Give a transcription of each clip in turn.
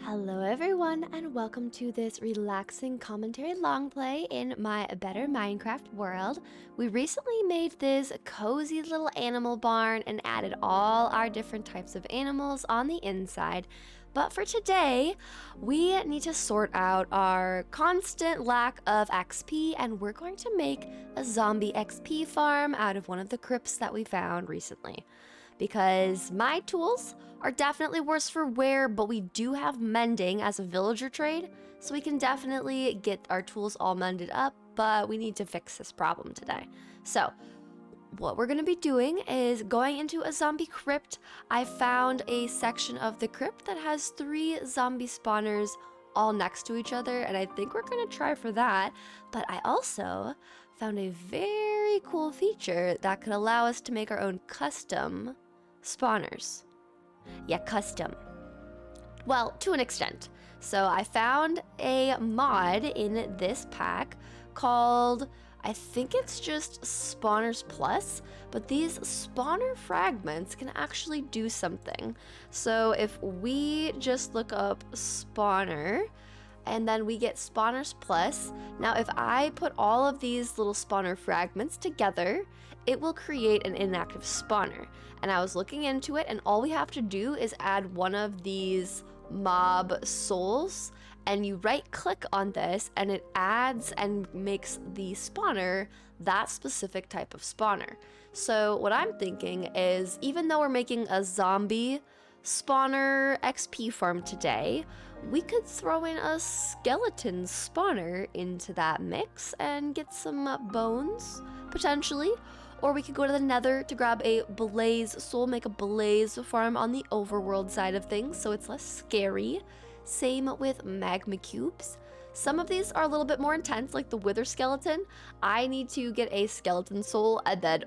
Hello everyone and welcome to this relaxing commentary long play in my Better Minecraft world. We recently made this cozy little animal barn and added all our different types of animals on the inside. But for today, we need to sort out our constant lack of XP, and we're going to make a zombie XP farm out of one of the crypts that we found recently. Because my tools are definitely worse for wear, but we do have mending as a villager trade, so we can definitely get our tools all mended up, but we need to fix this problem today. So what we're going to be doing is going into a zombie crypt. I found a section of the crypt that has 3 zombie spawners all next to each other, and I think we're going to try for that. But I also found a very cool feature that could allow us to make our own custom spawners. Yeah, custom. Well, to an extent. So I found a mod in this pack called, I think it's just Spawners Plus, but these spawner fragments can actually do something. So if we just look up spawner, and then we get Spawners Plus. Now, if I put all of these little spawner fragments together, it will create an inactive spawner. And I was looking into it, and all we have to do is add one of these mob souls, and you right click on this, and it adds and makes the spawner that specific type of spawner. So what I'm thinking is, even though we're making a zombie spawner XP farm today, we could throw in a skeleton spawner into that mix and get some bones, potentially. Or we could go to the nether to grab a blaze soul, make a blaze farm on the overworld side of things, so it's less scary. Same with magma cubes. Some of these are a little bit more intense, like the wither skeleton. I need to get a skeleton soul and then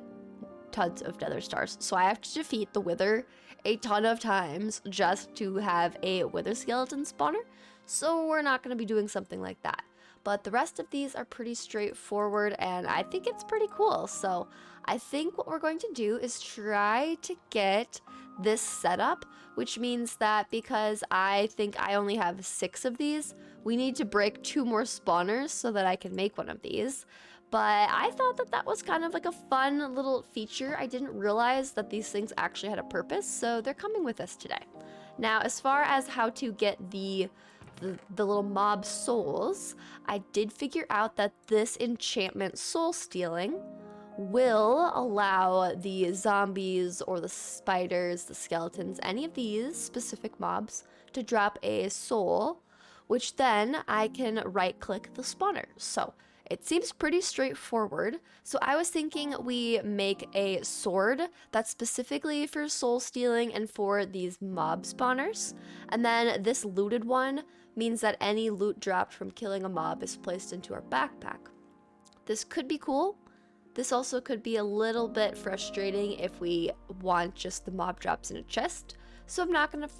tons of nether stars. So I have to defeat the wither a ton of times just to have a wither skeleton spawner. So we're not going to be doing something like that. But the rest of these are pretty straightforward, and I think it's pretty cool. So I think what we're going to do is try to get this set up, which means that because I think I only have 6 of these, we need to break 2 more spawners so that I can make one of these. But I thought that that was kind of like a fun little feature. I didn't realize that these things actually had a purpose, so they're coming with us today. Now, as far as how to get the little mob souls, I did figure out that this enchantment soul stealing will allow the zombies or the spiders, the skeletons, any of these specific mobs to drop a soul, which then I can right click the spawner. So it seems pretty straightforward. So I was thinking we make a sword that's specifically for soul stealing and for these mob spawners. And then this looted one means that any loot dropped from killing a mob is placed into our backpack. This could be cool. This also could be a little bit frustrating if we want just the mob drops in a chest. So I'm not going to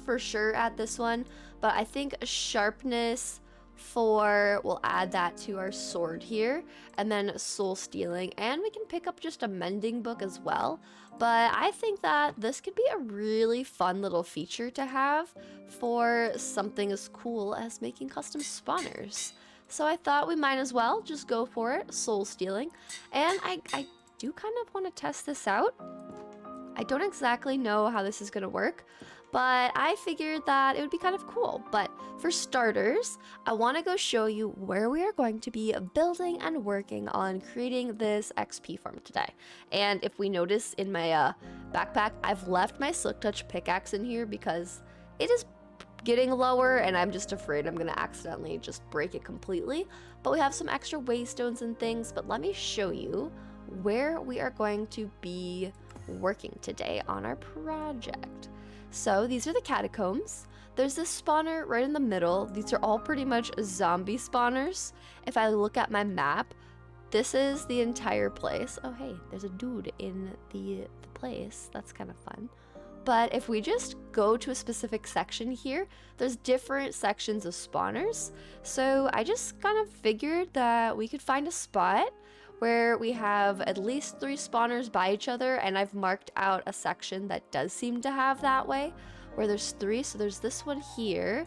for sure add this one, but I think sharpness 4, we'll add that to our sword here, and then soul stealing, and we can pick up just a mending book as well. But I think that this could be a really fun little feature to have for something as cool as making custom spawners. So I thought we might as well just go for it, soul stealing. And I do kind of want to test this out. I don't exactly know how this is going to work, but I figured that it would be kind of cool. But for starters, I want to go show you where we are going to be building and working on creating this XP farm today. And if we notice in my backpack, I've left my Slick Touch pickaxe in here because it is getting lower and I'm just afraid I'm going to accidentally just break it completely. But we have some extra waystones and things, but let me show you where we are going to be working today on our project. So these are the catacombs. There's this spawner right in the middle. These are all pretty much zombie spawners. If I look at my map, this is the entire place. Oh hey, there's a dude in the place. That's kind of fun. But if we just go to a specific section here, there's different sections of spawners. So I just kind of figured that we could find a spot where we have at least 3 spawners by each other, and I've marked out a section that does seem to have that way. where there's 3. So there's this one here,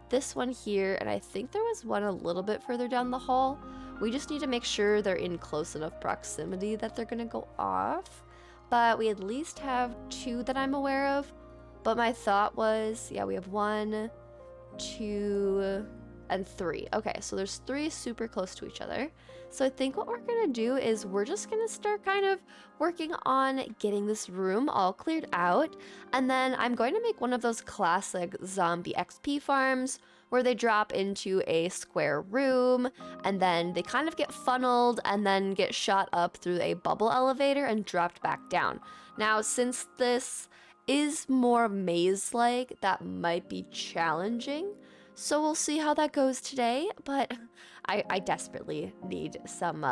and I think there was one a little bit further down the hall. We just need to make sure they're in close enough proximity that they're gonna go off. But we at least have 2 that I'm aware of. But my thought was, yeah, we have 1, 2, and 3. Okay, so there's 3 super close to each other. So I think what we're gonna do is we're just gonna start kind of working on getting this room all cleared out. And then I'm going to make one of those classic zombie XP farms where they drop into a square room and then they kind of get funneled and then get shot up through a bubble elevator and dropped back down. Now, since this is more maze-like, that might be challenging. So we'll see how that goes today, but I desperately need some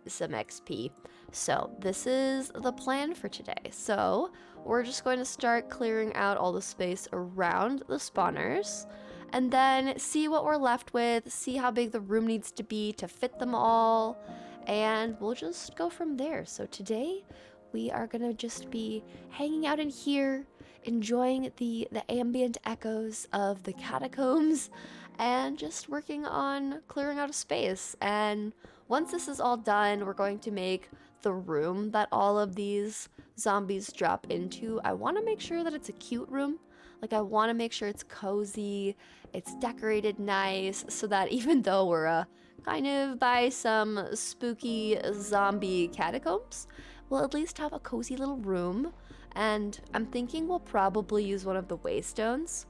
XP. So this is the plan for today. So we're just going to start clearing out all the space around the spawners and then see what we're left with, see how big the room needs to be to fit them all, and we'll just go from there. So today we are gonna just be hanging out in here, enjoying the ambient echoes of the catacombs, and just working on clearing out a space. And once this is all done, we're going to make the room that all of these zombies drop into. I want to make sure that it's a cute room. Like, I want to make sure it's cozy, it's decorated nice, so that even though we're kind of by some spooky zombie catacombs, we'll at least have a cozy little room. And I'm thinking we'll probably use one of the waystones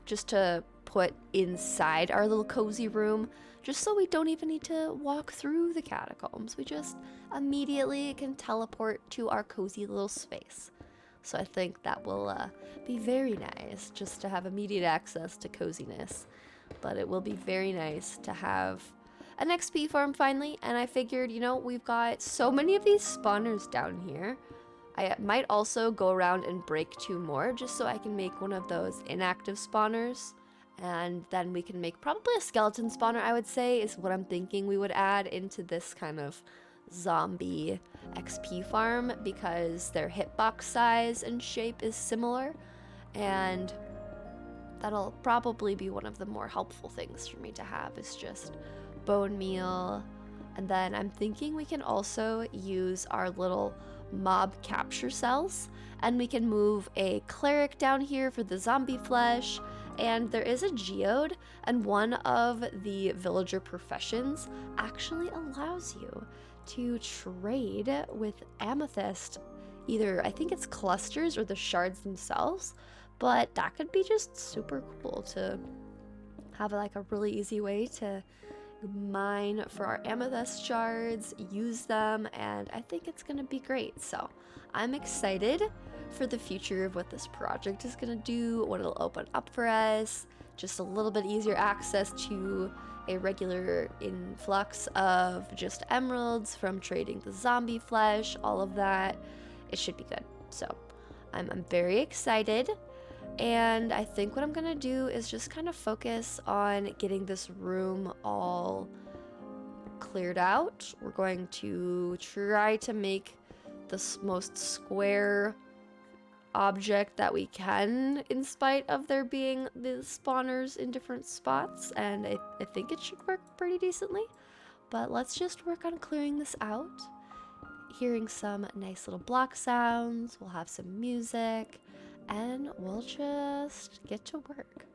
just to put inside our little cozy room, just so we don't even need to walk through the catacombs. We just immediately can teleport to our cozy little space. So I think that will be very nice, just to have immediate access to coziness. But it will be very nice to have an XP farm finally, and I figured, you know, we've got so many of these spawners down here. I might also go around and break 2 more, just so I can make one of those inactive spawners. And then we can make probably a skeleton spawner, I would say, is what I'm thinking we would add into this kind of zombie XP farm, because their hitbox size and shape is similar. And that'll probably be one of the more helpful things for me to have, is just bone meal. And then I'm thinking we can also use our little mob capture cells, and we can move a cleric down here for the zombie flesh. And there is a geode, and one of the villager professions actually allows you to trade with amethyst, either I think it's clusters or the shards themselves, but that could be just super cool to have like a really easy way to mine for our amethyst shards, use them, and I think it's gonna be great. So I'm excited for the future of what this project is gonna do, what it'll open up for us, just a little bit easier access to a regular influx of just emeralds from trading the zombie flesh, all of that. It should be good. So I'm very excited. And I think what I'm gonna do is just kind of focus on getting this room all cleared out. We're going to try to make the most square object that we can, in spite of there being the spawners in different spots, and I think it should work pretty decently. But let's just work on clearing this out, hearing some nice little block sounds, we'll have some music, and we'll just get to work.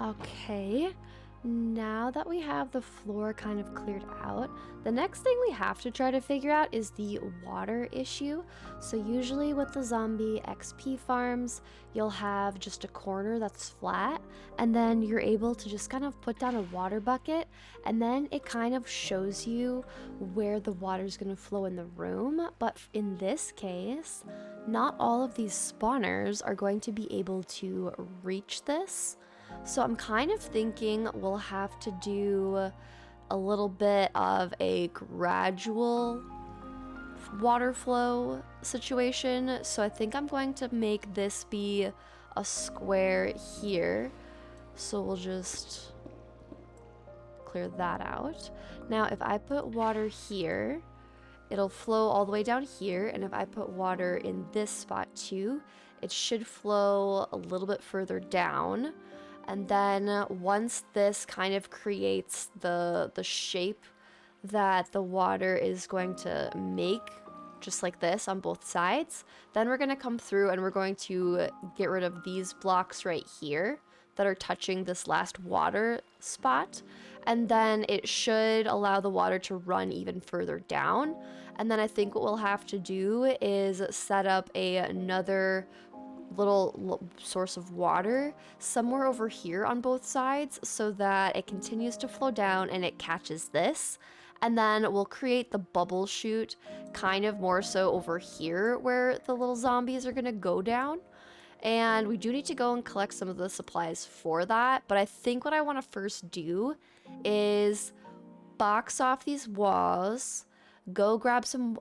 Okay, Now that we have the floor kind of cleared out, the next thing we have to try to figure out is the water issue. So usually with the zombie XP farms, you'll have just a corner that's flat, and then you're able to just kind of put down a water bucket, and then it kind of shows you where the water's going to flow in the room. But in this case, not all of these spawners are going to be able to reach this. So I'm kind of thinking we'll have to do a little bit of a gradual water flow situation. So I think I'm going to make this be a square here. So we'll just clear that out. Now, if I put water here, it'll flow all the way down here. And if I put water in this spot too, it should flow a little bit further down. And then once this kind of creates the shape that the water is going to make, just like this on both sides, then we're going to come through and we're going to get rid of these blocks right here that are touching this last water spot. And then it should allow the water to run even further down. And then I think what we'll have to do is set up another little source of water somewhere over here on both sides so that it continues to flow down and it catches this. And then we'll create the bubble chute kind of more so over here where the little zombies are gonna go down. And we do need to go and collect some of the supplies for that. But I think what I want to first do is box off these walls, go grab some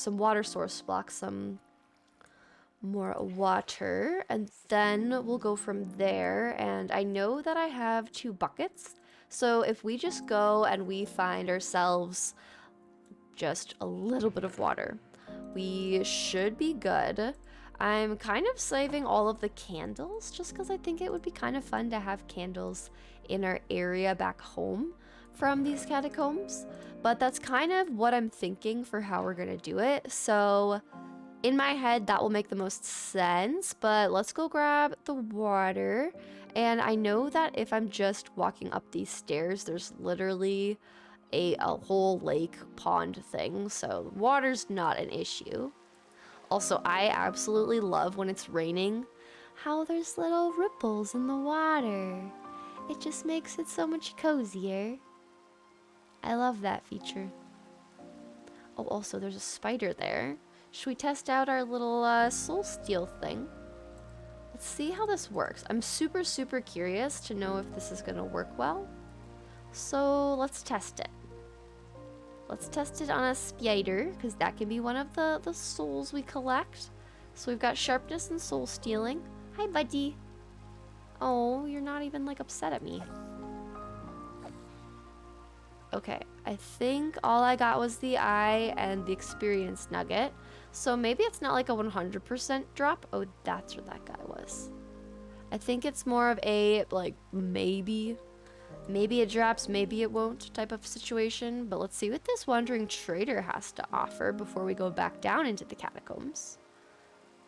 water source blocks, some more water, and then we'll go from there. And I know that I have 2 buckets, so if we just go and we find ourselves just a little bit of water, we should be good. I'm kind of saving all of the candles just because I think it would be kind of fun to have candles in our area back home from these catacombs, but that's kind of what I'm thinking for how we're gonna do it. So in my head, that will make the most sense, but let's go grab the water. And I know that if I'm just walking up these stairs, there's literally a whole lake pond thing, so water's not an issue. Also, I absolutely love when it's raining, how there's little ripples in the water. It just makes it so much cozier. I love that feature. Oh, also, there's a spider there. Should we test out our little soul steel thing? Let's see how this works. I'm super curious to know if this is gonna work well. So let's test it. Let's test it on a spider, because that can be one of the souls we collect. So we've got sharpness and soul stealing. Hi, buddy. Oh, you're not even like upset at me. Okay, I think all I got was the eye and the experience nugget. So maybe it's not like a 100% drop. Oh, that's where that guy was. I think it's more of a, like, maybe it drops, maybe it won't type of situation. But let's see what this wandering trader has to offer before we go back down into the catacombs.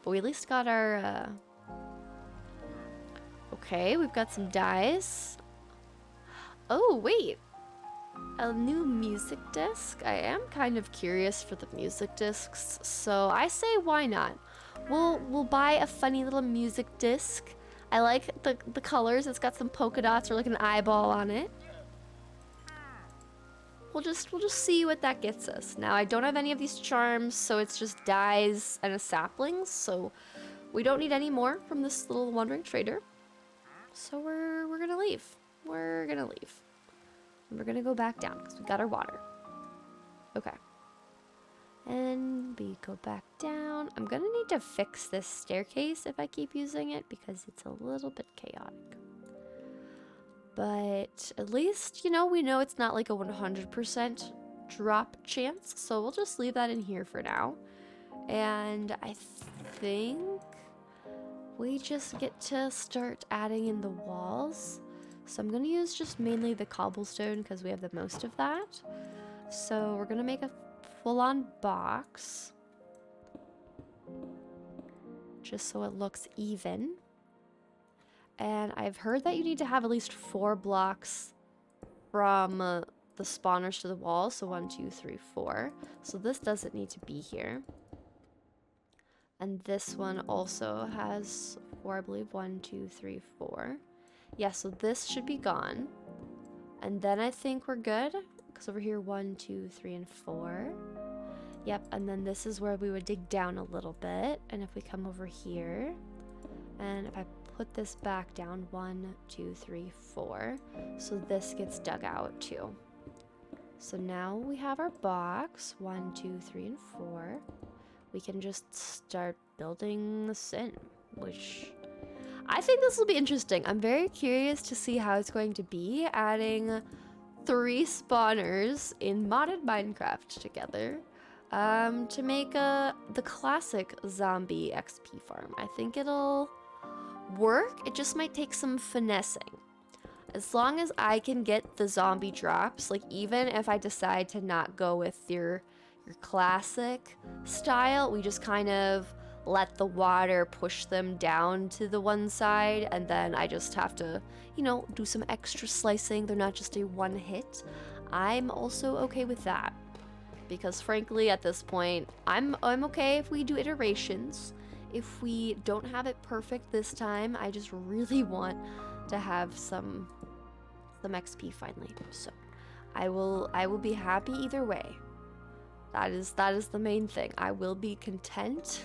But we at least got our, Okay, we've got some dyes. Oh, wait. A new music disc. I am kind of curious for the music discs, so I say why not? We'll buy a funny little music disc. I like the colors. It's got some polka dots or like an eyeball on it. We'll just see what that gets us. Now I don't have any of these charms, so it's just dyes and a sapling, so we don't need any more from this little wandering trader. So we're gonna leave. We're gonna leave. And we're gonna go back down because we got our water. Okay. And we go back down. I'm gonna need to fix this staircase if I keep using it because it's a little bit chaotic. But at least, you know, we know it's not like a 100% drop chance. So we'll just leave that in here for now. And I think we just get to start adding in the walls. So I'm gonna use just mainly the cobblestone because we have the most of that. So we're gonna make a full-on box just so it looks even. And I've heard that you need to have at least 4 blocks from the spawners to the wall. So 1, 2, 3, 4. So this doesn't need to be here. And this one also has 4, I believe. 1, 2, 3, 4. Yeah, so this should be gone. And then I think we're good. Because over here, 1, 2, 3, and 4. Yep, and then this is where we would dig down a little bit. And if we come over here, and if I put this back down, 1, 2, 3, 4. So this gets dug out too. So now we have our box, 1, 2, 3, and 4. We can just start building this in, which I think this will be interesting. I'm very curious to see how it's going to be adding 3 spawners in modded Minecraft together to make the classic zombie XP farm. I think it'll work. It just might take some finessing. As long as I can get the zombie drops, like even if I decide to not go with your classic style, we just kind of let the water push them down to the one side, and then I just have to, you know, do some extra slicing. They're not just a one hit. I'm also okay with that, because frankly at this point I'm okay if we do iterations. If we don't have it perfect this time, I just really want to have some XP finally. So I will be happy either way. That is the main thing. I will be content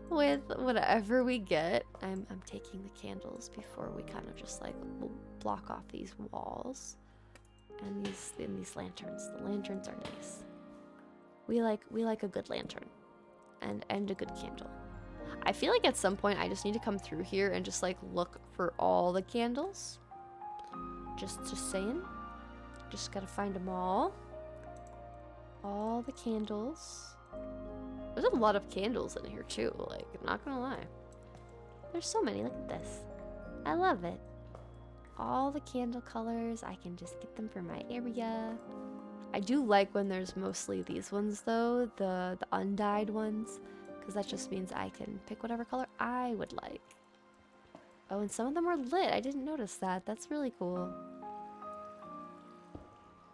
with whatever we get. I'm taking the candles before we kind of just like block off these walls. And these lanterns. The lanterns are nice. We like a good lantern. And a good candle. I feel like at some point I just need to come through here and just like look for all the candles. Just saying. Just gotta find them all. All the candles. There's a lot of candles in here too, like, I'm not gonna lie. There's so many, look at this. I love it. All the candle colors, I can just get them for my area. I do like when there's mostly these ones though, the undyed ones, because that just means I can pick whatever color I would like. Oh, and some of them are lit. I didn't notice that. That's really cool.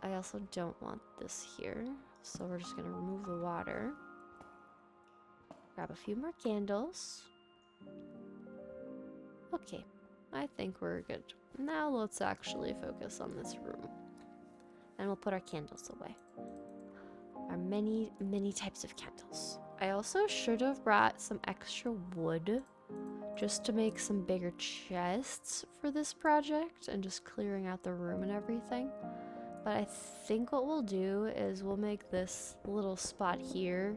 I also don't want this here, so we're just gonna remove the water. Grab a few more candles. Okay, I think we're good. Now let's actually focus on this room. And we'll put our candles away. Our many, many types of candles. I also should have brought some extra wood just to make some bigger chests for this project and just clearing out the room and everything. But I think what we'll do is we'll make this little spot here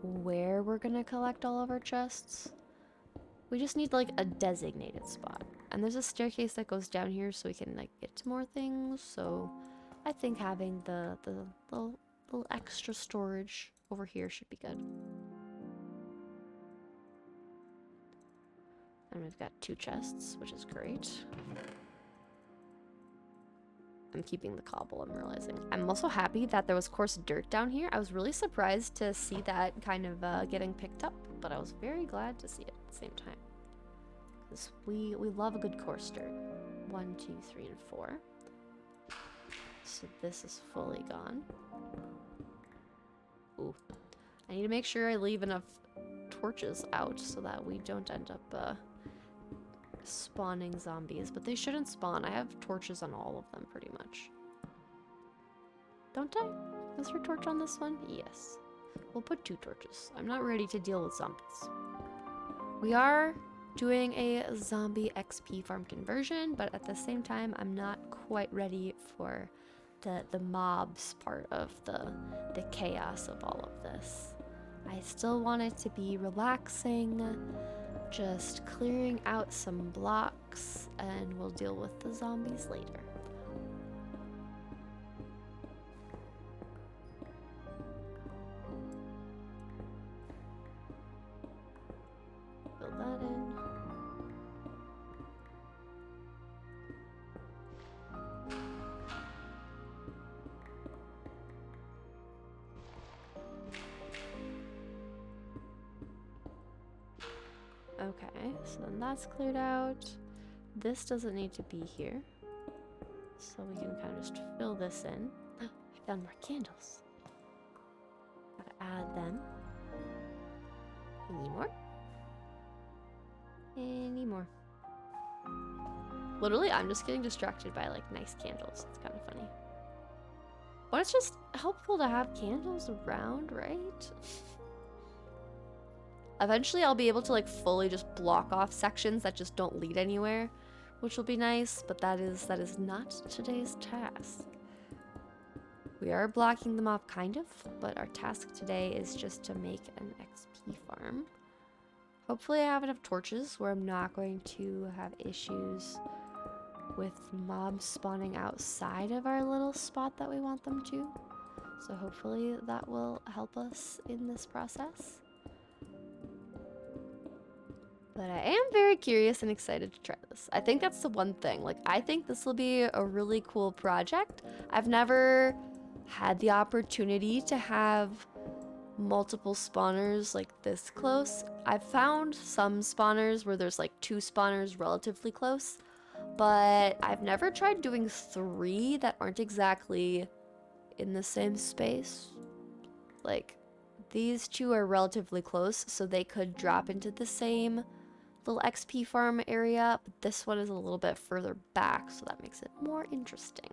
where we're gonna collect all of our chests. We just need like a designated spot. And there's a staircase that goes down here so we can like get to more things. So I think having the little extra storage over here should be good. And we've got 2 chests, which is great. I'm keeping the cobble, I'm realizing. I'm also happy that there was coarse dirt down here. I was really surprised to see that kind of getting picked up, but I was very glad to see it at the same time. Because we love a good coarse dirt. 1, 2, 3, and 4. So this is fully gone. Ooh. I need to make sure I leave enough torches out so that we don't end up spawning zombies, but they shouldn't spawn. I have torches on all of them pretty much. Don't I? Is there a torch on this one? Yes. We'll put 2 torches. I'm not ready to deal with zombies. We are doing a zombie XP farm conversion, but at the same time I'm not quite ready for the mobs part of the chaos of all of this. I still want it to be relaxing, just clearing out some blocks, and we'll deal with the zombies later. Fill that in. Okay, so then that's cleared out. this doesn't need to be here. So we can kind of just fill this in. I found more candles. Gotta add them. Any more? Any more? Literally, I'm just getting distracted by like nice candles. It's kind of funny. But it's just helpful to have candles around, right? Eventually, I'll be able to like fully just block off sections that just don't lead anywhere, which will be nice, but that is not today's task. We are blocking them off kind of, but our task today is just to make an XP farm. Hopefully I have enough torches where I'm not going to have issues with mobs spawning outside of our little spot that we want them to. So hopefully that will help us in this process. But I am very curious and excited to try this. I think that's the one thing. Like, I think this will be a really cool project. I've never had the opportunity to have multiple spawners like this close. I've found some spawners where there's like 2 spawners relatively close, but I've never tried doing 3 that aren't exactly in the same space. Like, these 2 are relatively close, so they could drop into the same little XP farm area, but this one is a little bit further back, so that makes it more interesting,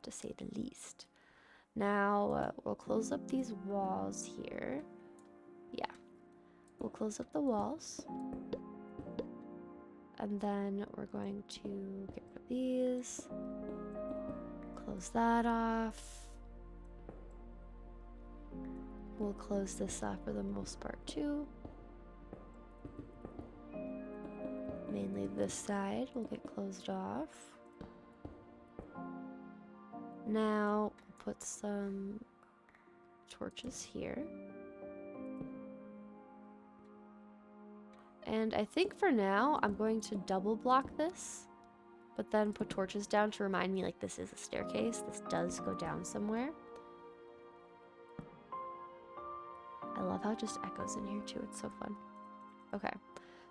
to say the least. Now, we'll close up these walls here. Yeah, we'll close up the walls. And then we're going to get rid of these. Close that off. We'll close this off for the most part too. Mainly this side will get closed off. Now, put some torches here. And I think for now, I'm going to double block this, but then put torches down to remind me like this is a staircase. This does go down somewhere. I love how it just echoes in here too. It's so fun. Okay,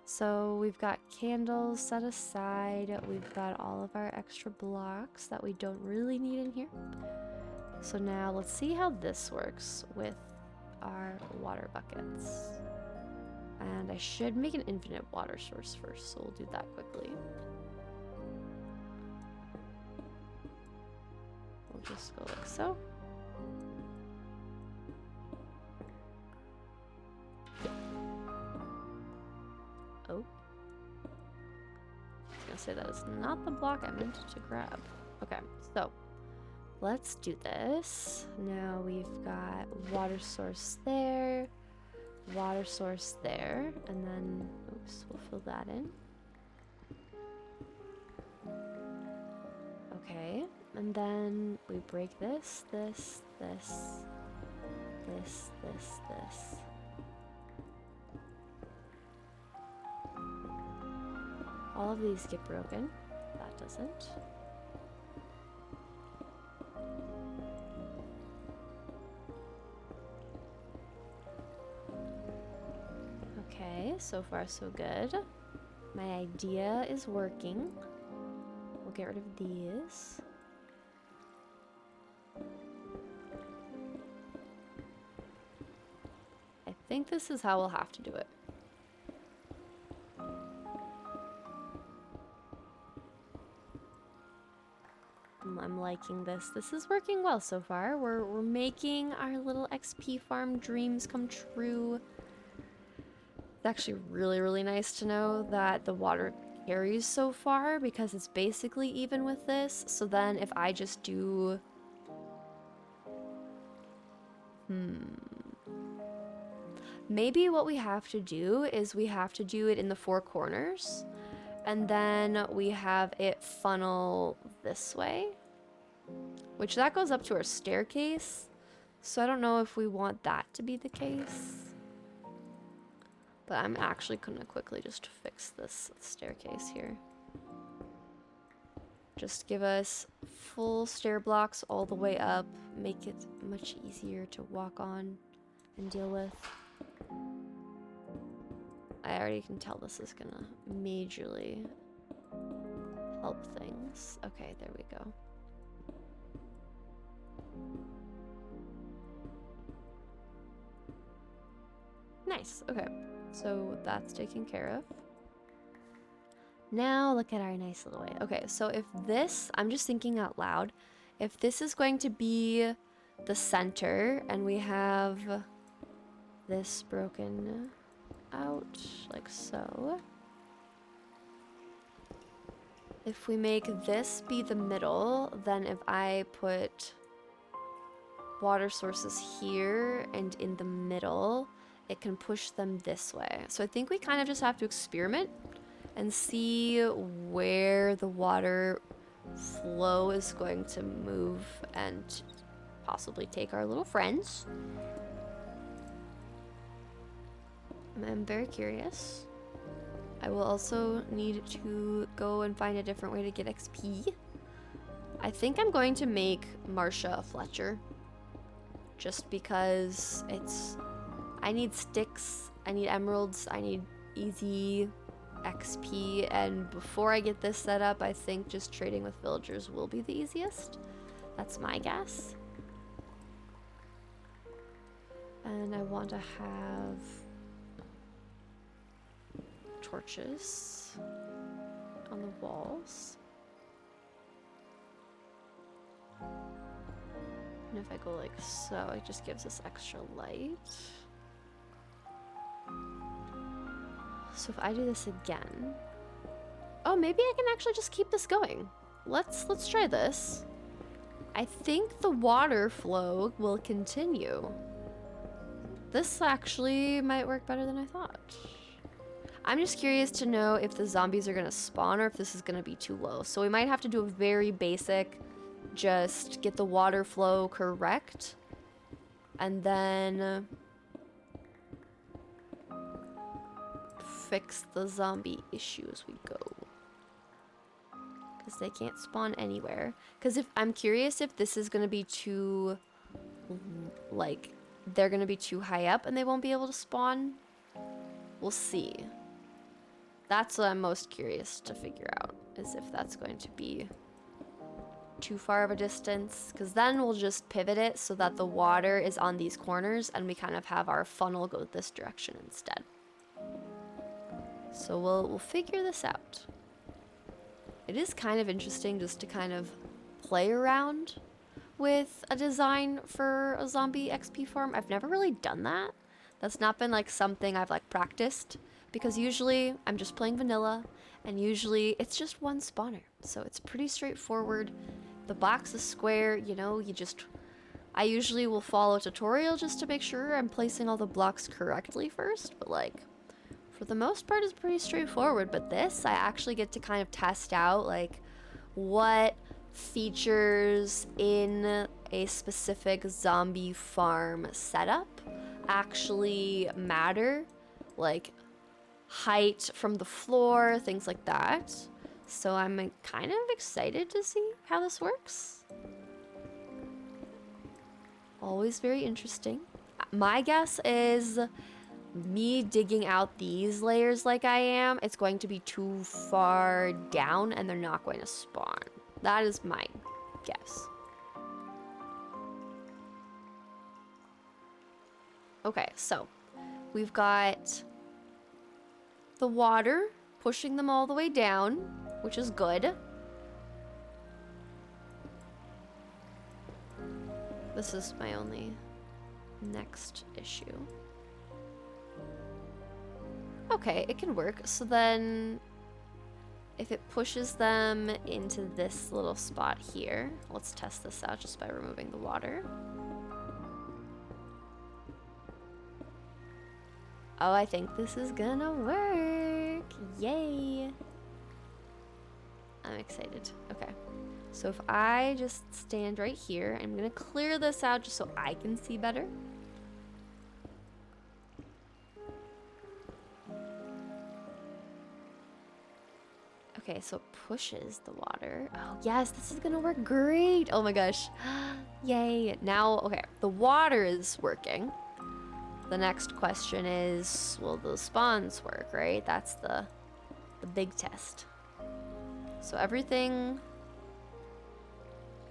so we've got candles set aside. We've got all of our extra blocks that we don't really need in here. So now let's see how this works with our water buckets. And I should make an infinite water source first, so we'll do that quickly. We'll just go like so. Oh. I was gonna say that is not the block I meant to grab. Okay, so let's do this. Now we've got water source there, water source there, and then, oops, we'll fill that in. Okay, and then we break this, this, this, this, this, this. All of these get broken. That doesn't. Okay, so far so good. My idea is working. We'll get rid of these. I think this is how we'll have to do it. I'm liking this. This is working well so far. We're making our little XP farm dreams come true. It's actually really, really nice to know that the water carries so far because it's basically even with this. So then if I just do... Maybe what we have to do is we have to do it in the 4 corners. And then we have it funnel this way. Which that goes up to our staircase. So I don't know if we want that to be the case. But I'm actually gonna quickly just fix this staircase here. Just give us full stair blocks all the way up. Make it much easier to walk on and deal with. I already can tell this is gonna majorly help things. Okay, there we go. Nice, okay. So that's taken care of. Now look at our nice little way. Okay, so if this, I'm just thinking out loud, if this is going to be the center and we have this broken out like so. If we make this be the middle, then if I put water sources here and in the middle, it can push them this way. So I think we kind of just have to experiment and see where the water flow is going to move and possibly take our little friends. I'm very curious. I will also need to go and find a different way to get XP. I think I'm going to make Marcia a Fletcher. Just because I need sticks, I need emeralds, I need easy XP, and before I get this set up, I think just trading with villagers will be the easiest. That's my guess. And I want to have torches on the walls. And if I go like so, it just gives us extra light. So if I do this again, oh, maybe I can actually just keep this going. Let's try this. I think the water flow will continue. This actually might work better than I thought. I'm just curious to know if the zombies are gonna spawn or if this is gonna be too low. So we might have to do a very basic, just get the water flow correct, and then fix the zombie issue as we go. Because they can't spawn anywhere. Because if I'm curious if this is gonna be too, like, they're gonna be too high up and they won't be able to spawn. We'll see. That's what I'm most curious to figure out, is if that's going to be too far of a distance, because then we'll just pivot it so that the water is on these corners and we kind of have our funnel go this direction instead. So we'll figure this out. It is kind of interesting just to kind of play around with a design for a zombie XP farm. I've never really done that. That's not been like something I've like practiced, because usually I'm just playing vanilla and usually it's just one spawner. So it's pretty straightforward. The box is square, you know, I usually will follow a tutorial just to make sure I'm placing all the blocks correctly first, but like for the most part it's pretty straightforward. But this, I actually get to kind of test out like what features in a specific zombie farm setup actually matter, like height from the floor, things like that. So I'm kind of excited to see how this works. Always very interesting. My guess is me digging out these layers like I am, it's going to be too far down and they're not going to spawn. That is my guess. Okay, so we've got the water pushing them all the way down, which is good. This is my only next issue. Okay, it can work. So then if it pushes them into this little spot here, let's test this out just by removing the water. Oh, I think this is gonna work. Yay. I'm excited. Okay. So if I just stand right here, I'm gonna clear this out just so I can see better. Okay, so it pushes the water. Oh yes, this is gonna work great. Oh my gosh. Yay. Now, okay, the water is working. The next question is, will the spawns work, right? That's the big test. So everything,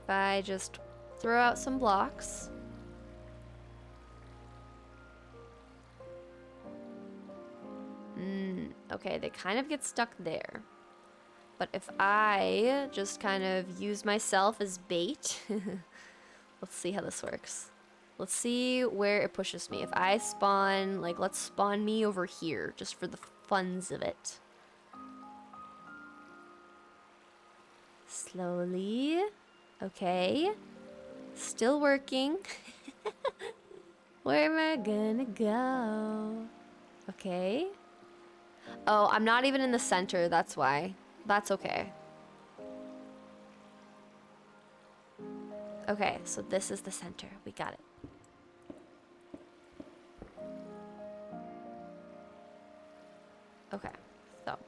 if I just throw out some blocks. Okay, they kind of get stuck there. But if I just kind of use myself as bait, let's see how this works. Let's see where it pushes me. If I spawn, like, let's spawn me over here, just for the funs of it. Slowly. Okay. Still working. Where am I gonna go? Okay. Oh, I'm not even in the center, that's why. That's okay. Okay, so this is the center. We got it. Okay, so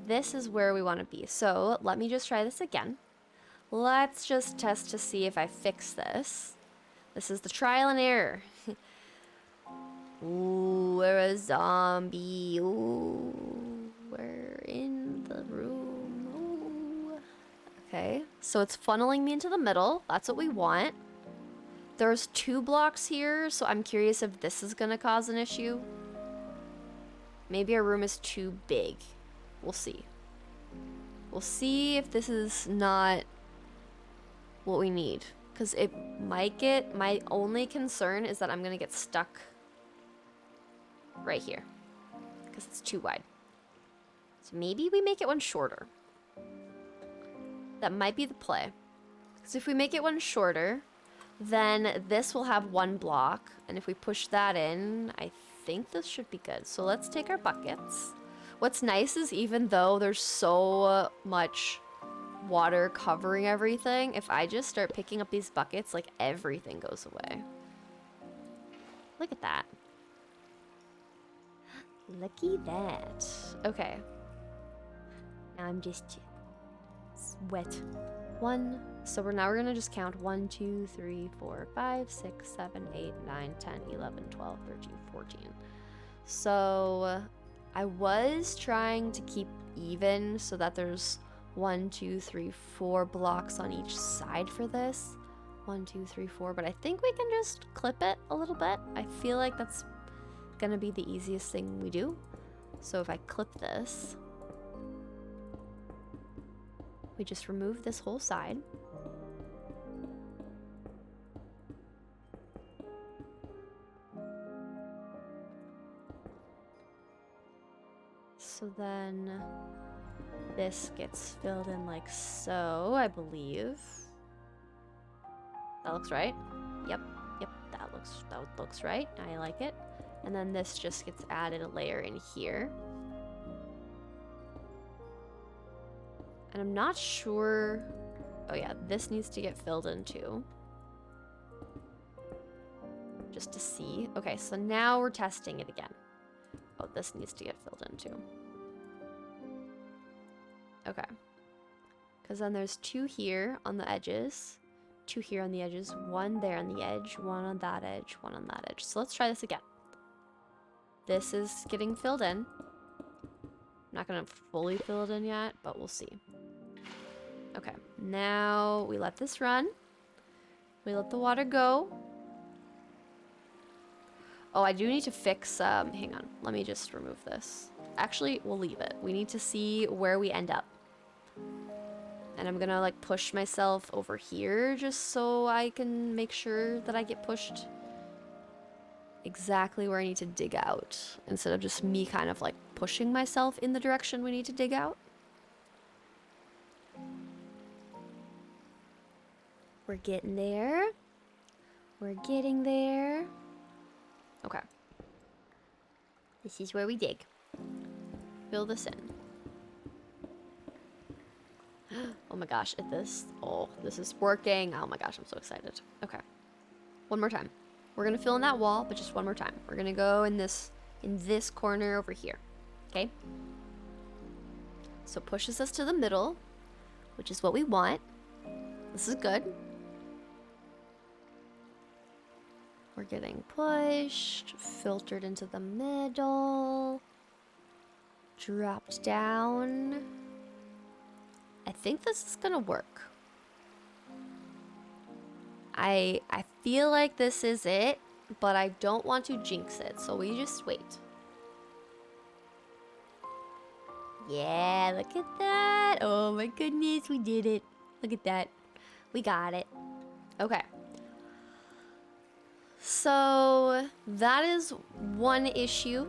this is where we want to be. So let me just try this again. Let's just test to see if I fix this. This is the trial and error. Ooh, we're a zombie. Ooh, we're in the room. Ooh. Okay, so it's funneling me into the middle. That's what we want. There's 2 blocks here, so I'm curious if this is gonna cause an issue. Maybe our room is too big. We'll see. We'll see if this is not what we need. Because it might get... My only concern is that I'm gonna get stuck right here. Because it's too wide. So maybe we make it one shorter. That might be the play. Because if we make it one shorter, then this will have 1 block. And if we push that in, I think this should be good. So let's take our buckets. What's nice is even though there's so much water covering everything, if I just start picking up these buckets, like everything goes away. Look at that. Looky that. Okay. Now I'm just wet. 1. So we're gonna just count 1, 2, 3, 4, 5, 6, 7, 8, 9, 10, 11, 12, 13, 14. So I was trying to keep even so that there's 1, 2, 3, 4 blocks on each side for this. 1, 2, 3, 4, but I think we can just clip it a little bit. I feel like that's gonna be the easiest thing we do. So if I clip this, we just remove this whole side. So then this gets filled in like so, I believe. That looks right. Yep, that looks right. I like it. And then this just gets added a layer in here. And I'm not sure... Oh yeah, this needs to get filled in too. Just to see. Okay, so now we're testing it again. Oh, this needs to get filled in too. Okay. Because then there's 2 here on the edges. 2 here on the edges. 1 there on the edge. 1 on that edge. 1 on that edge. So let's try this again. This is getting filled in. I'm not going to fully fill it in yet, but we'll see. Okay, now we let this run. We let the water go. Oh, I do need to fix, hang on. Let me just remove this. Actually, we'll leave it. We need to see where we end up. And I'm gonna, like, push myself over here just so I can make sure that I get pushed exactly where I need to dig out, instead of just me kind of, like, pushing myself in the direction we need to dig out. We're getting there. We're getting there. Okay. This is where we dig. Fill this in. Oh my gosh, this is working. Oh my gosh, I'm so excited. Okay. One more time. We're gonna fill in that wall, but just one more time. We're gonna go in this corner over here. Okay? So it pushes us to the middle, which is what we want. This is good. We're getting pushed, filtered into the middle, dropped down. think this is gonna work. I feel like this is it, but I don't want to jinx it, so we just wait. Yeah, look at that. Oh my goodness, we did it. Look at that. We got it. Okay. So that is one issue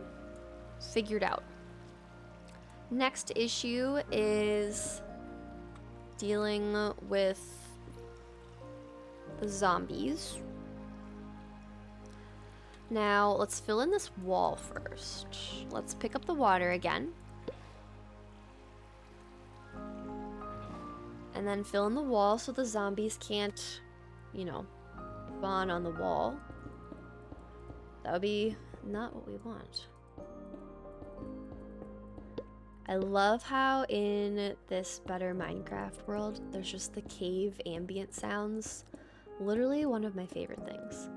figured out. Next issue is dealing with the zombies. Now, let's fill in this wall first. Let's pick up the water again. And then fill in the wall so the zombies can't, you know, spawn on the wall. That would be not what we want. I love how in this better Minecraft world, there's just the cave ambient sounds. Literally one of my favorite things.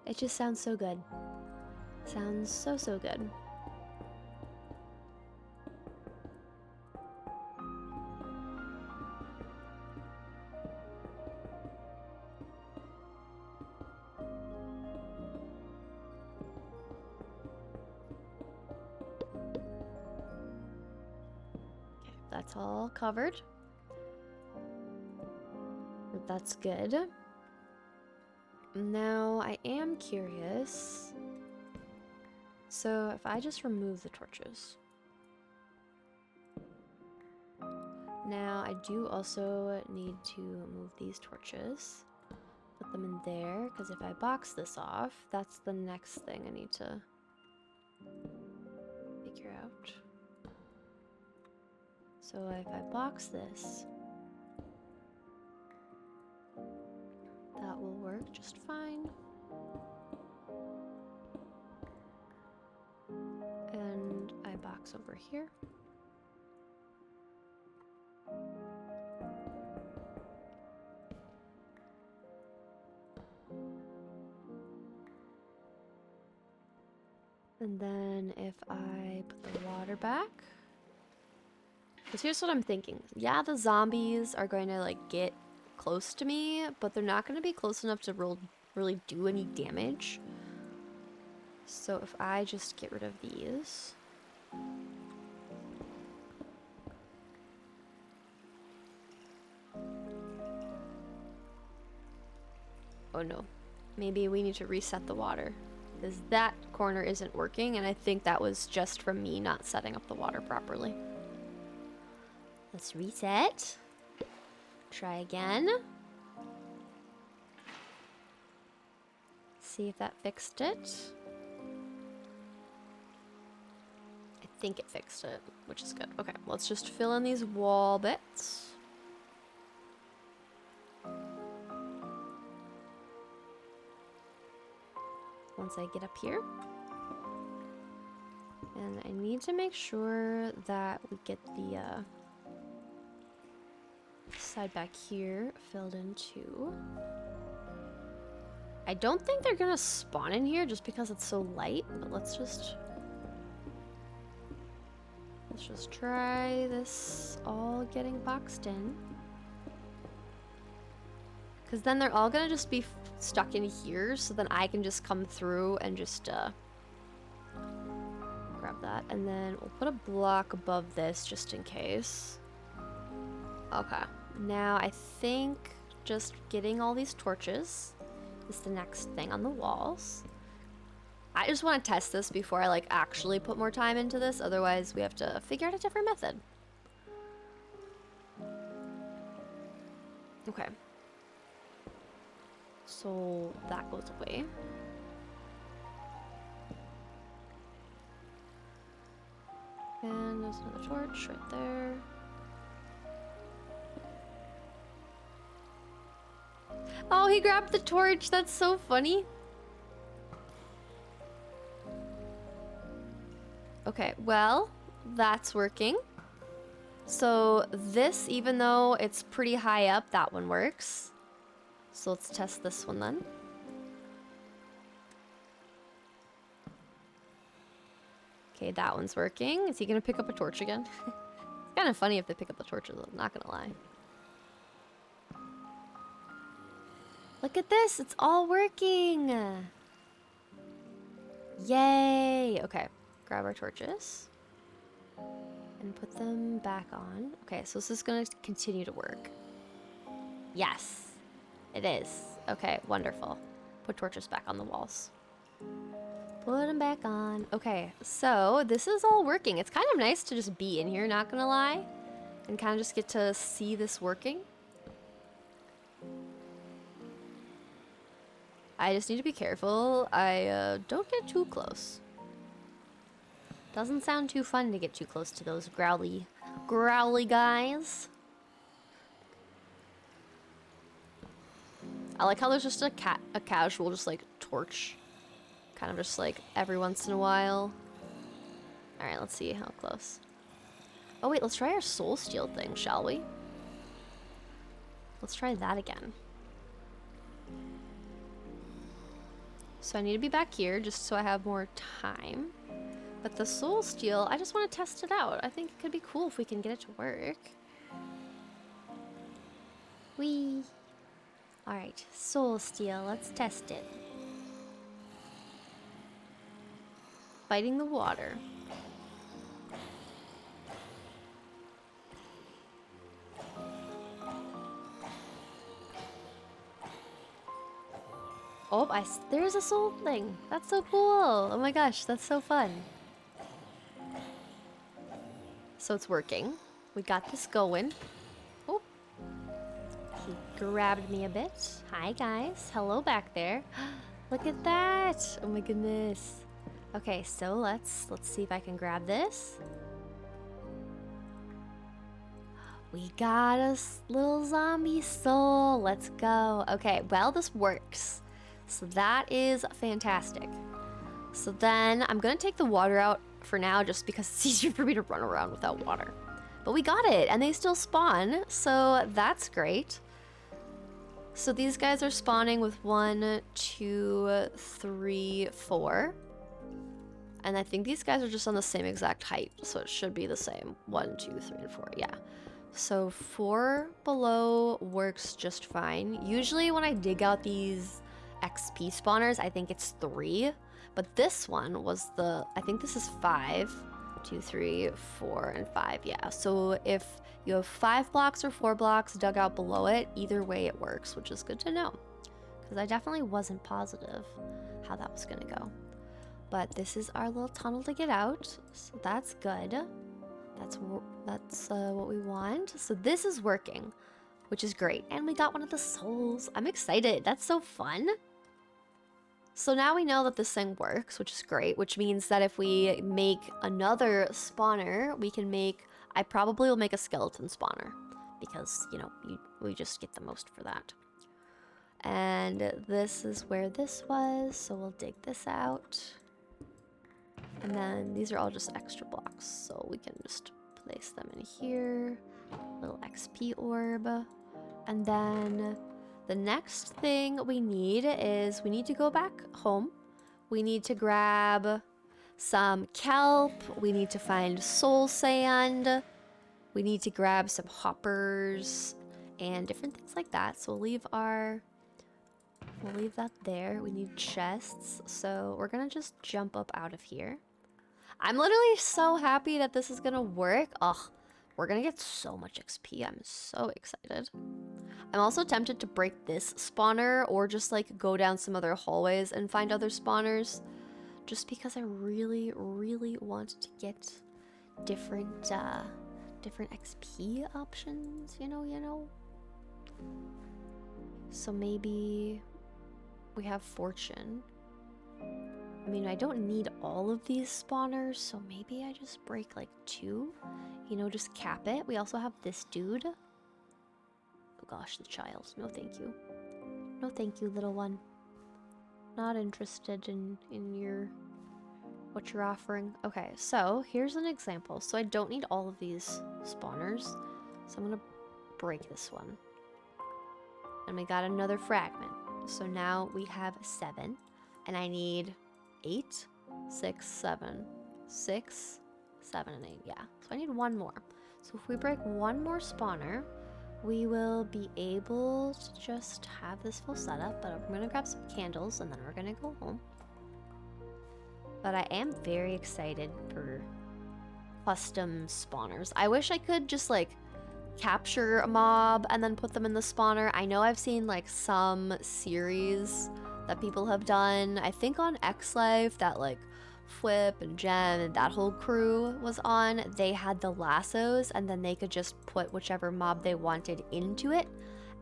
It just sounds so good. Sounds so, so good. That's all covered. That's good. Now, I am curious. So, if I just remove the torches. Now, I do also need to move these torches. Put them in there, because if I box this off, that's the next thing I need to figure out. So if I box this, that will work just fine. And I box over here. And then if I put the water back. Because here's what I'm thinking. Yeah, the zombies are going to, like, get close to me, but they're not going to be close enough to really do any damage. So if I just get rid of these. Oh no. Maybe we need to reset the water. Because that corner isn't working, and I think that was just from me not setting up the water properly. Let's reset. Try again. See if that fixed it. I think it fixed it, which is good. Okay, let's just fill in these wall bits. Once I get up here. And I need to make sure that we get the side back here filled in too. I don't think they're gonna spawn in here just because it's so light, but let's just try this all getting boxed in. Because then they're all gonna just be stuck in here, so then I can just come through and just grab that. And then we'll put a block above this just in case. Okay. Now I think just getting all these torches is the next thing on the walls. I just want to test this before I, like, actually put more time into this. Otherwise, we have to figure out a different method. Okay. So that goes away. And there's another torch right there. Oh, he grabbed the torch. That's so funny. Okay, well, that's working. So this, even though it's pretty high up, that one works. So let's test this one then. Okay, that one's working. Is he gonna pick up a torch again? It's kind of funny if they pick up the torches, I'm not gonna lie. Look at this, it's all working! Yay! Okay, grab our torches. And put them back on. Okay, so this is gonna continue to work. Yes, it is. Okay, wonderful. Put torches back on the walls. Put them back on. Okay, so this is all working. It's kind of nice to just be in here, not gonna lie. And kind of just get to see this working. I just need to be careful. I don't get too close. Doesn't sound too fun to get too close to those growly guys. I like how there's just a casual just like torch. Kind of just like every once in a while. Alright, let's see how close. Oh wait, let's try our soul steel thing, shall we? Let's try that again. So I need to be back here just so I have more time. But the soul steel, I just want to test it out. I think it could be cool if we can get it to work. Whee! Alright, soul steel, let's test it. Fighting the water. Oh, there's a soul thing. That's so cool. Oh my gosh, that's so fun. So it's working. We got this going. Oh, he grabbed me a bit. Hi guys, hello back there. Look at that. Oh my goodness. Okay, so let's see if I can grab this. We got a little zombie soul. Let's go. Okay, well, this works. So that is fantastic. So then I'm gonna take the water out for now just because it's easier for me to run around without water. But we got it, and they still spawn, so that's great. So these guys are spawning with 1, 2, 3, 4. And I think these guys are just on the same exact height, so it should be the same. 1, 2, 3, and 4, yeah. So 4 below works just fine. Usually when I dig out these XP spawners, I think it's 3. But this one was I think this is 5. 2, 3, 4, and 5, yeah. So if you have 5 blocks or 4 blocks dug out below it, either way it works, which is good to know. Because I definitely wasn't positive how that was gonna go. But this is our little tunnel to get out, so that's good. That's what we want. So this is working, which is great. And we got one of the souls. I'm excited. That's so fun. So now we know that this thing works, which is great, which means that if we make another spawner, we can make, I probably will make a skeleton spawner because, you know, we just get the most for that. And this is where this was, so we'll dig this out. And then these are all just extra blocks, so we can just place them in here. Little XP orb. And then the next thing we need is we need to go back home. We need to grab some kelp. We need to find soul sand. We need to grab some hoppers and different things like that. So we'll leave that there. We need chests. So we're gonna just jump up out of here. I'm literally so happy that this is gonna work. Ugh, we're gonna get so much XP. I'm so excited. I'm also tempted to break this spawner or just like go down some other hallways and find other spawners. Just because I really, really want to get different XP options, you know? So maybe we have fortune. I mean, I don't need all of these spawners, so maybe I just break like 2, you know, just cap it. We also have this dude. Oh gosh, the child. No thank you. No thank you, little one. Not interested in what you're offering. Okay, so here's an example. So I don't need all of these spawners, so I'm gonna break this one. And we got another fragment. So now we have 7, and I need 8, 6, 7. 6, 7, and 8. Yeah, so I need one more. So if we break one more spawner, we will be able to just have this full setup. But I'm gonna grab some candles and then we're gonna go home. But I am very excited for custom spawners. I wish I could just like capture a mob and then put them in the spawner. I know I've seen like some series that people have done. I think on X Life that like Flip and Jen and that whole crew was on. They had the lassos and then they could just put whichever mob they wanted into it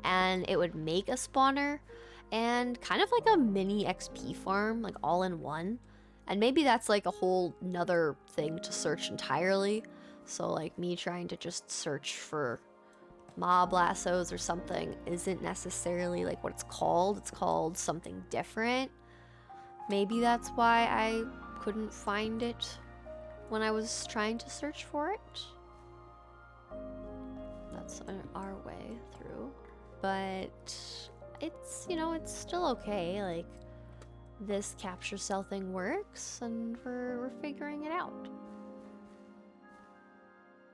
and it would make a spawner and kind of like a mini XP farm, like all in one. And maybe that's like a whole nother thing to search entirely. So like me trying to just search for mob lassos or something isn't necessarily like what it's called. It's called something different. Maybe that's why I couldn't find it when I was trying to search for it. That's our way through. But it's, you know, it's still okay. Like, this capture cell thing works and we're figuring it out.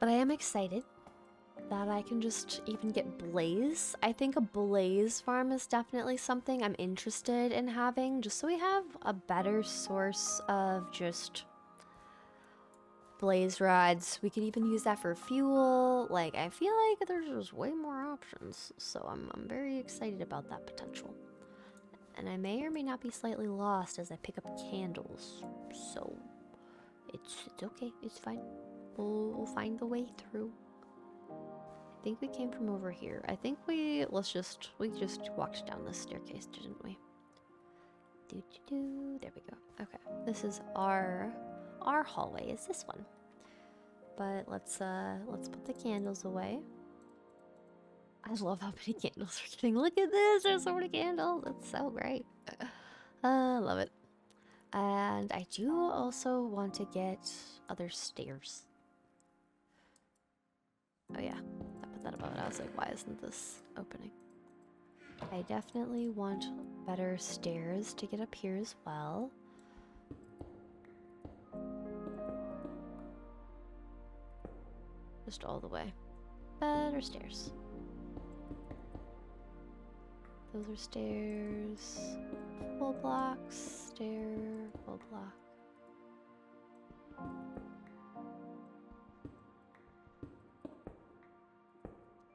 But I am excited that I can just even get blaze. I think a blaze farm is definitely something I'm interested in having, just so we have a better source of just blaze rods. We could even use that for fuel. Like, I feel like there's just way more options, so I'm very excited about that potential. And I may or may not be slightly lost as I pick up candles, so it's okay, it's fine. We'll find the way through. I think we came from over here. I think we just walked down this staircase, didn't we? There we go. Okay, this is our hallway. Is this one? But let's put the candles away. I love how many candles we're getting. Look at this! There's so many candles. It's so great. Love it. And I do also want to get other stairs. Oh yeah, I put that above it. I was like, why isn't this opening? I definitely want better stairs to get up here as well. Just all the way. Better stairs. Those are stairs. Full blocks. Stair. Full block.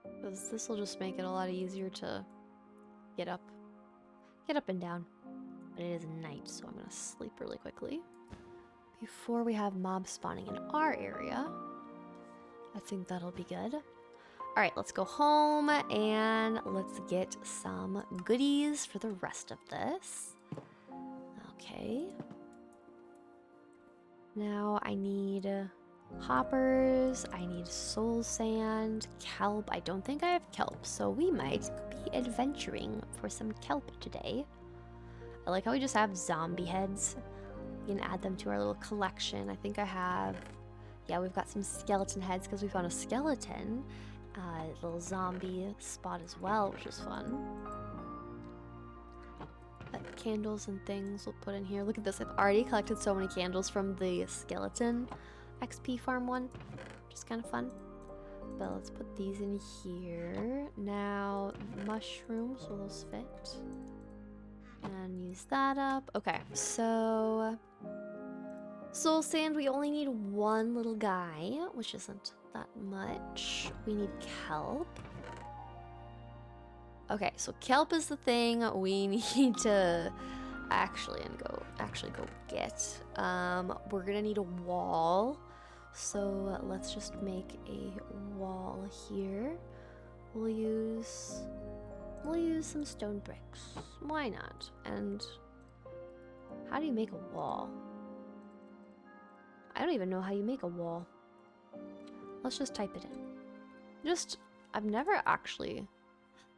Because this will just make it a lot easier to get up and down. But it is night, so I'm gonna sleep really quickly before we have mobs spawning in our area. I think that'll be good. All right, let's go home and let's get some goodies for the rest of this. Okay. Now I need hoppers, I need soul sand, kelp. I don't think I have kelp, so we might be adventuring for some kelp today. I like how we just have zombie heads. We can add them to our little collection. I think I have, yeah, we've got some skeleton heads because we found a skeleton. Little zombie spot as well, which is fun. Candles and things we'll put in here. Look at this, I've already collected so many candles from the skeleton XP farm one, which is kind of fun. But let's put these in here. Now, mushrooms, will those fit? And use that up. Okay, so soul sand, we only need one little guy, which isn't that much. We need kelp. Okay, so kelp is the thing we need to actually go get. We're gonna need a wall, so let's just make a wall here. We'll use some stone bricks. Why not? And how do you make a wall? I don't even know how you make a wall. Let's just type it in. I've never actually.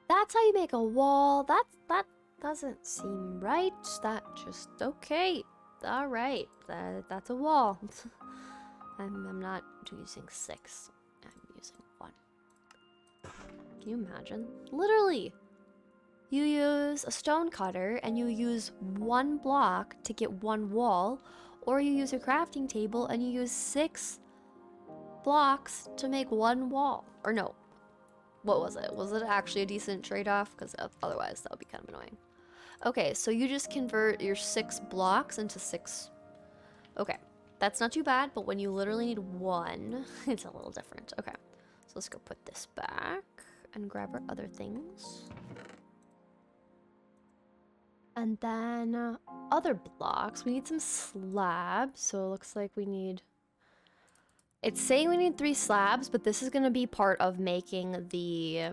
That's how you make a wall. That doesn't seem right. That just okay. All right. That's a wall. I'm not using 6. I'm using 1. Can you imagine? Literally, you use a stone cutter and you use 1 block to get 1 wall, or you use a crafting table and you use 6 blocks to make 1 wall. Or no, what was it? Was it actually a decent trade-off? Because otherwise that would be kind of annoying. Okay, so you just convert your 6 blocks into 6. Okay, that's not too bad, but when you literally need 1, it's a little different. Okay, so let's go put this back and grab our other things. And then other blocks, we need some slabs. So it looks like we need, it's saying we need 3 slabs, but this is going to be part of making the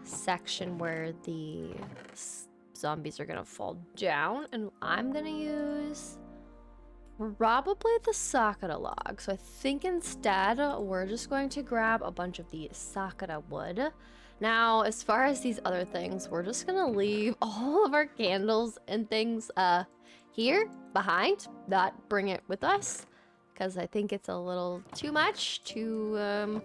section where the zombies are going to fall down. And I'm going to use probably the sakura log. So I think instead we're just going to grab a bunch of the sakura wood. Now, as far as these other things, we're just gonna leave all of our candles and things here behind, not bring it with us, because I think it's a little too much to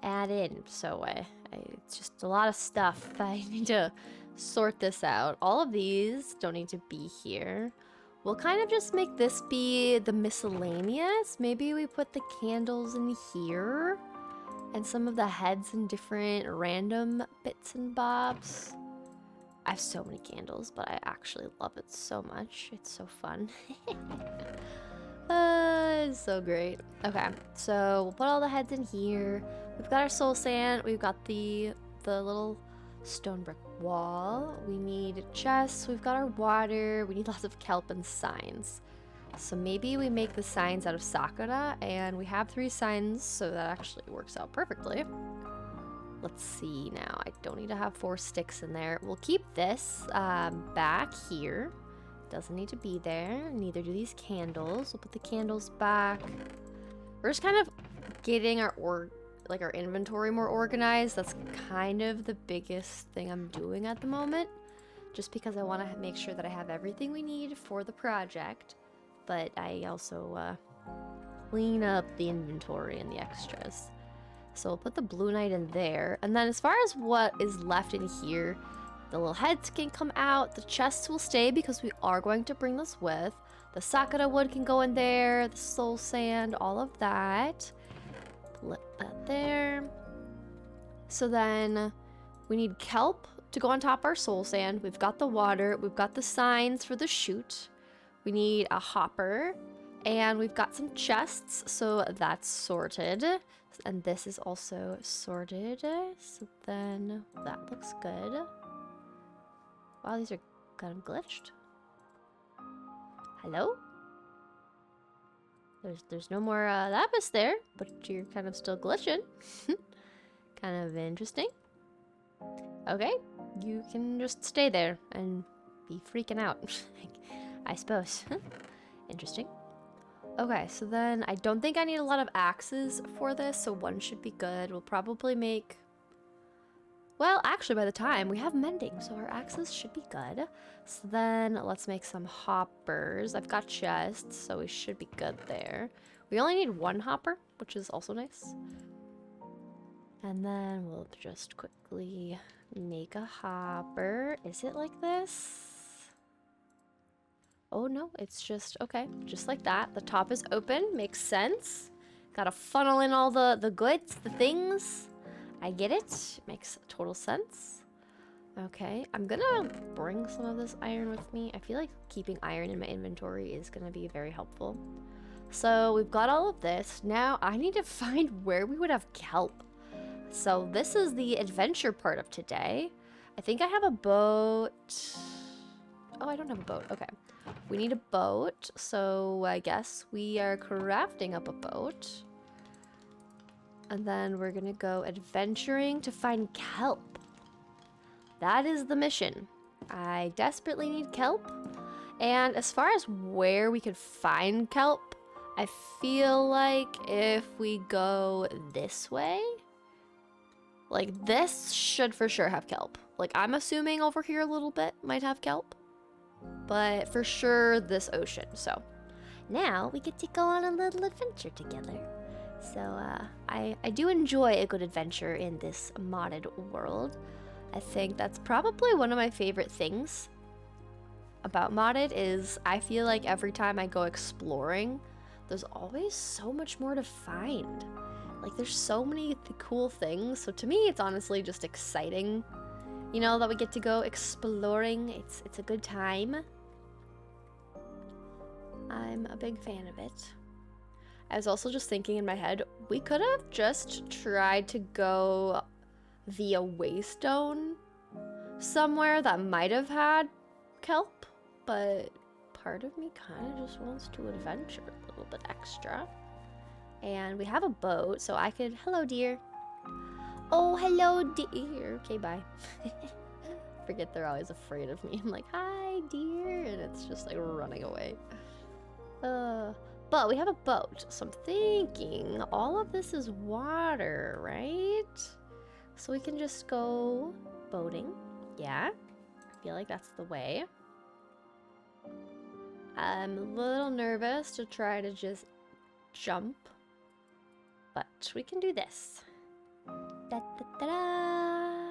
add in. So it's just a lot of stuff. I need to sort this out. All of these don't need to be here. We'll kind of just make this be the miscellaneous. Maybe we put the candles in here. And some of the heads in different random bits and bobs. I have so many candles, but I actually love it so much. It's so fun. It's so great. Okay, so we'll put all the heads in here. We've got our soul sand. We've got the little stone brick wall. We need chests. We've got our water. We need lots of kelp and signs. So maybe we make the signs out of sakura, and we have 3 signs, so that actually works out perfectly. Let's see now. I don't need to have 4 sticks in there. We'll keep this back here. Doesn't need to be there. Neither do these candles. We'll put the candles back. We're just kind of getting our inventory more organized. That's kind of the biggest thing I'm doing at the moment, just because I want to make sure that I have everything we need for the project. But I also clean up the inventory and the extras. So we'll put the blue knight in there. And then as far as what is left in here, the little heads can come out. The chests will stay because we are going to bring this with. The sakura wood can go in there. The soul sand, all of that. Put that there. So then we need kelp to go on top of our soul sand. We've got the water. We've got the signs for the chute. We need a hopper, and we've got some chests, so that's sorted. And this is also sorted, so then that looks good. Wow, these are kind of glitched. Hello? There's no more lapis there, but you're kind of still glitching. Kind of interesting. Okay, you can just stay there and be freaking out. I suppose. Interesting. Okay, so then I don't think I need a lot of axes for this, so 1 should be good. We'll probably make... Well, actually, by the time we have mending, so our axes should be good. So then let's make some hoppers. I've got chests, so we should be good there. We only need 1 hopper, which is also nice. And then we'll just quickly make a hopper. Is it like this? Oh no, it's just, okay, just like that. The top is open, makes sense. Gotta funnel in all the goods, the things. I get it, makes total sense. Okay, I'm gonna bring some of this iron with me. I feel like keeping iron in my inventory is gonna be very helpful. So we've got all of this. Now I need to find where we would have kelp. So this is the adventure part of today. I think I have a boat. Oh, I don't have a boat, okay. We need a boat, so I guess we are crafting up a boat. And then we're gonna go adventuring to find kelp. That is the mission. I desperately need kelp. And as far as where we could find kelp, I feel like if we go this way, like this should for sure have kelp. Like I'm assuming over here a little bit might have kelp. But for sure this ocean. So now we get to go on a little adventure together. So I do enjoy a good adventure in this modded world. I think that's probably one of my favorite things about modded is I feel like every time I go exploring, there's always so much more to find. Like, there's so many cool things. So to me, it's honestly just exciting, you know, that we get to go exploring. It's a good time. I'm a big fan of it. I was also just thinking in my head, we could have just tried to go via Waystone somewhere that might have had kelp, but part of me kind of just wants to adventure a little bit extra. And we have a boat, so I could... Hello, dear. Oh, hello, dear. Okay, bye. Forget they're always afraid of me. I'm like, hi, dear, and it's just like running away. But we have a boat, so I'm thinking all of this is water, right? So we can just go boating. Yeah, I feel like that's the way. I'm a little nervous to try to just jump, but we can do this. Da, da, da, da.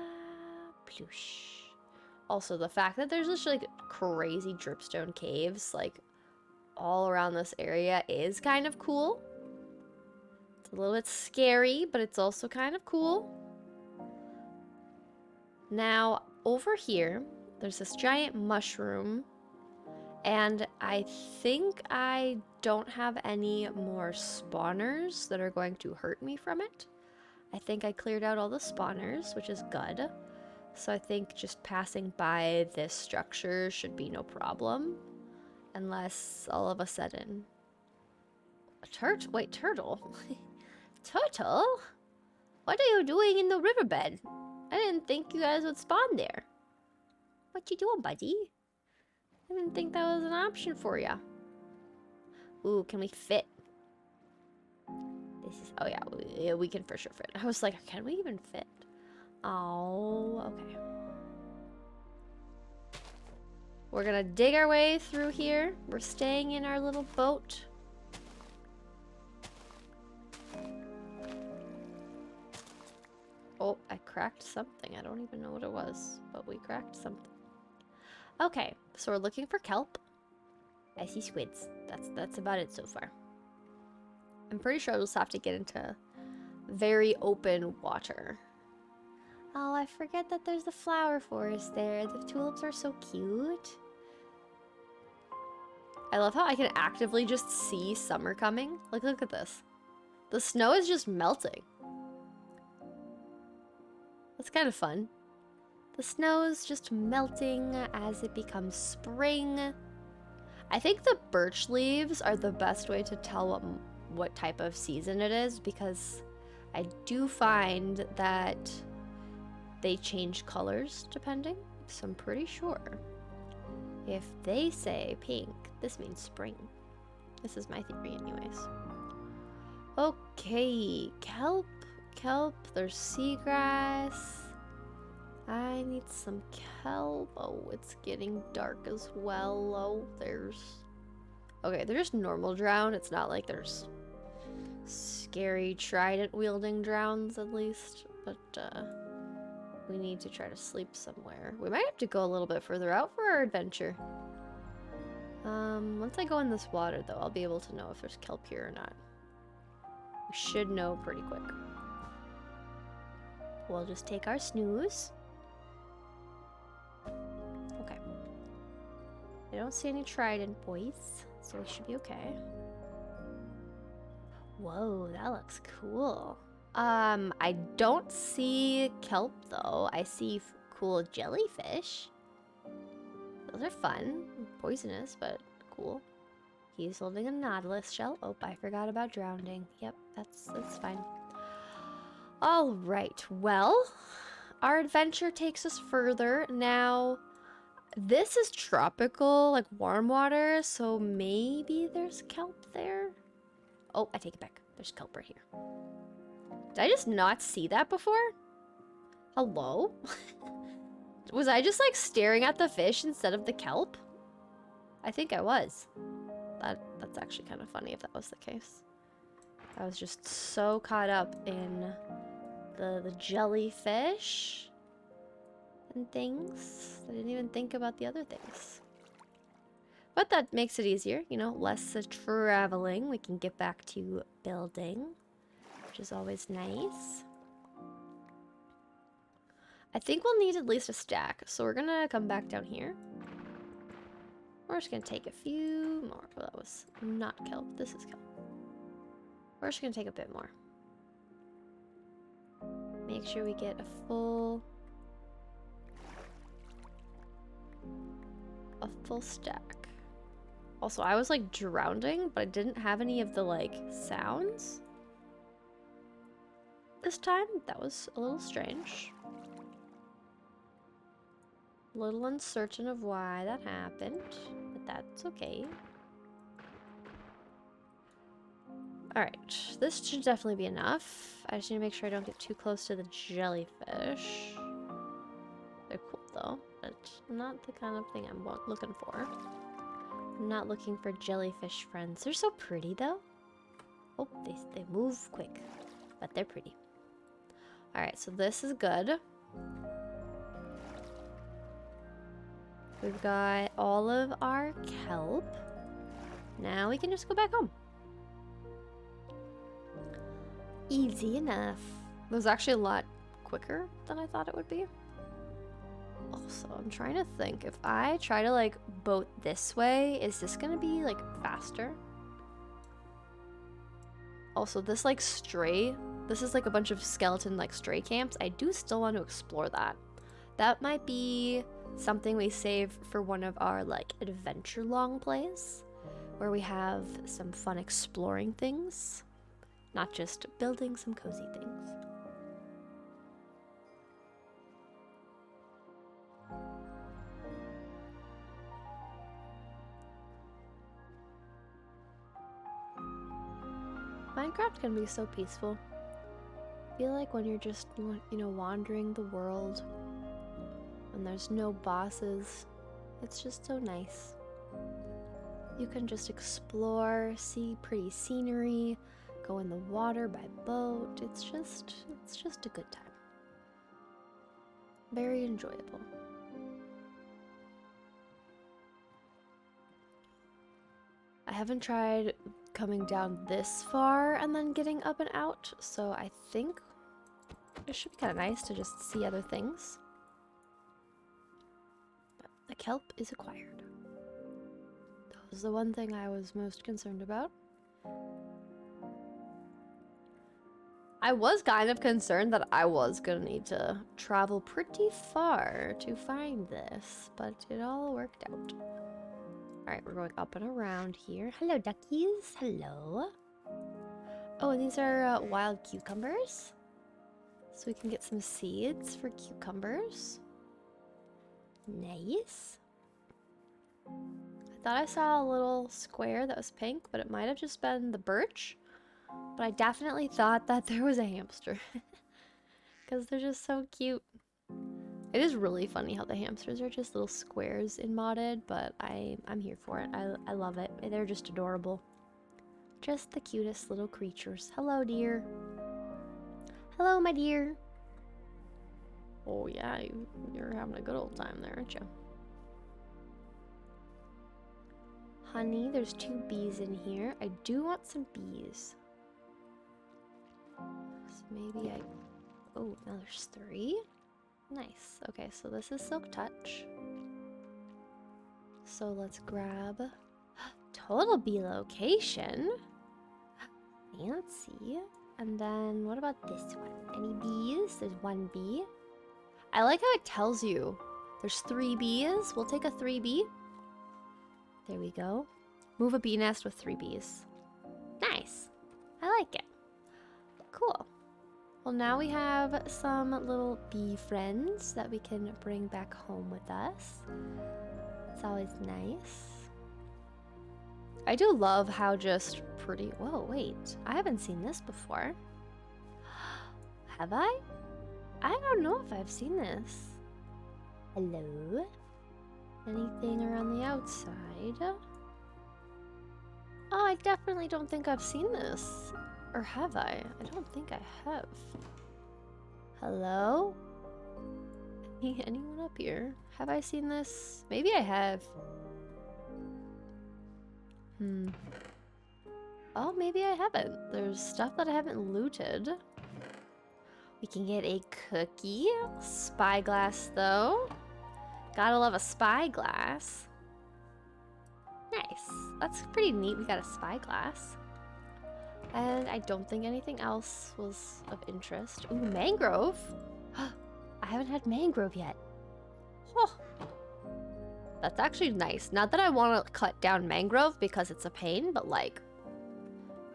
Ploosh. Also, the fact that there's just like crazy dripstone caves, like all around this area is kind of cool. It's a little bit scary, but it's also kind of cool. Now, over here, there's this giant mushroom, and I think I don't have any more spawners that are going to hurt me from it. I think I cleared out all the spawners, which is good. So I think just passing by this structure should be no problem. Unless all of a sudden... Wait, turtle? Turtle? What are you doing in the riverbed? I didn't think you guys would spawn there. What you doing, buddy? I didn't think that was an option for ya. Ooh, can we fit? This is... Oh yeah, we can for sure fit. I was like, can we even fit? Oh, okay. We're gonna dig our way through here. We're staying in our little boat. Oh, I cracked something. I don't even know what it was, but we cracked something. Okay, so we're looking for kelp. I see squids. That's about it so far. I'm pretty sure I'll just have to get into very open water. Oh, I forget that there's the flower forest there. The tulips are so cute. I love how I can actively just see summer coming. Like, look at this. The snow is just melting. That's kind of fun. The snow is just melting as it becomes spring. I think the birch leaves are the best way to tell what type of season it is, because I do find that they change colors depending. So I'm pretty sure if they say pink, this means spring. This is my theory anyways. Okay, kelp, there's seagrass. I need some kelp. Oh, it's getting dark as well. Oh, there's... Okay, there's normal drown. It's not like there's scary trident-wielding drowns, at least. But, we need to try to sleep somewhere. We might have to go a little bit further out for our adventure. Once I go in this water, though, I'll be able to know if there's kelp here or not. We should know pretty quick. We'll just take our snooze. Okay. I don't see any trident, boys, so we should be okay. Whoa, that looks cool. I don't see kelp, though. I see cool jellyfish. Those are fun. Poisonous, but cool. He's holding a nautilus shell. Oh, I forgot about drowning. Yep, that's fine. All right, well, our adventure takes us further. Now, this is tropical, like warm water, so maybe there's kelp there. Oh, I take it back. There's kelp right here. Did I just not see that before? Hello? Was I just like staring at the fish instead of the kelp? I think I was. That's actually kind of funny if that was the case. I was just so caught up in the jellyfish and things. I didn't even think about the other things. But that makes it easier, you know, less traveling. We can get back to building, which is always nice. I think we'll need at least a stack, so we're gonna come back down here. We're just gonna take a few more. Well, that was not kelp. This is kelp. We're just gonna take a bit more. Make sure we get a full stack. Also, I was like drowning, but I didn't have any of the like sounds this time. That was a little strange. A little uncertain of why that happened, but that's okay. Alright, this should definitely be enough. I just need to make sure I don't get too close to the jellyfish. They're cool though, but not the kind of thing I'm looking for. I'm not looking for jellyfish friends. They're so pretty though. Oh, they move quick, but they're pretty. Alright, so this is good. We've got all of our kelp. Now we can just go back home. Easy enough. It was actually a lot quicker than I thought it would be. Also, I'm trying to think. If I try to like boat this way, is this gonna be like faster? Also, this like this is like a bunch of skeleton like stray camps. I do still want to explore that. That might be something we save for one of our like adventure long plays, where we have some fun exploring things, not just building some cozy things. Minecraft can be so peaceful. I feel like when you're just, you know, wandering the world and there's no bosses, it's just so nice. You can just explore, see pretty scenery, go in the water by boat. It's just a good time. Very enjoyable. I haven't tried coming down this far and then getting up and out, so I think it should be kind of nice to just see other things. But the kelp is acquired. That was the one thing I was most concerned about. I was kind of concerned that I was gonna need to travel pretty far to find this, but it all worked out. Alright, we're going up and around here. Hello, duckies. Hello. Oh, and these are wild cucumbers. So we can get some seeds for cucumbers. Nice. I thought I saw a little square that was pink, but it might have just been the birch. But I definitely thought that there was a hamster. Because they're just so cute. It is really funny how the hamsters are just little squares in modded, but I'm here for it. I love it. They're just adorable. Just the cutest little creatures. Hello, dear. Hello, my dear. Oh yeah, you're having a good old time there, aren't you? Honey, there's 2 bees in here. I do want some bees. So maybe oh, now there's 3. Nice. Okay, so this is Silk Touch. So let's grab total bee location. Fancy. And then what about this one? Any bees? There's 1 bee. I like how it tells you there's 3 bees. We'll take a 3 bee. There we go. Move a bee nest with 3 bees. Nice. I like it. Cool. Well, now we have some little bee friends that we can bring back home with us. It's always nice. I do love how just pretty... Whoa, wait. I haven't seen this before. Have I? I don't know if I've seen this. Hello? Anything around the outside? Oh, I definitely don't think I've seen this. Or have I? I don't think I have. Hello? Anyone up here? Have I seen this? Maybe I have. Oh, maybe I haven't. There's stuff that I haven't looted. We can get a cookie. Spyglass, though. Gotta love a spyglass. Nice. That's pretty neat. We got a spyglass. And I don't think anything else was of interest. Ooh, mangrove. I haven't had mangrove yet. Oh. That's actually nice. Not that I want to cut down mangrove because it's a pain, but like,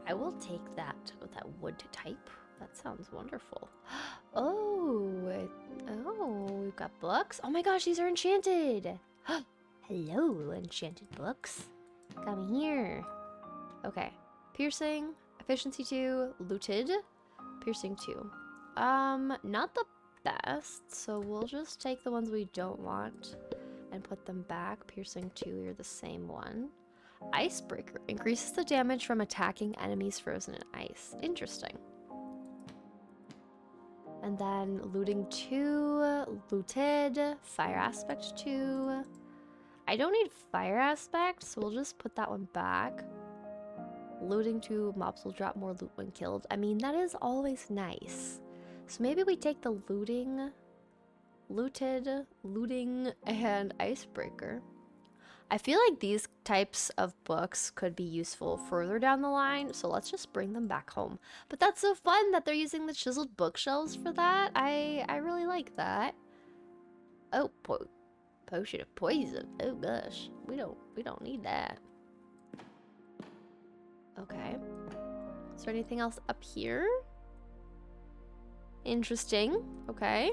I will take that with that wood type. That sounds wonderful. Oh, we've got books. Oh my gosh, these are enchanted. Hello, enchanted books. Come here. Okay, piercing, efficiency 2, looted, piercing 2. Not the best, so we'll just take the ones we don't want and put them back. Piercing 2, you're the same one. Icebreaker increases the damage from attacking enemies frozen in ice. Interesting. And then looting 2, looted, fire aspect 2. I don't need fire aspect, so we'll just put that one back. Looting 2, mobs will drop more loot when killed. I mean, that is always nice. So maybe we take the looting, looting, and icebreaker. I feel like these types of books could be useful further down the line, so let's just bring them back home. But that's so fun that they're using the chiseled bookshelves for that. I really like that. Oh, potion of poison. Oh gosh, we don't need that. Okay. Is there anything else up here? Interesting. Okay.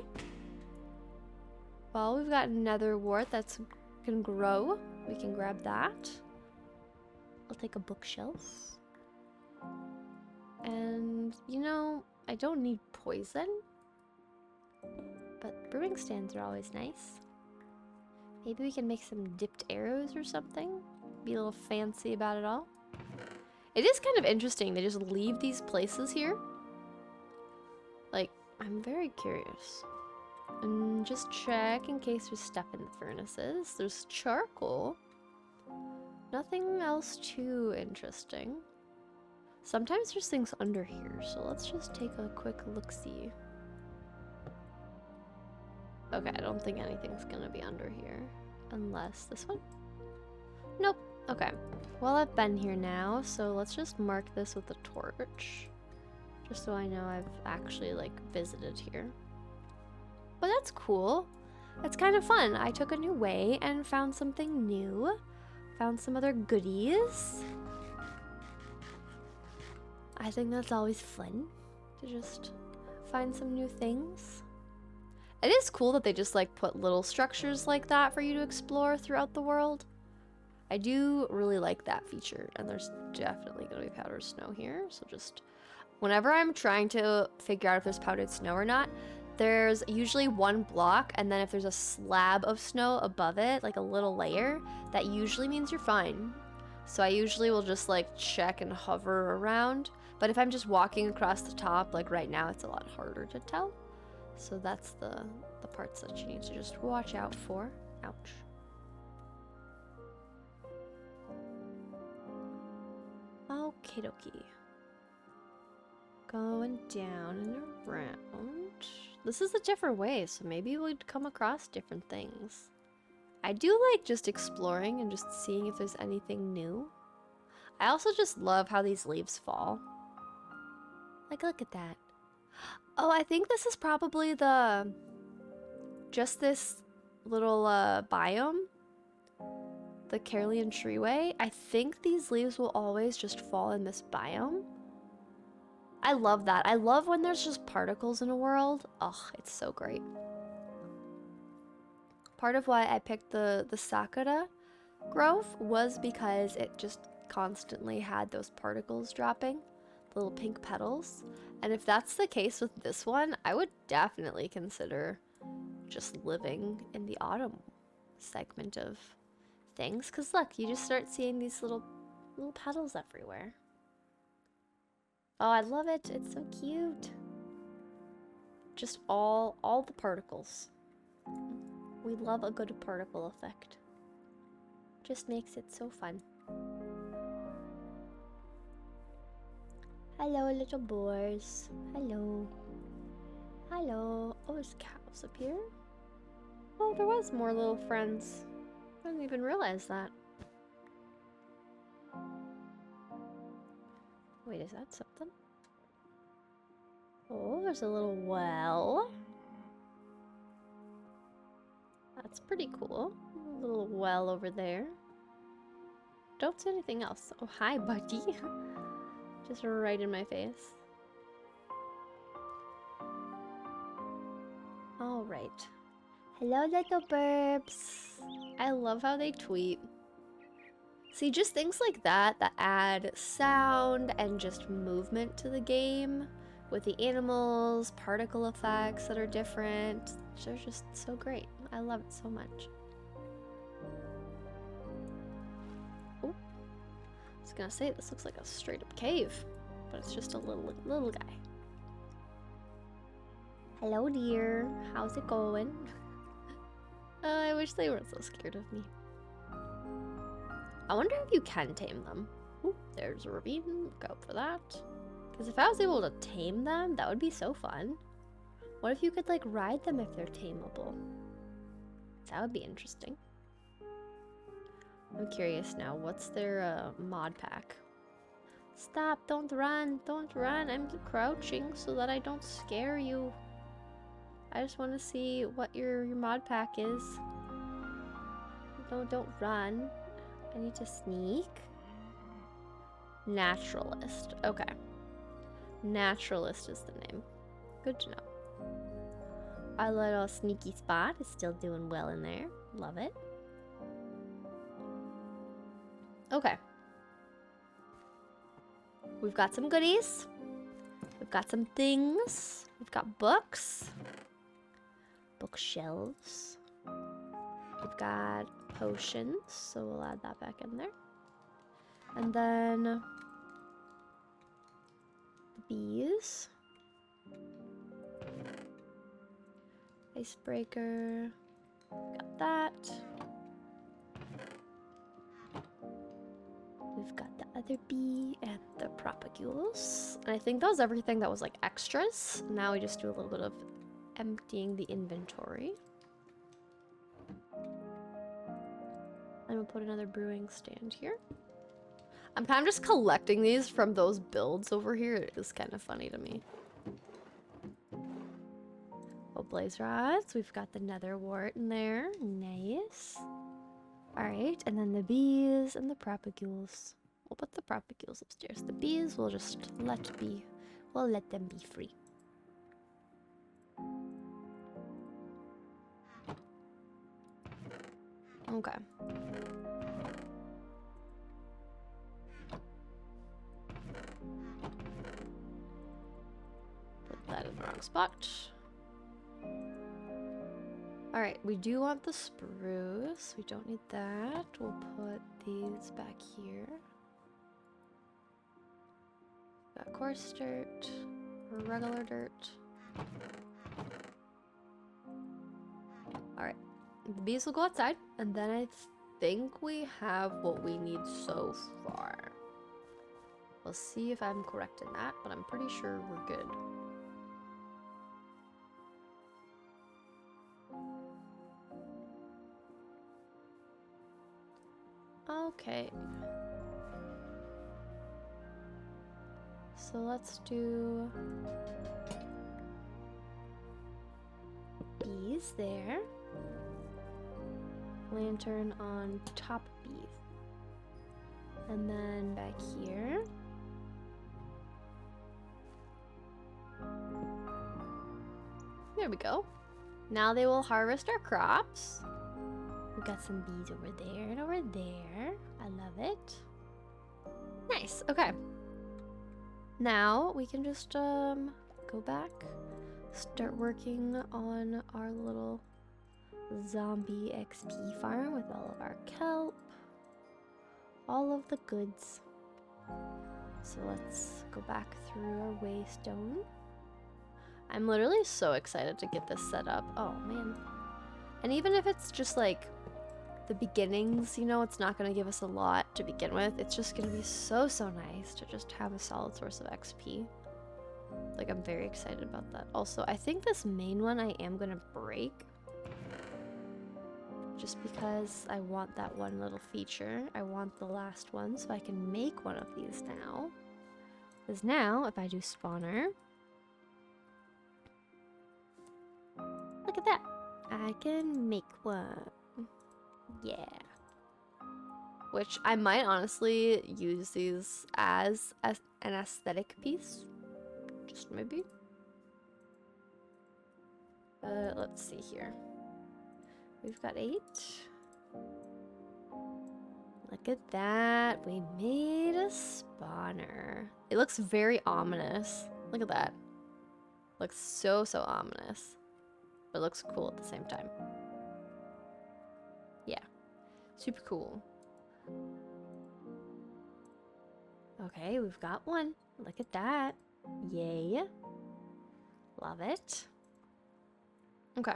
Well, we've got nether wart that's can grow. We can grab that. I'll take a bookshelf. And, you know, I don't need poison. But brewing stands are always nice. Maybe we can make some dipped arrows or something. Be a little fancy about it all. It is kind of interesting. They just leave these places here. Like, I'm very curious. And just check in case there's stuff in the furnaces. There's charcoal. Nothing else too interesting. Sometimes there's things under here, so let's just take a quick look-see. Okay, I don't think anything's gonna be under here. Unless this one? Nope. Okay. Well, I've been here now, so let's just mark this with a torch. Just so I know I've actually, like, visited here. But that's cool. It's kind of fun. I took a new way and found something new. Found some other goodies. I think that's always fun to just find some new things. It is cool that they just like put little structures like that for you to explore throughout the world. I do really like that feature, and there's definitely gonna be powdered snow here. So just whenever I'm trying to figure out if there's powdered snow or not, there's usually one block, and then if there's a slab of snow above it, like a little layer, that usually means you're fine. So I usually will just like check and hover around. But if I'm just walking across the top, like right now, it's a lot harder to tell. So that's the parts that you need to just watch out for. Ouch. Okie dokie. Going down and around. This is a different way, so maybe we'd come across different things. I do like just exploring and just seeing if there's anything new. I also just love how these leaves fall. Like, look at that. Oh, I think this is probably just this little biome. The Carolean Treeway. I think these leaves will always just fall in this biome. I love that. I love when there's just particles in a world. Oh, it's so great. Part of why I picked the Sakura Grove was because it just constantly had those particles dropping, the little pink petals. And if that's the case with this one, I would definitely consider just living in the autumn segment of things. Because look, you just start seeing these little petals everywhere. Oh, I love it. It's so cute. Just all the particles. We love a good particle effect. Just makes it so fun. Hello, little boars. Hello. Hello. Oh, there's cows up here. Oh, there was more little friends. I didn't even realize that. Wait, is that something? Oh, there's a little well. That's pretty cool. A little well over there. Don't see anything else. Oh, hi, buddy. Just right in my face. All right. Hello, little burbs. I love how they tweet. See, just things like that that add sound and just movement to the game with the animals, particle effects that are different. They're just so great. I love it so much. Oh, I was gonna say this looks like a straight up cave, but it's just a little guy. Hello, dear. How's it going? I wish they weren't so scared of me. I wonder if you can tame them. Ooh, there's a ravine. Look out for that. Because if I was able to tame them, that would be so fun. What if you could, like, ride them if they're tameable? That would be interesting. I'm curious now. What's their mod pack? Stop. Don't run. Don't run. I'm crouching so that I don't scare you. I just want to see what your mod pack is. No, don't run. I need to sneak. Naturalist. Okay. Naturalist is the name. Good to know. Our little sneaky spot is still doing well in there. Love it. Okay. We've got some goodies. We've got some things. We've got books. Bookshelves. We've got potions, so we'll add that back in there. And then the bees. Icebreaker. Got that. We've got the other bee and the propagules. And I think that was everything that was like extras. Now we just do a little bit of emptying the inventory. I'm gonna put another brewing stand here. I'm kind of just collecting these from those builds over here. It is kind of funny to me. Oh, blaze rods. We've got the nether wart in there. Nice. Alright, and then the bees and the propagules. We'll put the propagules upstairs. The bees we'll just let be. We'll let them be free. Okay. Put that in the wrong spot. Alright, we do want the spruce. We don't need that. We'll put these back here. Got coarse dirt, or regular dirt. Alright, the bees will go outside, and then I think we have what we need so far. We'll see if I'm correct in that, but I'm pretty sure we're good. Okay. So let's do bees there. Lantern on top bee. And then back here. There we go. Now they will harvest our crops. We got some bees over there and over there. I love it. Nice. Okay. Now we can just go back, start working on our little zombie XP farm with all of our kelp, all of the goods. So let's go back through our waystone. I'm literally so excited to get this set up. Oh man. And even if it's just like the beginnings, you know, it's not going to give us a lot to begin with. It's just going to be so nice to just have a solid source of XP. Like, I'm very excited about that. Also, I think this main one I am going to break. Just because I want that one little feature. I want the last one, so I can make one of these now. Because now, if I do spawner... Look at that! I can make one. Yeah. Which I might honestly use these as an aesthetic piece. Just maybe. Let's see here. We've got 8. Look at that. We made a spawner. It looks very ominous. Look at that. Looks so ominous. But it looks cool at the same time. Yeah. Super cool. Okay, we've got one. Look at that. Yay. Love it. Okay.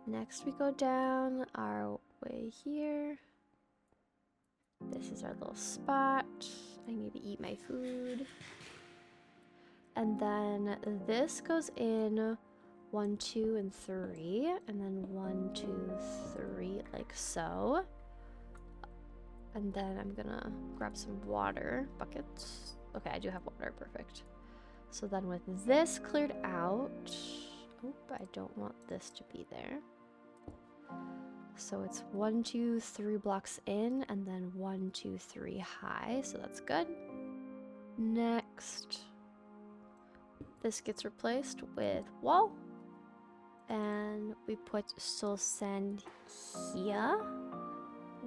Next we go down our way here. This is our little spot. I need to eat my food. And then this goes in 1, 2, and 3. And then 1, 2, 3, like so. And then I'm gonna grab some water buckets. Okay, I do have water, perfect. So then with this cleared out, oh, I don't want this to be there. So it's 1, 2, 3 blocks in, and then 1, 2, 3 high, so that's good. Next, this gets replaced with wall, and we put soul sand here.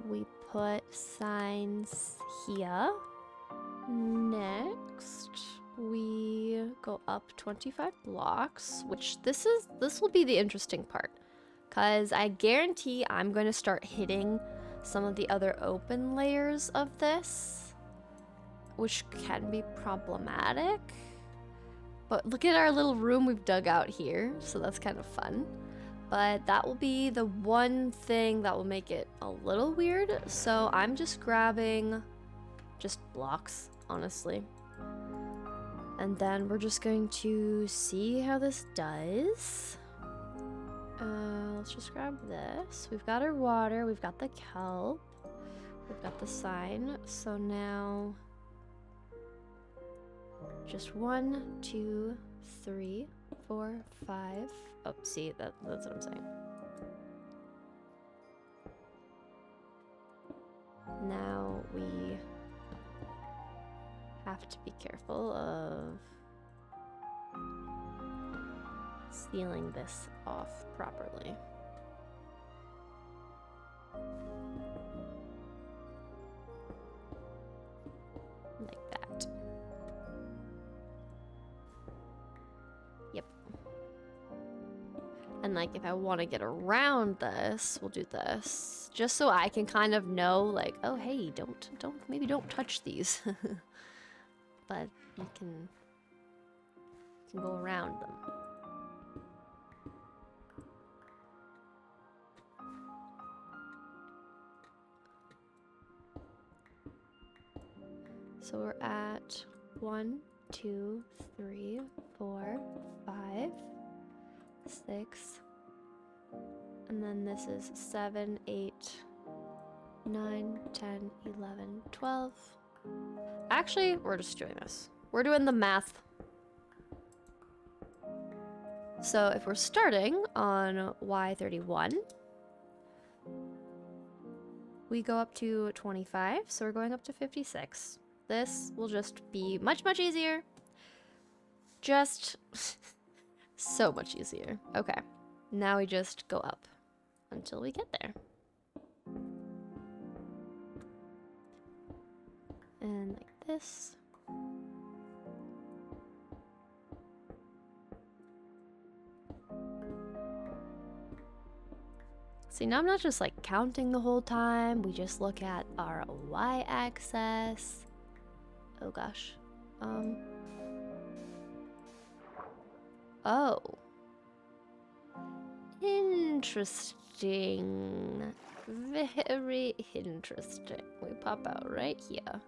We put signs here. Next, we go up 25 blocks, which this will be the interesting part, because I guarantee I'm going to start hitting some of the other open layers of this, which can be problematic. But look at our little room we've dug out here, so that's kind of fun. But that will be the one thing that will make it a little weird. So I'm just grabbing just blocks, honestly. And then we're just going to see how this does. Let's just grab this. We've got our water, we've got the kelp, we've got the sign. So now just 1, 2, 3, 4, 5. Oh, see, that's what I'm saying. Now we have to be careful of sealing this off properly. Like that. Yep. And like if I want to get around this, we'll do this. Just so I can kind of know like, oh hey, maybe don't touch these. But you can go around them. So we're at 1, 2, 3, 4, 5, 6, and then this is 7, 8, 9, 10, 11, 12. Actually, we're just doing this. We're doing the math. So if we're starting on Y31, we go up to 25, so we're going up to 56. This will just be much easier. Just so much easier. Okay, now we just go up until we get there. And like this. See, now I'm not just like counting the whole time. We just look at our y-axis. Oh gosh. Oh. Interesting. Very interesting. We pop out right here.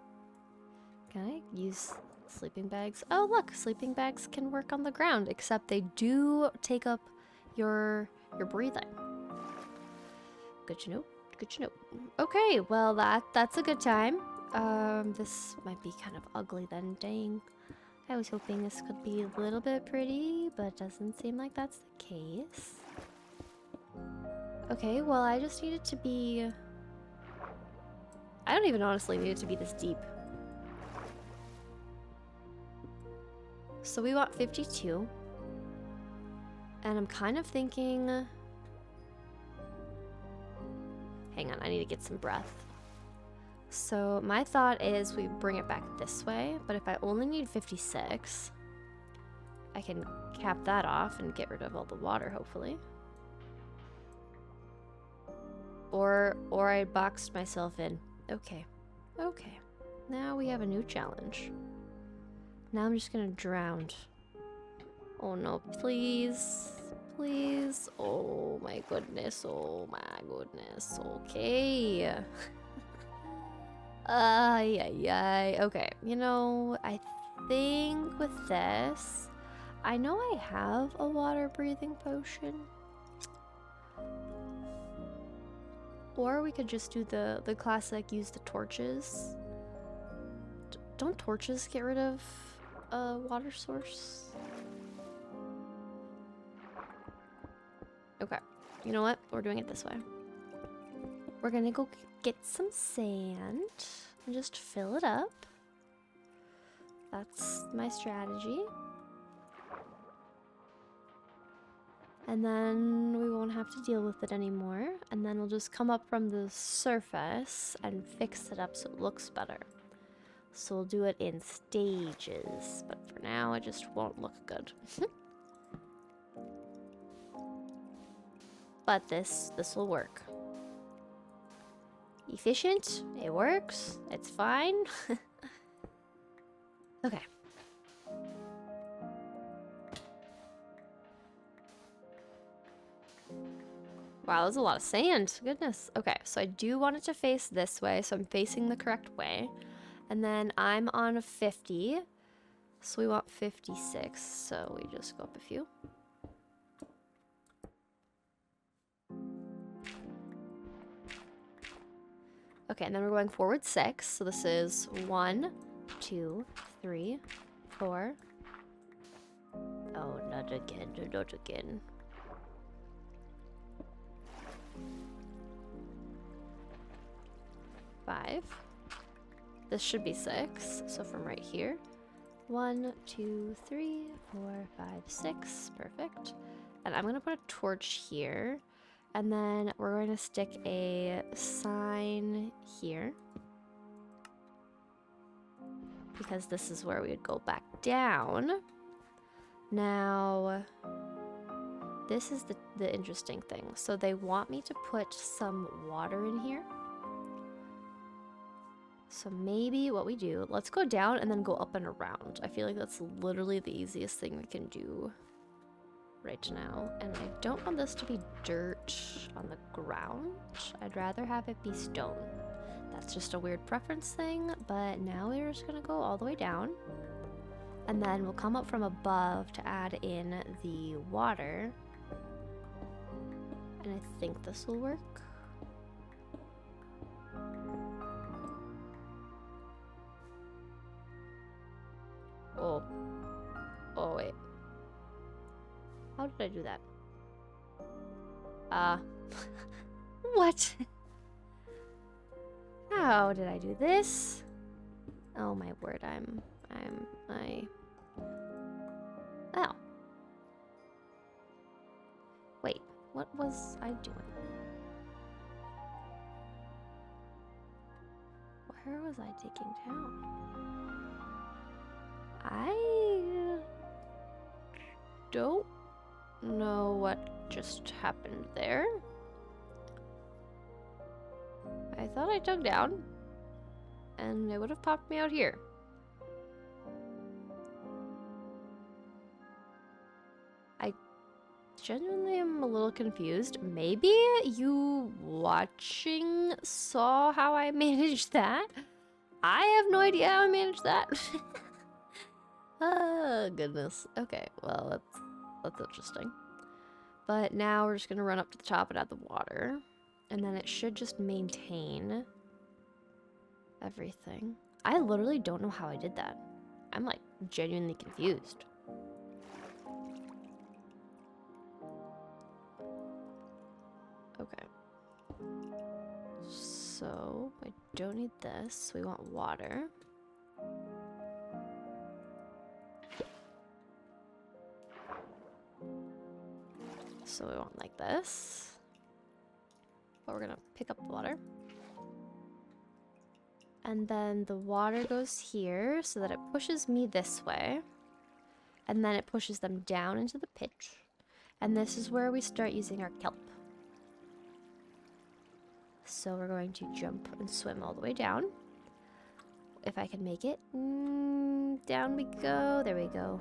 Can I use sleeping bags? Oh, look, sleeping bags can work on the ground, except they do take up your breathing. Good to know. Good to know. Okay, well that's a good time. This might be kind of ugly then. Dang. I was hoping this could be a little bit pretty, but doesn't seem like that's the case. Okay, well I just need it to be... I don't even honestly need it to be this deep. So we want 52. And I'm kind of thinking... Hang on, I need to get some breath. So my thought is we bring it back this way, but if I only need 56, I can cap that off and get rid of all the water, hopefully. Or I boxed myself in. Okay. Okay. Now we have a new challenge. Now I'm just gonna drown. Oh no, please. Please. Oh my goodness. Oh my goodness. Okay. Ay, ay, ay. Okay, you know, I think with this, I know I have a water breathing potion. Or we could just do the classic, use the torches. Don't torches get rid of a water source? Okay, you know what? We're doing it this way. We're gonna go get some sand and just fill it up. That's my strategy. And then we won't have to deal with it anymore. And then we'll just come up from the surface and fix it up so it looks better. So we'll do it in stages. But for now, it just won't look good. But this will work. Efficient, it works, it's fine. Okay. Wow, that's a lot of sand. Goodness. Okay, so I do want it to face this way, so I'm facing the correct way. And then I'm on 50. So we want 56. So we just go up a few. Okay, and then we're going forward 6. So this is 1, 2, 3, 4. Oh, not again, not again. Five. This should be 6. So from right here. 1, 2, 3, 4, 5, 6. Perfect. And I'm gonna put a torch here. And then we're going to stick a sign here. Because this is where we would go back down. Now, this is the interesting thing. So they want me to put some water in here. So maybe what we do, let's go down and then go up and around. I feel like that's literally the easiest thing we can do right now. And I don't want this to be dirt on the ground. I'd rather have it be stone. That's just a weird preference thing, but now we're just gonna go all the way down. And then we'll come up from above to add in the water. And I think this will work. Oh. Oh, wait. How did I do that? What? How did I do this? Oh my word, Oh. Wait, what was I doing? Where was I taking down? I don't know what just happened there. I thought I dug down and it would have popped me out here. genuinely am a little confused. Maybe you watching saw how I managed that? I have no idea how I managed that. Oh, goodness. Okay, well, that's interesting. But now we're just gonna run up to the top and add the water. And then it should just maintain everything. I literally don't know how I did that. I'm like genuinely confused. Okay. So I don't need this. We want water. So we want like this. But we're gonna pick up the water. And then the water goes here so that it pushes me this way. And then it pushes them down into the pitch. And this is where we start using our kelp. So we're going to jump and swim all the way down. If I can make it. Down we go. There we go.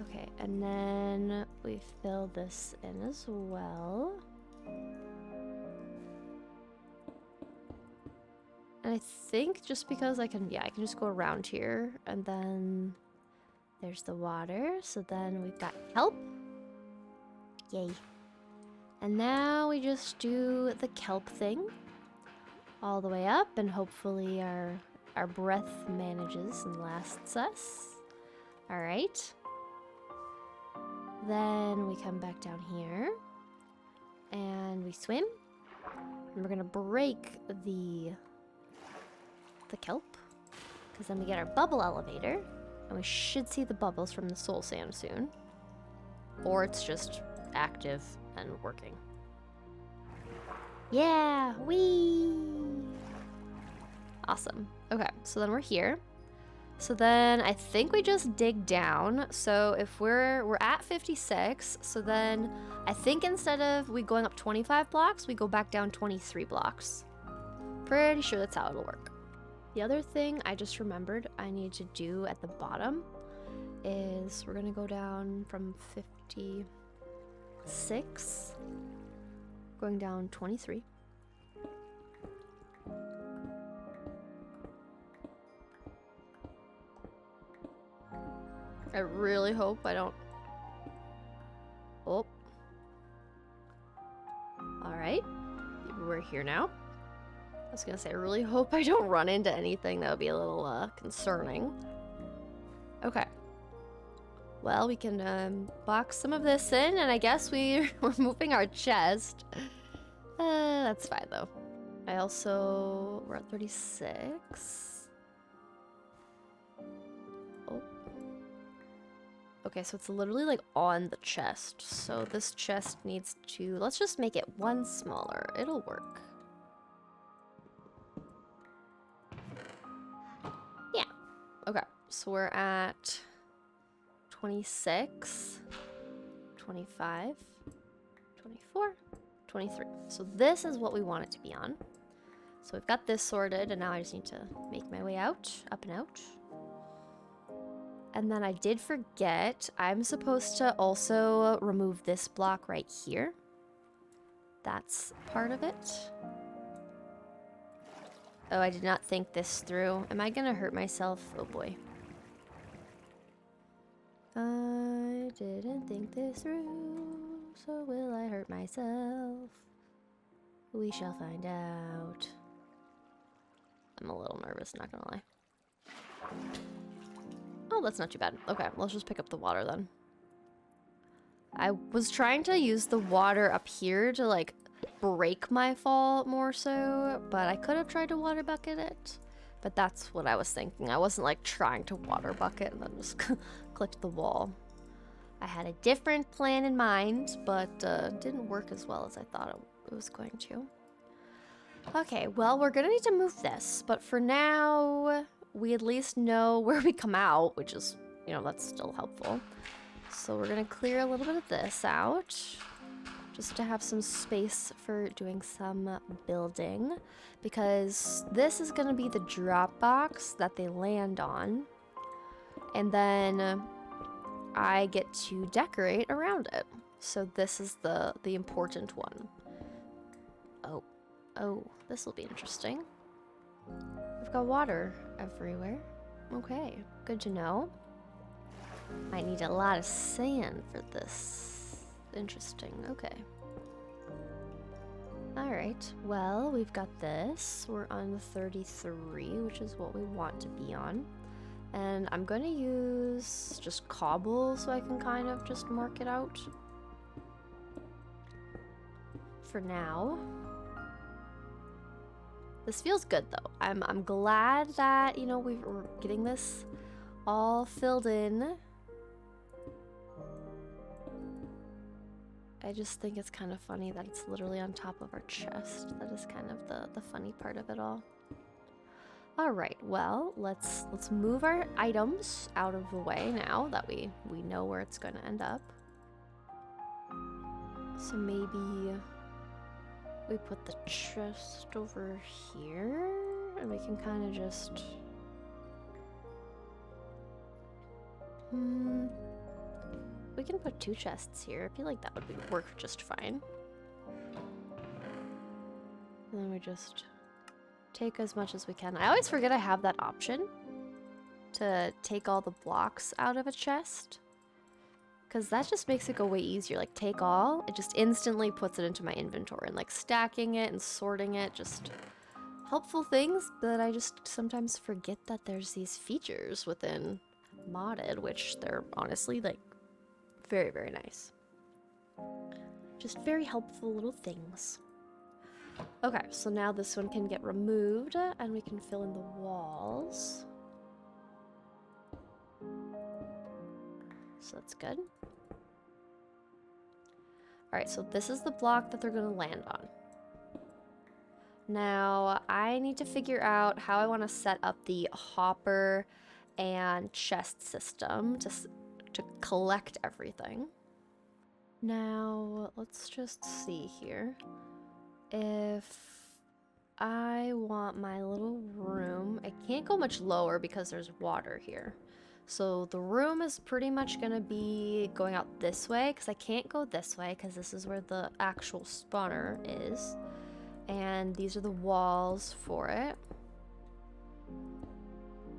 Okay, and then we fill this in as well. And I think just because I can just go around here, and then there's the water. So then we've got kelp. Yay. And now we just do the kelp thing all the way up, and hopefully our breath manages and lasts us. All right. Then we come back down here and we swim. And we're gonna break the kelp, because then we get our bubble elevator, and we should see the bubbles from the soul sand soon. Or it's just active and working. Yeah, whee! Awesome. Okay, so then we're here. So then I think we just dig down. So if we're at 56, so then I think instead of we going up 25 blocks, we go back down 23 blocks. Pretty sure that's how it'll work. The other thing I just remembered I need to do at the bottom is we're gonna go down from 56, going down 23. I really hope I don't... Oh. Alright. We're here now. I was gonna say, I really hope I don't run into anything. That would be a little concerning. Okay. Well, we can box some of this in, and I guess we're moving our chest. That's fine, though. We're at 36. Oh. Okay, so it's literally like on the chest. So this chest needs to... Let's just make it one smaller. It'll work. Yeah. Okay, so we're at 26, 25, 24, 23. So this is what we want it to be on. So we've got this sorted, and now I just need to make my way out, up and out. And then I did forget, I'm supposed to also remove this block right here. That's part of it. Oh, I did not think this through. Am I gonna hurt myself? Oh boy. I didn't think this through, so will I hurt myself? We shall find out. I'm a little nervous, not gonna lie. Oh, that's not too bad. Okay, let's just pick up the water then. I was trying to use the water up here to like break my fall more so, but I could have tried to water bucket it. But that's what I was thinking. I wasn't like trying to water bucket and then just clicked the wall. I had a different plan in mind, but didn't work as well as I thought it was going to. Okay, well, we're gonna need to move this, but for now, we at least know where we come out, which is, you know, that's still helpful. So we're gonna clear a little bit of this out, just to have some space for doing some building, because this is gonna be the drop box that they land on. And then I get to decorate around it. So this is the important one. Oh, this will be interesting. We've got water everywhere. Okay, good to know. Might need a lot of sand for this. Interesting, okay. Alright, well, we've got this. We're on 33, which is what we want to be on. And I'm gonna use just cobble so I can kind of just mark it out. For now. This feels good though. I'm glad that, you know, we're getting this all filled in. I just think it's kind of funny that it's literally on top of our chest. That is kind of the funny part of it all. All right, well, let's move our items out of the way now that we know where it's going to end up. So maybe we put the chest over here and we can kind of just we can put 2 chests here. I feel like that would work just fine. And then we just take as much as we can. I always forget I have that option to take all the blocks out of a chest, because that just makes it go way easier. Like, take all, it just instantly puts it into my inventory, and like stacking it and sorting it, just helpful things. But I just sometimes forget that there's these features within modded, which they're honestly like very, very nice. Just very helpful little things. Okay, so now this one can get removed and we can fill in the walls. So that's good. Alright, so this is the block that they're going to land on. Now, I need to figure out how I want to set up the hopper and chest system to collect everything. Now, let's just see here. If I want my little room, I can't go much lower because there's water here. So the room is pretty much gonna be going out this way, because I can't go this way because this is where the actual spawner is. And these are the walls for it.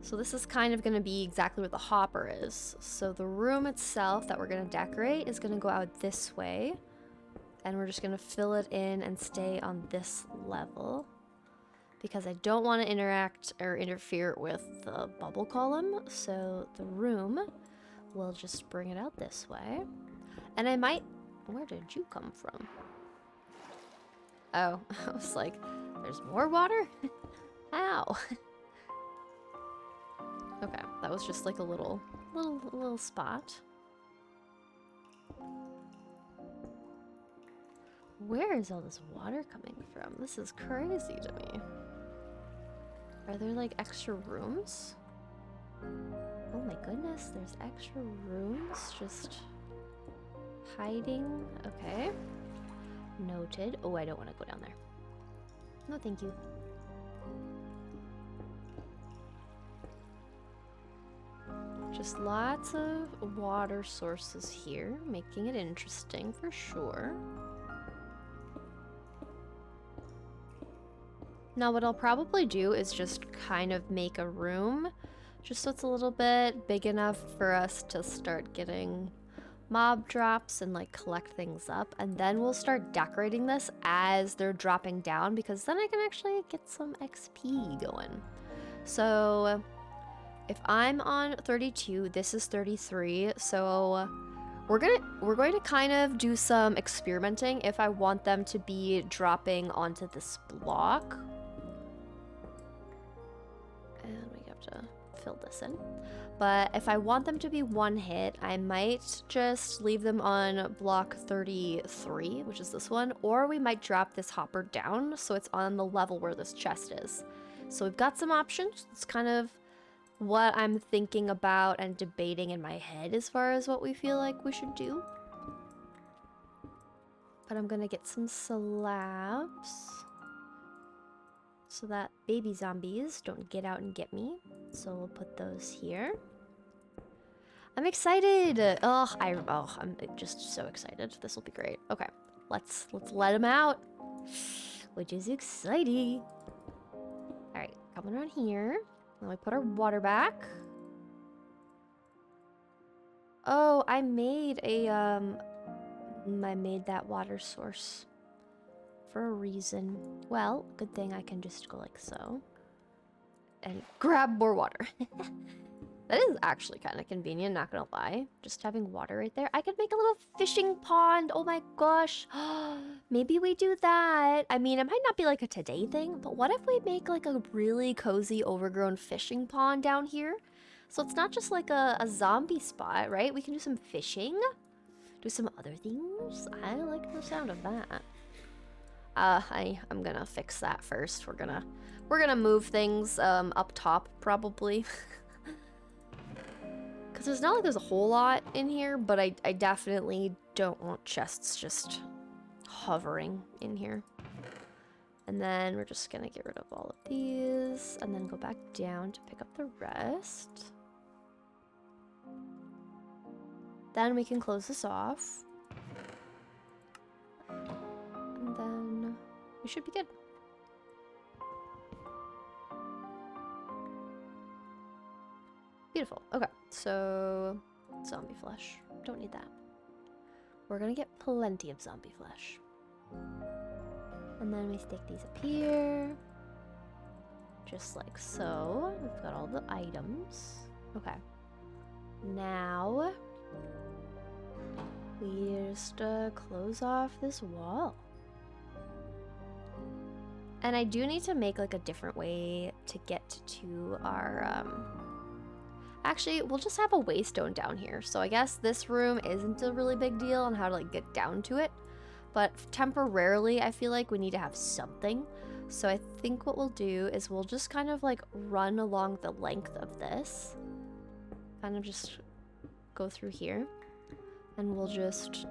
So this is kind of going to be exactly where the hopper is. So the room itself that we're going to decorate is going to go out this way. And we're just going to fill it in and stay on this level, because I don't want to interact or interfere with the bubble column. So the room will just bring it out this way. And I might... Where did you come from? Oh, I was like, there's more water? Ow. Okay, that was just like a little spot. Where is all this water coming from? This is crazy to me. Are there like extra rooms? Oh my goodness, there's extra rooms just hiding. Okay. Noted. Oh, I don't want to go down there. No, thank you. Just lots of water sources here, making it interesting for sure. Now what I'll probably do is just kind of make a room, just so it's a little bit big enough for us to start getting mob drops and like collect things up, and then we'll start decorating this as they're dropping down, because then I can actually get some XP going. So if I'm on 32, this is 33, so we're going to kind of do some experimenting if I want them to be dropping onto this block. And we have to fill this in. But if I want them to be one hit, I might just leave them on block 33, which is this one, or we might drop this hopper down so it's on the level where this chest is. So we've got some options. It's kind of what I'm thinking about and debating in my head as far as what we feel like we should do. But I'm gonna get some slabs so that baby zombies don't get out and get me. So we'll put those here. I'm excited. I'm just so excited. This will be great. Okay, let's let him out, which is exciting. All right, coming around here. Then we put our water back. Oh, I made that water source for a reason. Well, good thing I can just go like so and grab more water. That is actually kind of convenient, not gonna lie. Just having water right there. I could make a little fishing pond. Oh my gosh. Maybe we do that. I mean, it might not be like a today thing, but what if we make like a really cozy, overgrown fishing pond down here? So it's not just like a zombie spot, right? We can do some fishing, do some other things. I like the sound of that. I'm gonna fix that first. We're gonna move things up top probably. Because it's not like there's a whole lot in here, but I definitely don't want chests just hovering in here. And then we're just gonna get rid of all of these and then go back down to pick up the rest. Then we can close this off. And then we should be good. Beautiful. Okay, so zombie flesh. Don't need that. We're gonna get plenty of zombie flesh. And then we stick these up here. Just like so. We've got all the items. Okay. Now, we just close off this wall. And I do need to make like a different way to get to our, actually, we'll just have a waystone down here. So I guess this room isn't a really big deal on how to like get down to it. But temporarily, I feel like we need to have something. So I think what we'll do is we'll just kind of like run along the length of this. Kind of just go through here. And we'll just,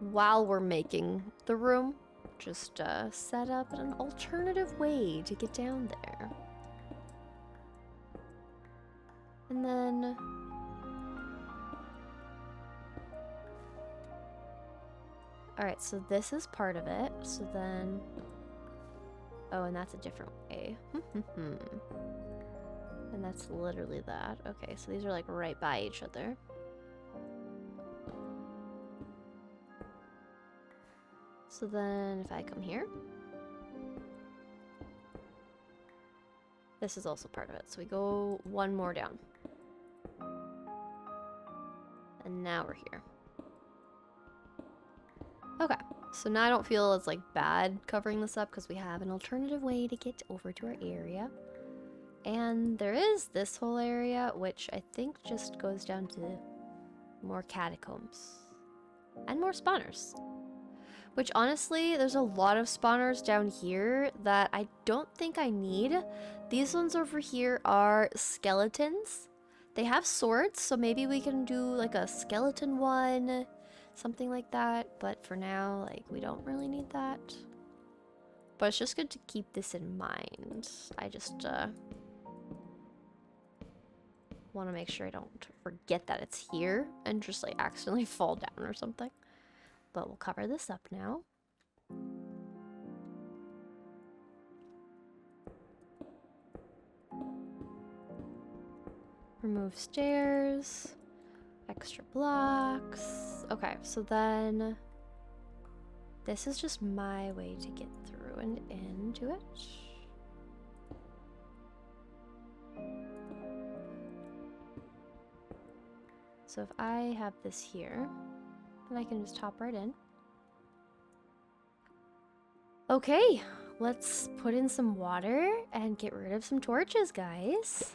while we're making the room, just set up an alternative way to get down there. And then alright, so this is part of it. So then, oh, and that's a different way. And that's literally that. Okay, so these are like right by each other. So then if I come here, this is also part of it. So we go one more down. And now we're here. Okay, so now I don't feel it's like bad covering this up because we have an alternative way to get over to our area. And there is this whole area, which I think just goes down to more catacombs and more spawners. Which honestly, there's a lot of spawners down here that I don't think I need. These ones over here are skeletons. They have swords, so maybe we can do like a skeleton one, something like that. But for now, like, we don't really need that. But it's just good to keep this in mind. I just want to make sure I don't forget that it's here and just like accidentally fall down or something. But we'll cover this up now. Remove stairs, extra blocks. Okay, so then this is just my way to get through and into it. So if I have this here, then I can just hop right in. Okay, let's put in some water and get rid of some torches, guys.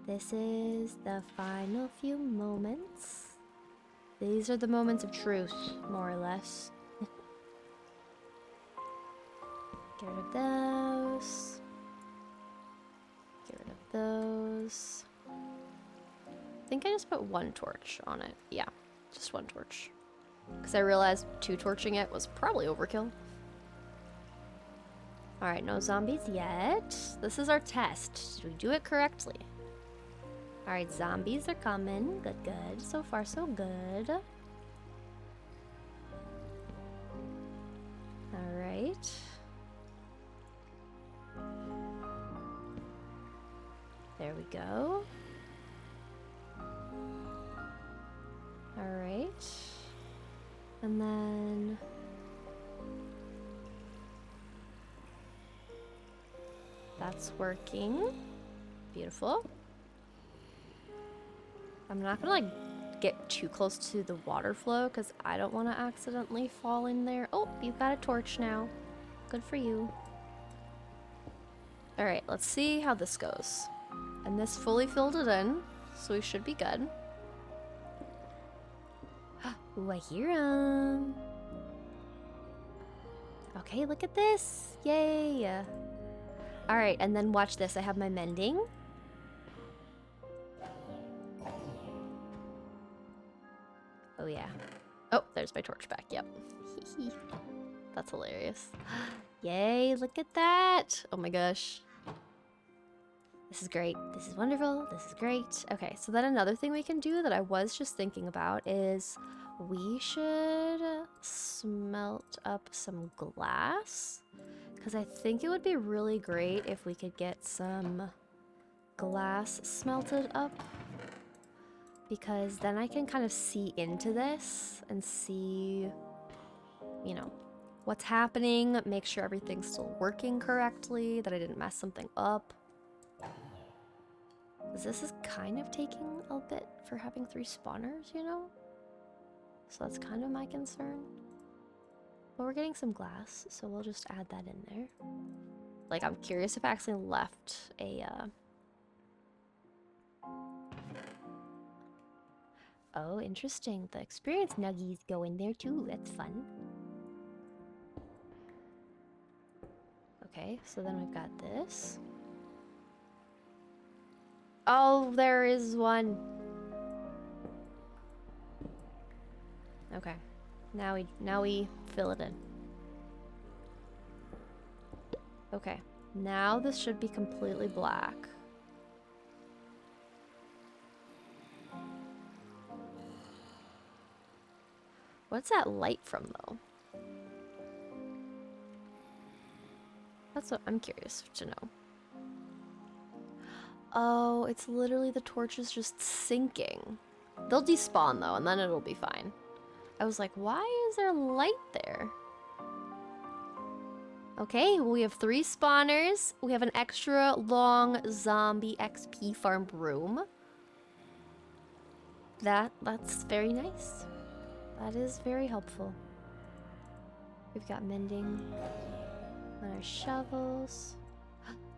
This is the final few moments. These are the moments of truth, more or less. Get rid of those. Get rid of those. I think I just put one torch on it. Yeah, just one torch. Because I realized 2 torching it was probably overkill. Alright, no zombies yet. This is our test. Did we do it correctly? Alright, zombies are coming. Good, good. So far, so good. Alright. There we go. Alright. And then... that's working. Beautiful. I'm not gonna like get too close to the water flow because I don't want to accidentally fall in there. Oh, you've got a torch now. Good for you. Alright, let's see how this goes. And this fully filled it in, so we should be good. Ooh, I hear him. Okay, look at this. Yay. Alright, and then watch this. I have my mending. Oh, yeah. Oh, there's my torch back. Yep. That's hilarious. Yay, look at that. Oh my gosh. This is great. This is wonderful. This is great. Okay, so then another thing we can do that I was just thinking about is we should smelt up some glass. Because I think it would be really great if we could get some glass smelted up. Because then I can kind of see into this and see, you know, what's happening, make sure everything's still working correctly, that I didn't mess something up. This is kind of taking a bit for having 3 spawners, you know? So that's kind of my concern. But we're getting some glass, so we'll just add that in there. Like, I'm curious if I actually left a, Oh, interesting. The experience nuggies go in there too. That's fun. Okay, so then we've got this. Oh, there is one. Okay. Now we fill it in. Okay. Now this should be completely black. What's that light from, though? That's what I'm curious to know. Oh, it's literally the torches just sinking. They'll despawn, though, and then it'll be fine. I was like, why is there light there? Okay, we have 3 spawners. We have an extra long zombie XP farm room. That's very nice. That is very helpful. We've got mending on our shovels.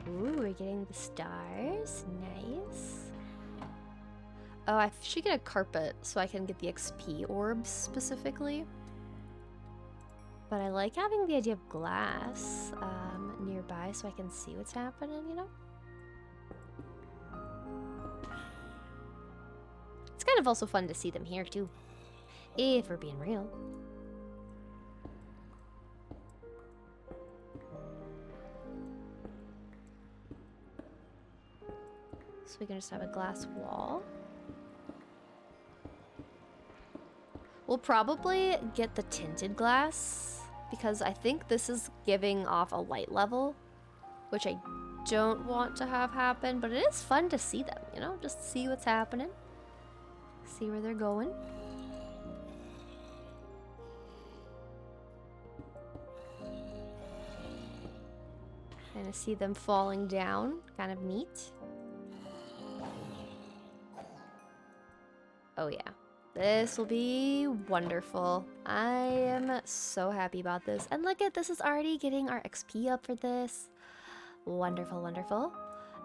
Ooh, we're getting the stars. Nice. Oh, I should get a carpet so I can get the XP orbs specifically. But I like having the idea of glass nearby so I can see what's happening, you know? It's kind of also fun to see them here, too. If we're being real. So we can just have a glass wall. We'll probably get the tinted glass because I think this is giving off a light level, which I don't want to have happen, but it is fun to see them, you know? Just see what's happening. See where they're going. And I see them falling down. Kind of neat. Oh yeah. This will be wonderful. I am so happy about this. And look at this, is already getting our XP up for this. Wonderful, wonderful.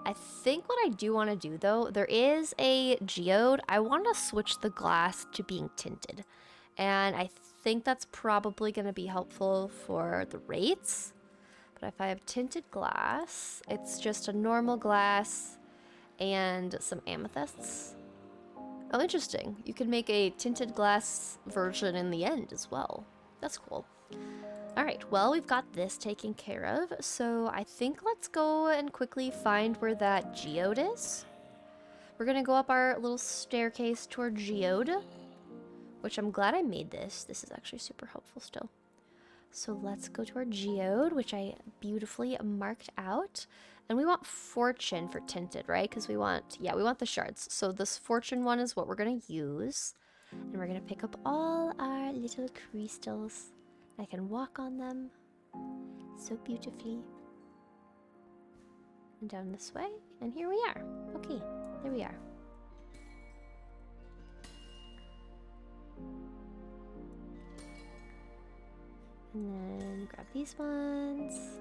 I think what I do want to do though, there is a geode. I want to switch the glass to being tinted. And I think that's probably going to be helpful for the rates. But if I have tinted glass, it's just a normal glass and some amethysts. Oh, interesting. You can make a tinted glass version in the end as well. That's cool. All right, well, we've got this taken care of. So I think let's go and quickly find where that geode is. We're gonna go up our little staircase to our geode, which I'm glad I made this. This is actually super helpful still. So let's go to our geode, which I beautifully marked out. And we want fortune for tinted, right? Because we want, yeah, we want the shards. So this fortune one is what we're gonna use. And we're gonna pick up all our little crystals. I can walk on them so beautifully. And down this way, and here we are. Okay, there we are. And then grab these ones.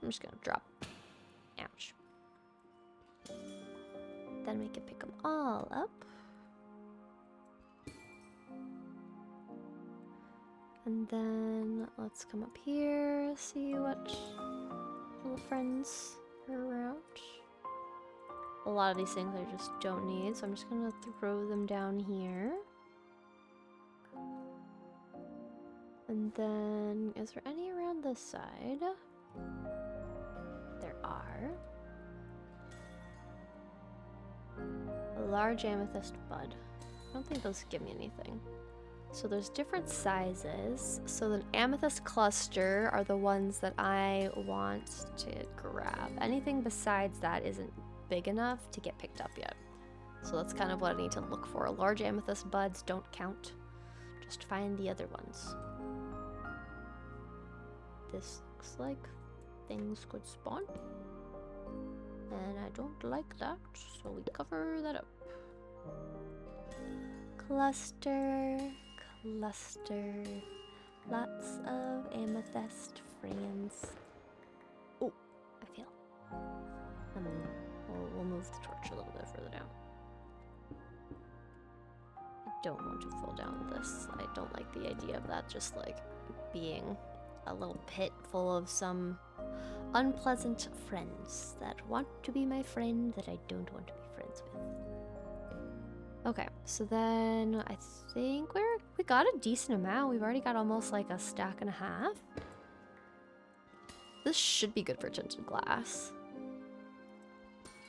I'm just gonna drop. Ouch. Then we can pick them all up. And then let's come up here, see what little friends are around. A lot of these things I just don't need, so I'm just gonna throw them down here. And then, is there any around this side? There are. A large amethyst bud. I don't think those give me anything. So there's different sizes. So the amethyst cluster are the ones that I want to grab. Anything besides that isn't big enough to get picked up yet. So that's kind of what I need to look for. Large amethyst buds don't count. Just find the other ones. This looks like things could spawn. And I don't like that, so we cover that up. Cluster. Cluster. Lots of amethyst friends. Oh, I feel. We'll move the torch a little bit further down. I don't want to fall down this. I don't like the idea of that just like being a little pit full of some unpleasant friends that want to be my friend that I don't want to be friends with. Okay, so then I think we got a decent amount. We've already got almost like a stack and a half. This should be good for tinted glass.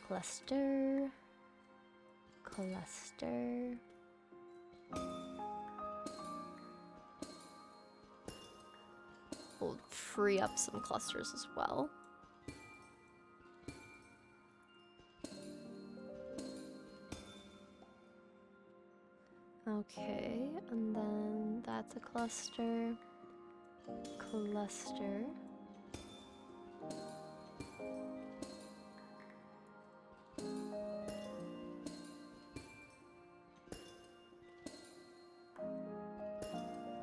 Cluster. Cluster. We'll free up some clusters as well. Okay, and then that's a cluster. Cluster.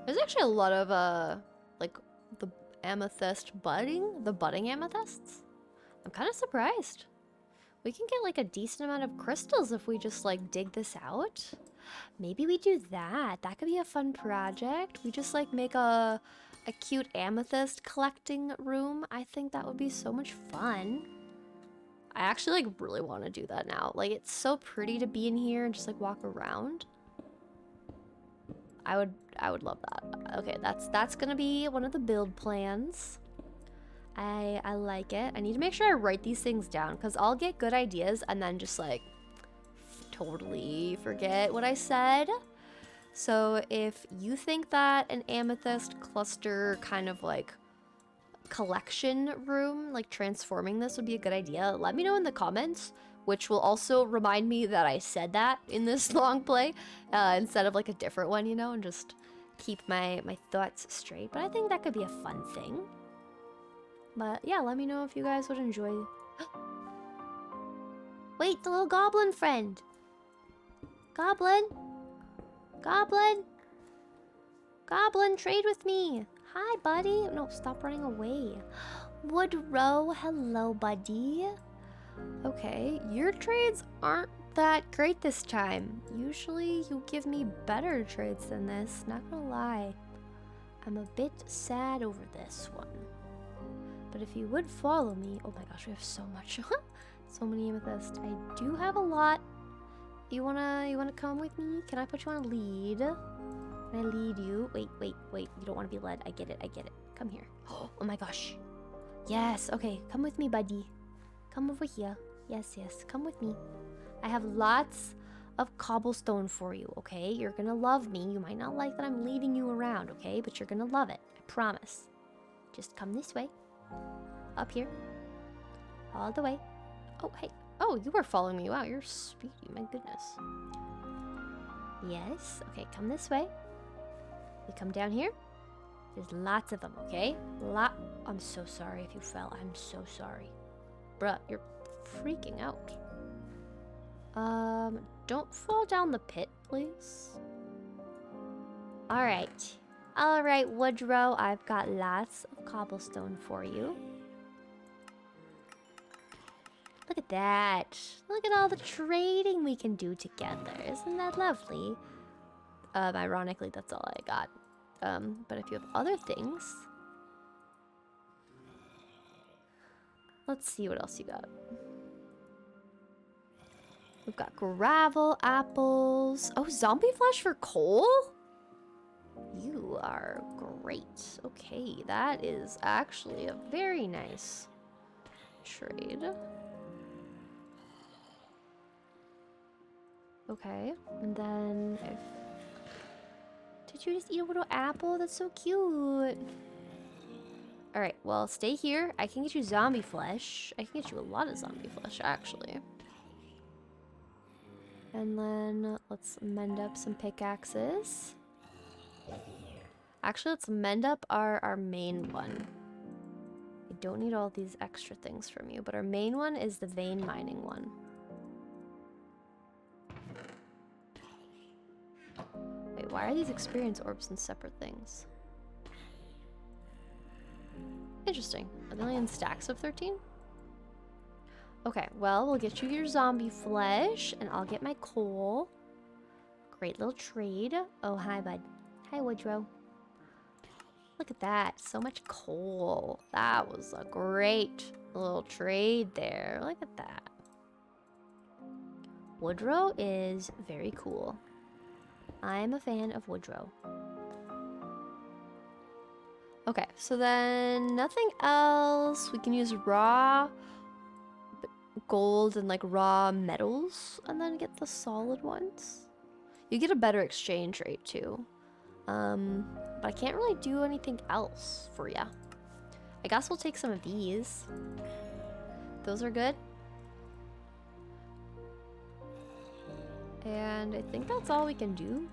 There's actually a lot of like the amethyst budding, the budding amethysts. I'm kind of surprised. We can get like a decent amount of crystals if we just like dig this out. Maybe we do that. That could be a fun project. We just like make a cute amethyst collecting room. I think that would be so much fun. I actually like really want to do that now. Like it's so pretty to be in here and just like walk around. I would love that. Okay, that's gonna be one of the build plans. I like it. I need to make sure I write these things down because I'll get good ideas and then just like totally forget what I said. So if you think that an amethyst cluster kind of like collection room, like transforming this would be a good idea, let me know in the comments, which will also remind me that I said that in this long play instead of like a different one, you know, and just keep my thoughts straight. But I think that could be a fun thing. But yeah, let me know if you guys would enjoy. Wait, the little goblin friend. Goblin. Goblin. Goblin, trade with me. Hi, buddy. No, stop running away. Woodrow, hello, buddy. Okay, your trades aren't that great this time. Usually you give me better trades than this, not gonna lie. I'm a bit sad over this one. But if you would follow me, oh my gosh, we have so much. So many amethyst. I do have a lot. You wanna come with me? Can I put you on a lead? Can I lead you? Wait. You don't want to be led. I get it. Come here. Oh my gosh. Yes, okay, come with me, buddy. Come over here. Yes, yes, come with me. I have lots of cobblestone for you, okay? You're gonna love me. You might not like that I'm leaving you around, okay? But you're gonna love it. I promise. Just come this way. Up here. All the way. Oh, hey. Oh, you were following me. Wow, you're speedy. My goodness. Yes. Okay, come this way. We come down here. There's lots of them, okay? I'm so sorry if you fell. I'm so sorry. Bruh, you're freaking out. Don't fall down the pit, please. Alright. Alright, Woodrow. I've got lots of cobblestone for you. Look at that. Look at all the trading we can do together. Isn't that lovely? Ironically, that's all I got. But if you have other things... Let's see what else you got. We've got gravel, apples... Oh, zombie flesh for coal? You are great. Okay, that is actually a very nice trade. Okay, and then if... Did you just eat a little apple? That's so cute. Alright, well, stay here. I can get you zombie flesh. I can get you a lot of zombie flesh, actually. And then let's mend up some pickaxes. Actually, let's mend up our main one. I don't need all these extra things from you, but our main one is the vein mining one. Wait, why are these experience orbs in separate things? Interesting. Are they only in stacks of 13? Okay, well, we'll get you your zombie flesh, and I'll get my coal. Great little trade. Oh, hi, bud. Hi, Woodrow. Look at that. So much coal. That was a great little trade there. Look at that. Woodrow is very cool. I'm a fan of Woodrow. Okay, so then nothing else. We can use raw gold and like raw metals and then get the solid ones. You get a better exchange rate too. But I can't really do anything else for ya. I guess we'll take some of these. Those are good. And I think that's all we can do.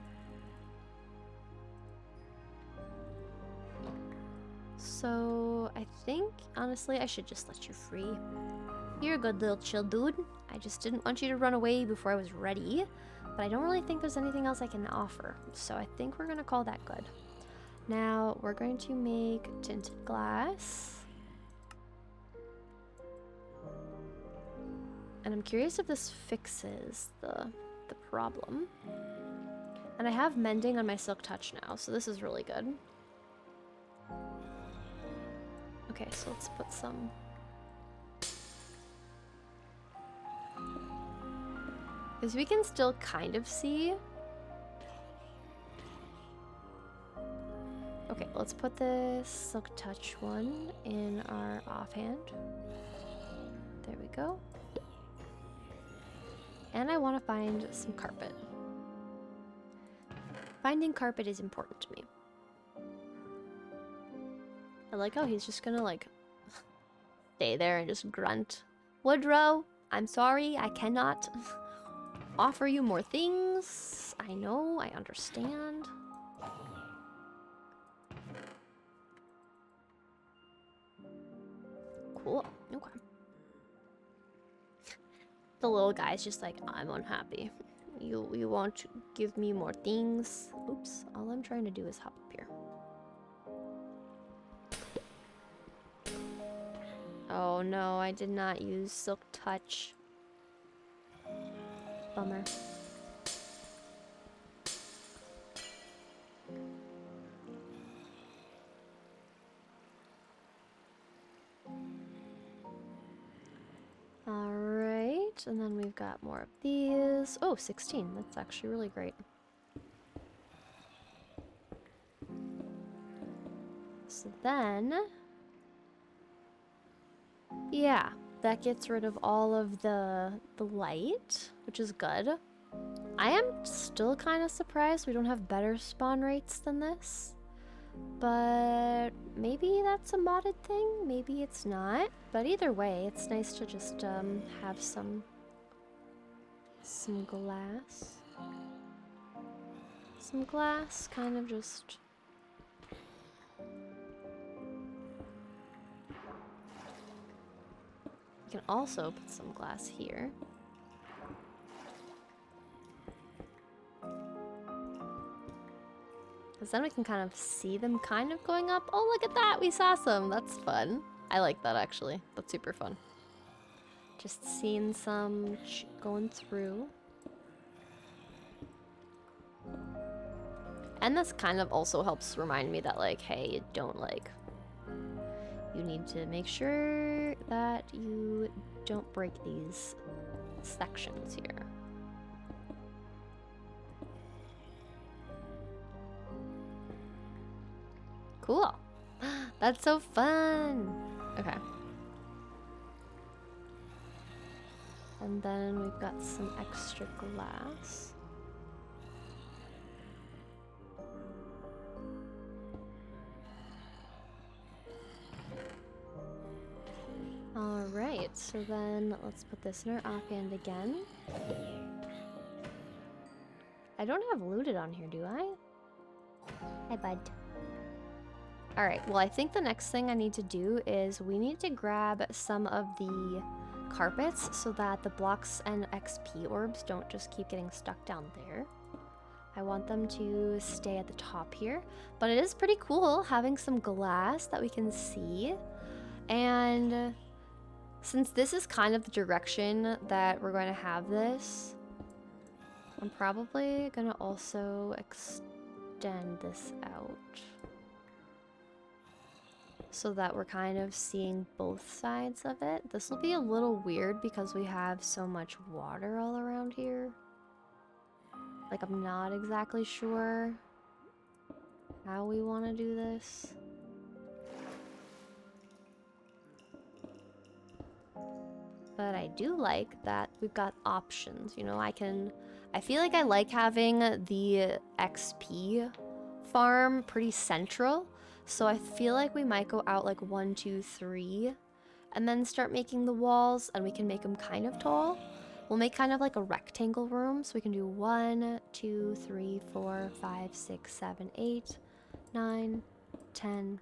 So I think, honestly, I should just let you free. You're a good little chill dude. I just didn't want you to run away before I was ready. But I don't really think there's anything else I can offer. So I think we're going to call that good. Now, we're going to make tinted glass. And I'm curious if this fixes the problem. And I have mending on my silk touch now, so this is really good. Okay, so let's put some... Because we can still kind of see. Okay, let's put this silk touch one in our offhand. There we go. And I want to find some carpet. Finding carpet is important to me. I like how he's just gonna like stay there and just grunt. Woodrow, I'm sorry, I cannot offer you more things. I know, I understand. Cool, okay. The little guy's just like, I'm unhappy. You won't give me more things. Oops, all I'm trying to do is hop up here. Oh no, I did not use silk touch. Bummer. Alright, and then we've got more of these. Oh, 16. That's actually really great. So then... Yeah, that gets rid of all of the light, which is good. I am still kind of surprised we don't have better spawn rates than this. But maybe that's a modded thing, maybe it's not. But either way, it's nice to just have some glass. Some glass, kind of just... You can also put some glass here. Because then we can kind of see them kind of going up. Oh, look at that! We saw some! That's fun. I like that, actually. That's super fun. Just seeing some going through. And this kind of also helps remind me that, like, hey, you don't, like... You need to make sure that you don't break these sections here. Cool. That's so fun. Okay. And then we've got some extra glass. Alright, so then let's put this in our offhand again. I don't have looted on here, do I? Hi, bud. Alright, well I think the next thing I need to do is we need to grab some of the carpets so that the blocks and XP orbs don't just keep getting stuck down there. I want them to stay at the top here, but it is pretty cool having some glass that we can see. And since this is kind of the direction that we're going to have this, I'm probably going to also extend this out so that we're kind of seeing both sides of it. This will be a little weird because we have so much water all around here. Like, I'm not exactly sure how we want to do this. But I do like that we've got options, you know. I feel like I like having the XP farm pretty central. So I feel like we might go out like 1, 2, 3 and then start making the walls, and we can make them kind of tall. We'll make kind of like a rectangle room, so we can do 1, 2, 3, 4, 5, 6, 7, 8, 9, 10,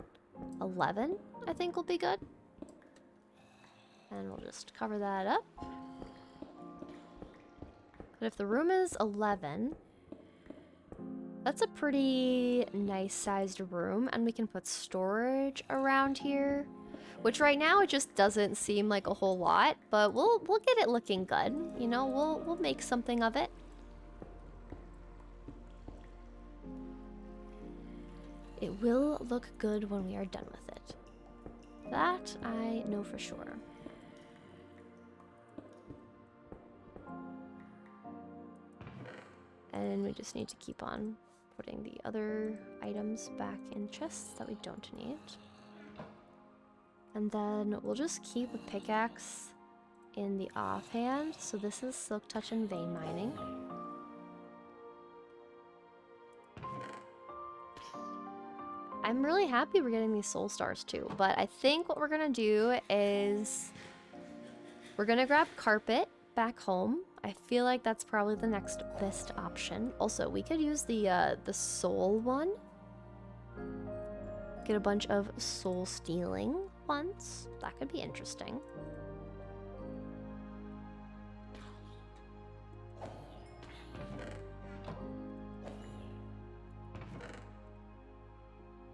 11, I think will be good. And we'll just cover that up. But if the room is 11, that's a pretty nice sized room, and we can put storage around here, which right now it just doesn't seem like a whole lot, but we'll get it looking good. You know, we'll make something of it. It will look good when we are done with it. That I know for sure. And we just need to keep on putting the other items back in chests that we don't need. And then we'll just keep a pickaxe in the offhand. So this is Silk Touch and Vein Mining. I'm really happy we're getting these soul stars too, but I think what we're gonna do is we're gonna grab carpet back home. I feel like that's probably the next best option. Also, we could use the soul one. Get a bunch of soul stealing ones. That could be interesting.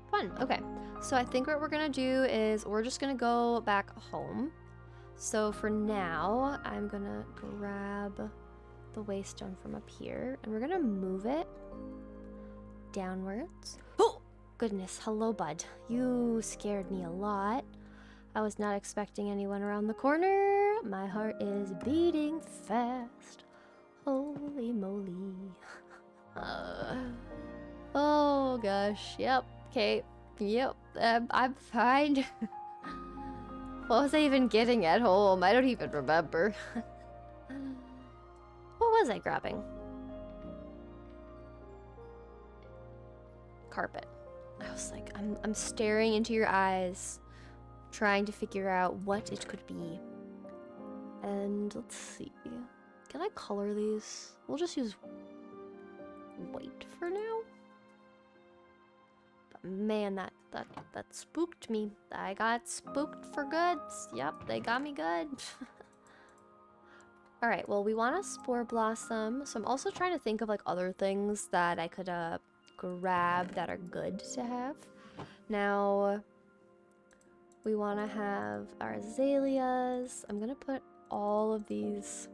Fun. Okay. So I think what we're gonna do is we're just gonna go back home. So for now, I'm gonna grab the waystone from up here, and we're gonna move it downwards. Oh, goodness. Hello, bud. You scared me a lot. I was not expecting anyone around the corner. My heart is beating fast. Holy moly. Oh, gosh. Yep. Okay. Yep. I'm fine. What was I even getting at home? I don't even remember. What was I grabbing? Carpet. I was like, I'm staring into your eyes, trying to figure out what it could be. And let's see. Can I color these? We'll just use white for now. But man, that spooked me. I got spooked for good. Yep, they got me good. All right, well, we want a spore blossom. So I'm also trying to think of like other things that I could grab that are good to have. Now, we want to have our azaleas. I'm gonna put all of these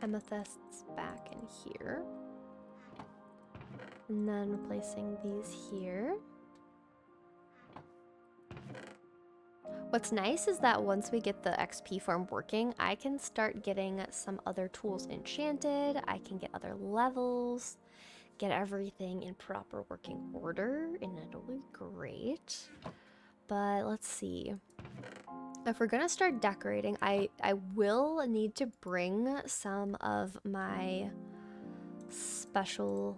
amethysts back in here. And then replacing these here. What's nice is that once we get the XP farm working, I can start getting some other tools enchanted. I can get other levels, get everything in proper working order, and it'll be great. But let's see. If we're gonna start decorating, I will need to bring some of my special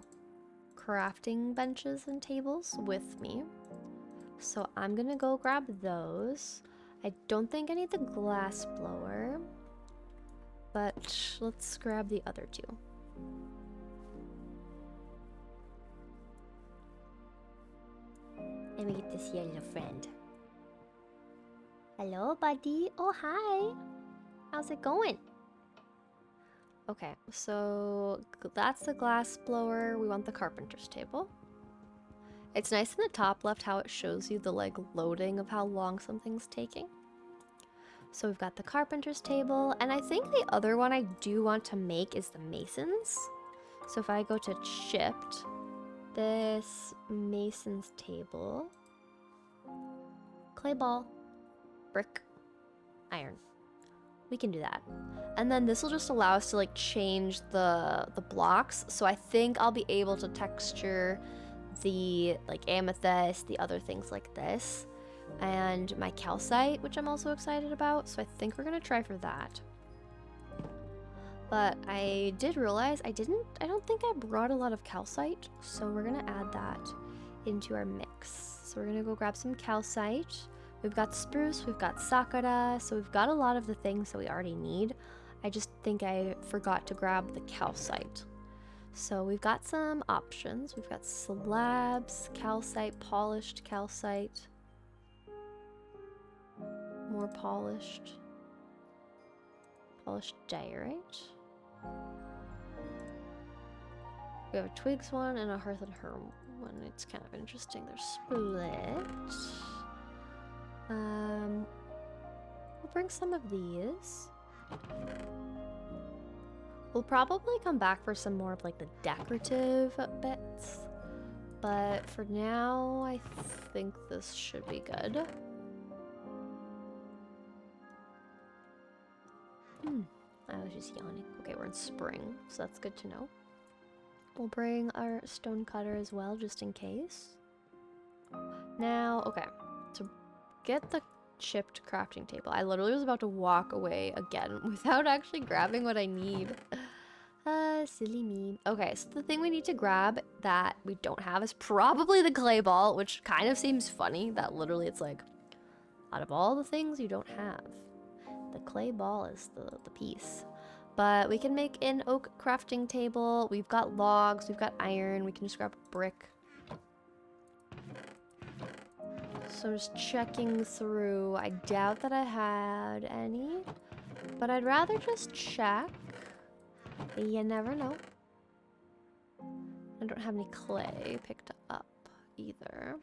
crafting benches and tables with me. So I'm gonna go grab those. I don't think I need the glass blower, but let's grab the other two. Let me get this here, little friend. Hello, buddy. Oh, hi. How's it going? Okay, so that's the glass blower. We want the carpenter's table. It's nice in the top left how it shows you the like loading of how long something's taking. So we've got the carpenter's table, and I think the other one I do want to make is the masons. So if I go to chipped, this mason's table, clay ball, brick, iron. We can do that. And then this will just allow us to like change the blocks. So I think I'll be able to texture the like amethyst, the other things like this, and my calcite, which I'm also excited about. So I think we're gonna try for that. But I did realize I don't think I brought a lot of calcite, so we're gonna add that into our mix. So we're gonna go grab some calcite. We've got spruce, we've got sakura, so we've got a lot of the things that we already need. I just think I forgot to grab the calcite. So we've got some options. We've got slabs, calcite, polished calcite, more polished diorite. We have a twigs one and a hearth and herb one. It's kind of interesting. They're split. We'll bring some of these. We'll probably come back for some more of like the decorative bits, but for now I think this should be good. I was just yawning. Okay, we're in spring, so that's good to know. We'll bring our stone cutter as well, just in case. Now, okay, to get the chipped crafting table, I literally was about to walk away again without actually grabbing what I need. Silly me. Okay, so the thing we need to grab that we don't have is probably the clay ball, which kind of seems funny that literally it's like, out of all the things you don't have, the clay ball is the piece. But we can make an oak crafting table. We've got logs, we've got iron, we can just grab a brick. So just checking through. I doubt that I had any, but I'd rather just check. You never know. I don't have any clay picked up either.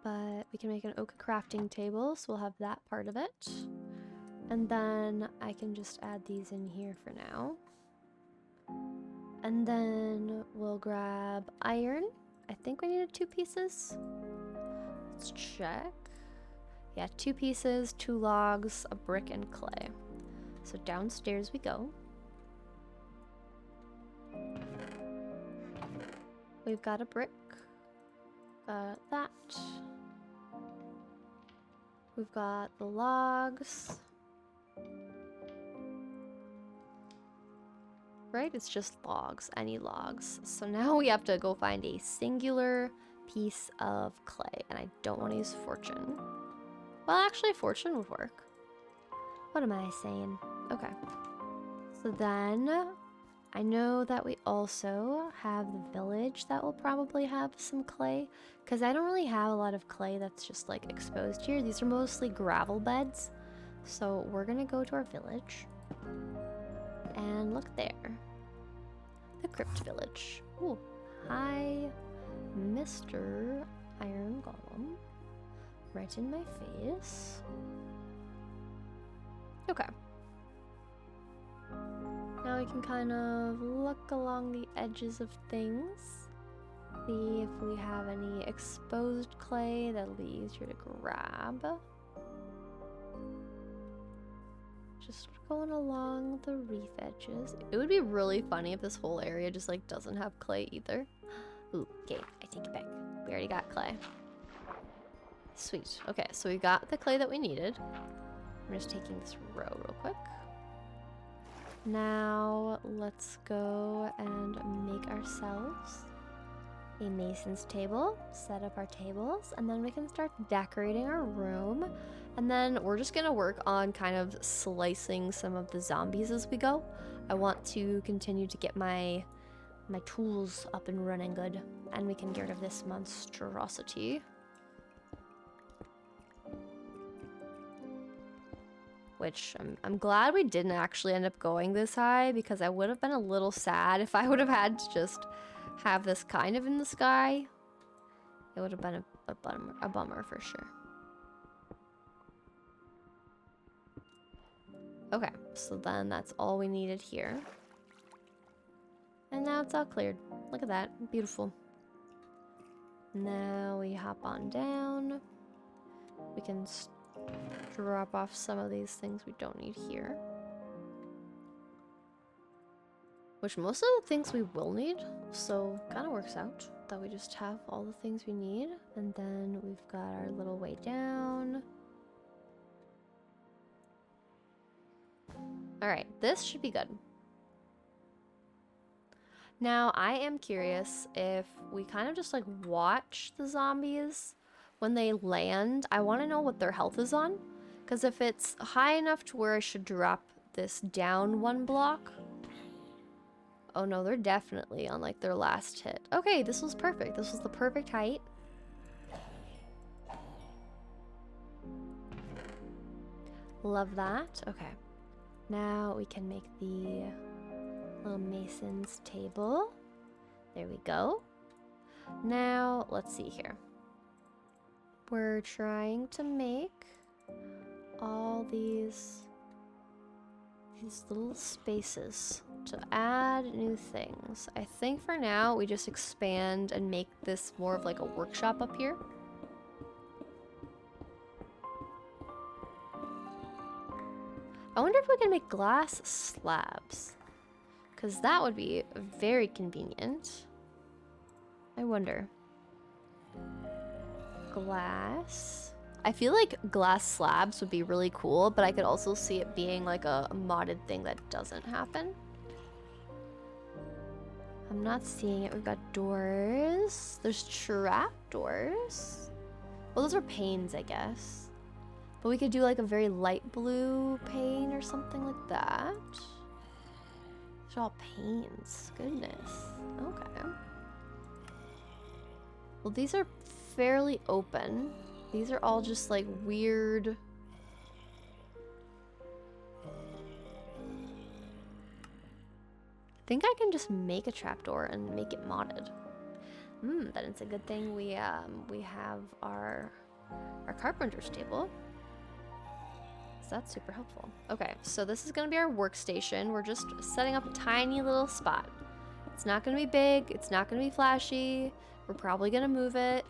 But we can make an oak crafting table, so we'll have that part of it. And then I can just add these in here for now. And then we'll grab iron. I think we needed 2 pieces. Let's check. Yeah, 2 pieces, 2 logs, a brick, and clay. So downstairs we go. We've got a brick. That. We've got the logs. Right? It's just logs, any logs. So now we have to go find a singular piece of clay, and I don't want to use fortune. Well, actually, fortune would work. What am I saying? Okay. So then, I know that we also have the village that will probably have some clay, because I don't really have a lot of clay that's just like exposed here. These are mostly gravel beds. So we're gonna go to our village. And look there. The crypt village. Ooh. Hi, Mr. Iron Golem. Right in my face. Okay. Now we can kind of look along the edges of things. See if we have any exposed clay that'll be easier to grab. Just going along the reef edges. It would be really funny if this whole area just like doesn't have clay either. Ooh, okay, I take it back. We already got clay. Sweet. Okay, so we got the clay that we needed. I'm just taking this row real quick. Now let's go and make ourselves a mason's table, set up our tables, and then we can start decorating our room. And then we're just gonna work on kind of slicing some of the zombies as we go. I want to continue to get my tools up and running good, and we can get rid of this monstrosity. Which I'm glad we didn't actually end up going this high, because I would have been a little sad if I would have had to just have this kind of in the sky. It would have been a bummer for sure. Okay, so then that's all we needed here. And now it's all cleared. Look at that, beautiful. Now we hop on down. We can drop off some of these things we don't need here. Which most of the things we will need, so kind of works out that we just have all the things we need. And then we've got our little way down. Alright, this should be good. Now, I am curious if we kind of just like watch the zombies when they land. I want to know what their health is on, because if it's high enough to where I should drop this down one block. Oh no, they're definitely on like their last hit. Okay, this was perfect. This was the perfect height. Love that. Okay. Now we can make the little mason's table. There we go. Now, let's see here. We're trying to make all these little spaces to add new things. I think for now we just expand and make this more of like a workshop up here. I wonder if we can make glass slabs, because that would be very convenient. I wonder. Glass. I feel like glass slabs would be really cool, but I could also see it being like a modded thing that doesn't happen. I'm not seeing it. We've got doors. There's trap doors. Well, those are panes, I guess. But we could do like a very light blue pane or something like that. These are all panes. Goodness. Okay. Well, these are fairly open. These are all just like weird. I think I can just make a trapdoor and make it modded. Then it's a good thing we have our carpenter's table. So that's super helpful. Okay, so this is gonna be our workstation. We're just setting up a tiny little spot. It's not gonna be big, it's not gonna be flashy. We're probably gonna move it.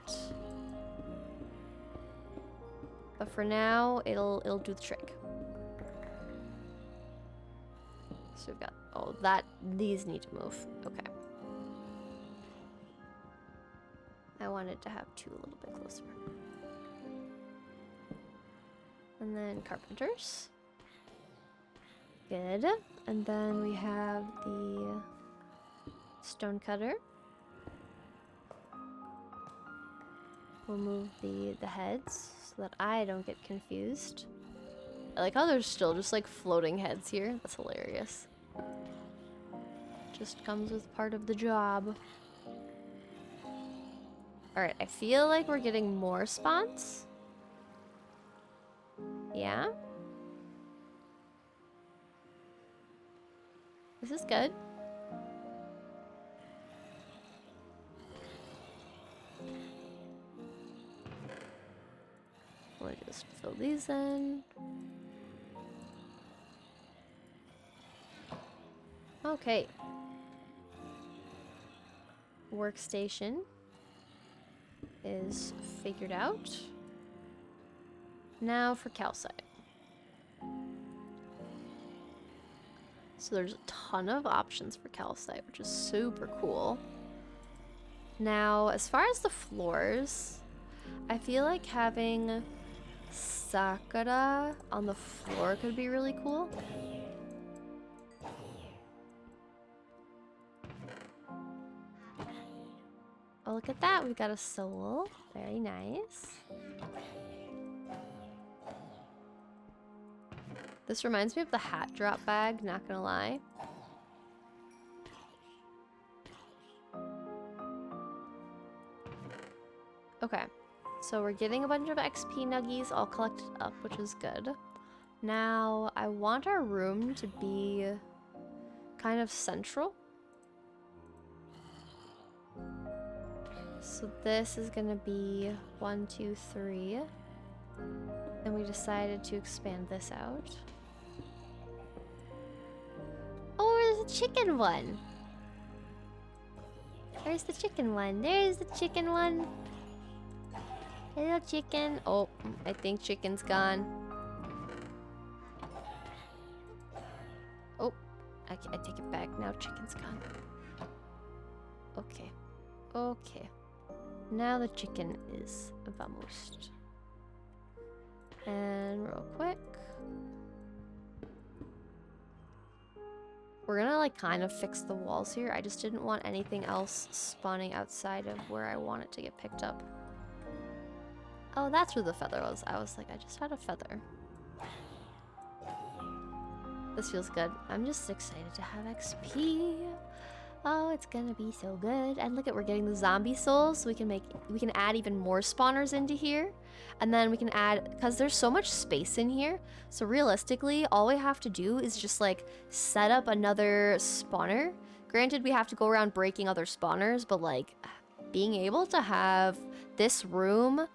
But for now, it'll do the trick. So we've got, oh, these need to move. Okay. I wanted to have two a little bit closer. And then carpenters. Good. And then we have the stonecutter. We'll move the heads so that I don't get confused. I like how there's still just like floating heads here. That's hilarious. Just comes with part of the job. Alright, I feel like we're getting more spawns. Yeah? This is good. We'll just fill these in. Okay. Workstation is figured out. Now for calcite. So there's a ton of options for calcite, which is super cool. Now, as far as the floors, I feel like having Sakura on the floor could be really cool. Oh, look at that. We've got a soul. Very nice. This reminds me of the hat drop bag, not gonna lie. Okay, so we're getting a bunch of XP nuggies all collected up, which is good. Now, I want our room to be kind of central. So this is gonna be 1, 2, 3. And we decided to expand this out. Oh, there's a chicken one. Where's the chicken one? There's the chicken one. Hello, chicken. Oh, I think chicken's gone. Oh, I take it back. Now chicken's gone. Okay. Okay. Now the chicken is vamos. And real quick. We're gonna like kind of fix the walls here. I just didn't want anything else spawning outside of where I want it to get picked up. Oh, that's where the feather was. I was like, I just had a feather. This feels good. I'm just excited to have XP. Oh, it's gonna be so good. And look at, we're getting the zombie souls, so we can add even more spawners into here. And then we can add, because there's so much space in here, so realistically, all we have to do is just like set up another spawner. Granted, we have to go around breaking other spawners, but like being able to have this room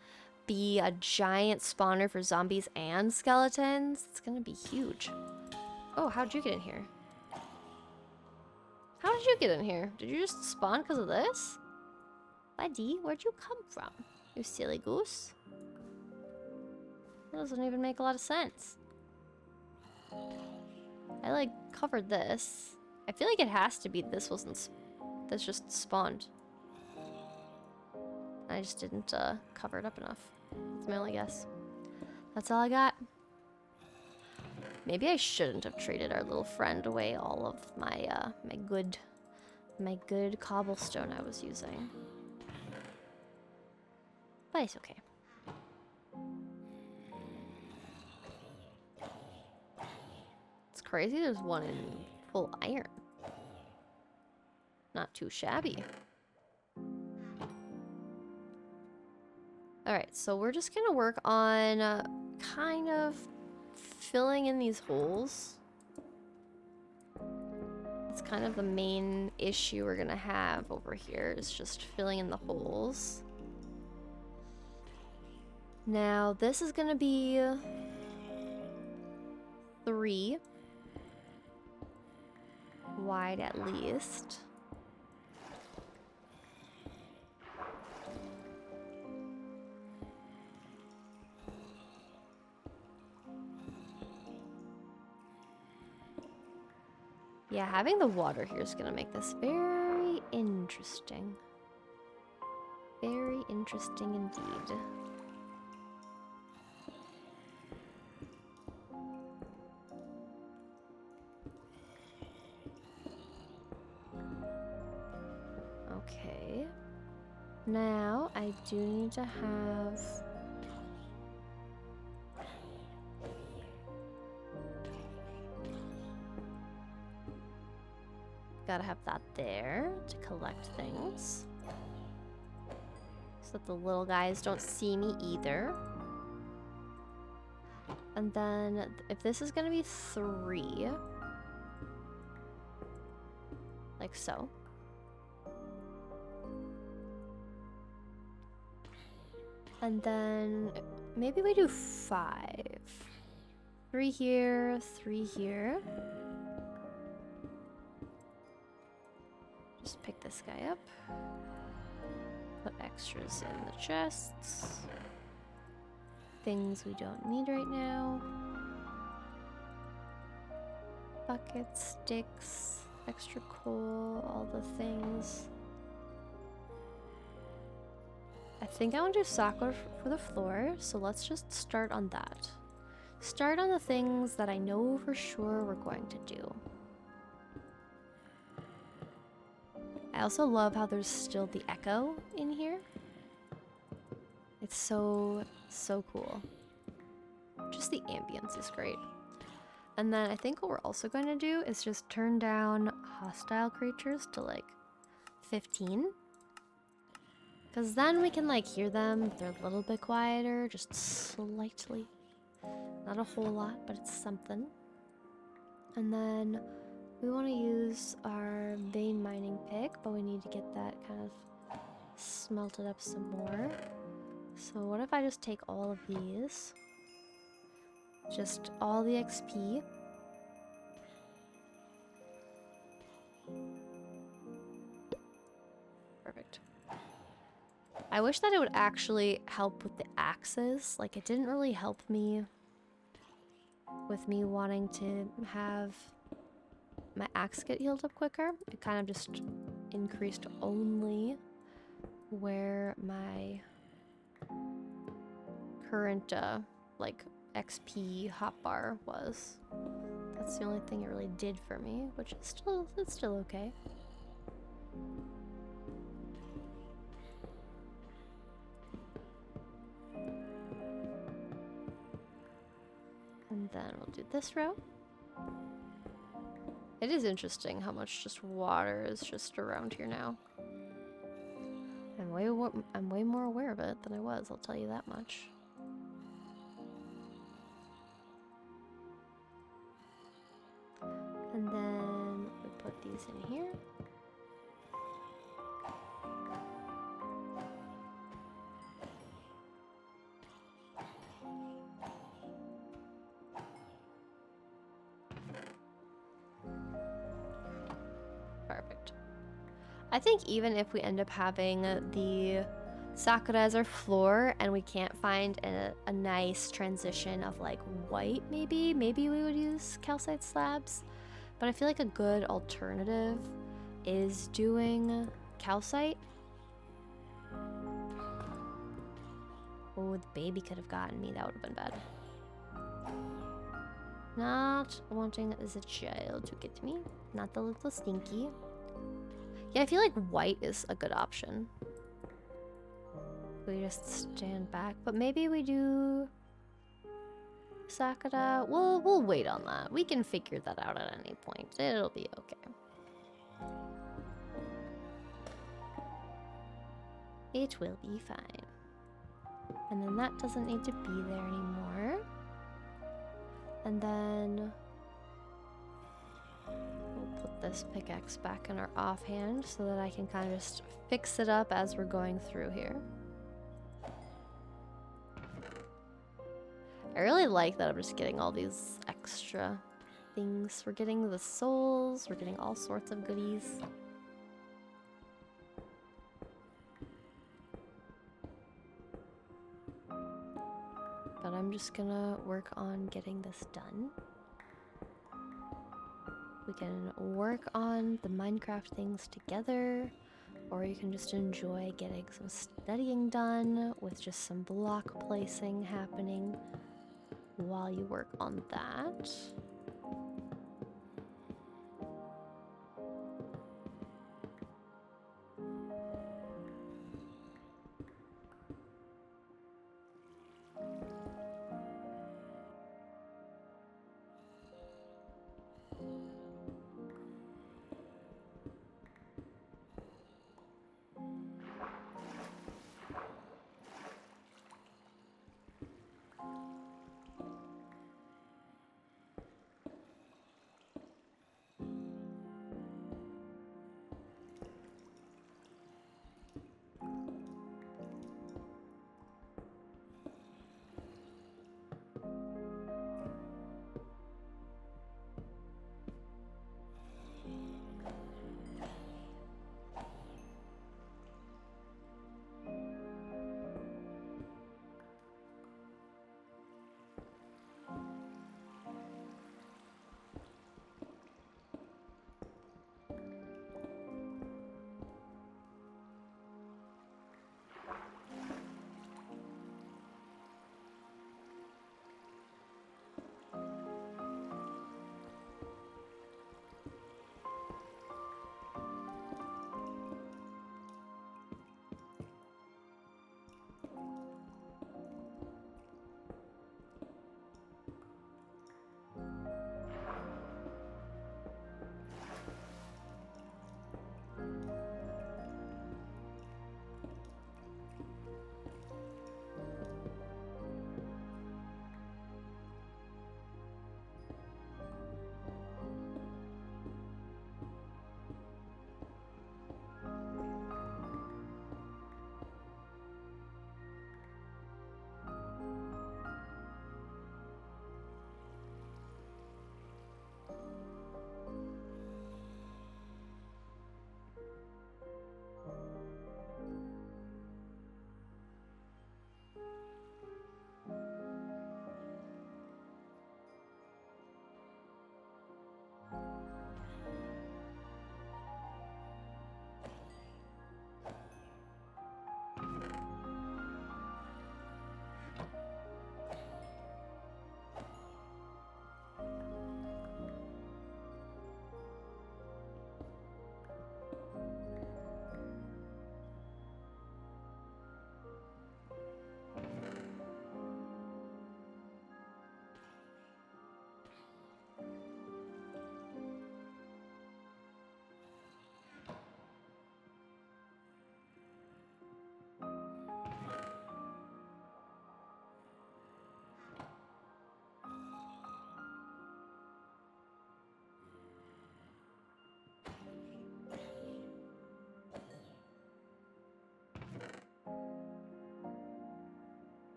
be a giant spawner for zombies and skeletons, it's gonna be huge. Oh, how'd you get in here? How did you get in here? Did you just spawn because of this? Buddy, where'd you come from? You silly goose. That doesn't even make a lot of sense. I like covered this. I feel like it has to be this just spawned. I just didn't cover it up enough. That's my only guess. That's all I got. Maybe I shouldn't have traded our little friend away all of my my good cobblestone I was using. But it's okay. It's crazy there's one in full iron. Not too shabby. Alright, so we're just gonna work on kind of filling in these holes. It's kind of the main issue we're gonna have over here, is just filling in the holes. Now, this is gonna be 3 wide at least. Yeah, having the water here is gonna make this very interesting. Very interesting indeed. Now, I do need to have... Gotta have that there to collect things. So that the little guys don't see me either. And then, if this is gonna be 3... like so. And then maybe we do 5. 3 here, 3 here. Just pick this guy up. Put extras in the chests. Things we don't need right now. Buckets, sticks, extra coal, all the things. I think I want to do soccer for the floor, so let's just start on that. Start on the things that I know for sure we're going to do. I also love how there's still the echo in here. It's so cool. Just the ambience is great. And then I think what we're also going to do is just turn down hostile creatures to like 15. Because then we can like hear them, but they're a little bit quieter, just slightly. Not a whole lot, but it's something. And then we want to use our vein mining pick, but we need to get that kind of smelted up some more. So what if I just take all of these? Just all the XP. Perfect. I wish that it would actually help with the axes. Like, it didn't really help me with me wanting to have my axe get healed up quicker. It kind of just increased only where my current, like, XP hotbar was. That's the only thing it really did for me, which is it's still okay. And then we'll do this row. It is interesting how much just water is just around here now. I'm way more aware of it than I was, I'll tell you that much. And then we put these in here. Perfect. I think even if we end up having the Sakura as our floor and we can't find a nice transition of like white, maybe we would use calcite slabs. But I feel like a good alternative is doing calcite. Oh, the baby could have gotten me. That would have been bad. Not wanting the child to get me. Not the little stinky. Yeah, I feel like white is a good option. We just stand back, but maybe we do Sakura. We'll wait on that. We can figure that out at any point. It'll be okay. It will be fine. And then that doesn't need to be there anymore. And then we'll put this pickaxe back in our offhand so that I can kind of just fix it up as we're going through here. I really like that I'm just getting all these extra things. We're getting the souls, we're getting all sorts of goodies. But I'm just gonna work on getting this done. We can work on the Minecraft things together, or you can just enjoy getting some studying done with just some block placing happening while you work on that.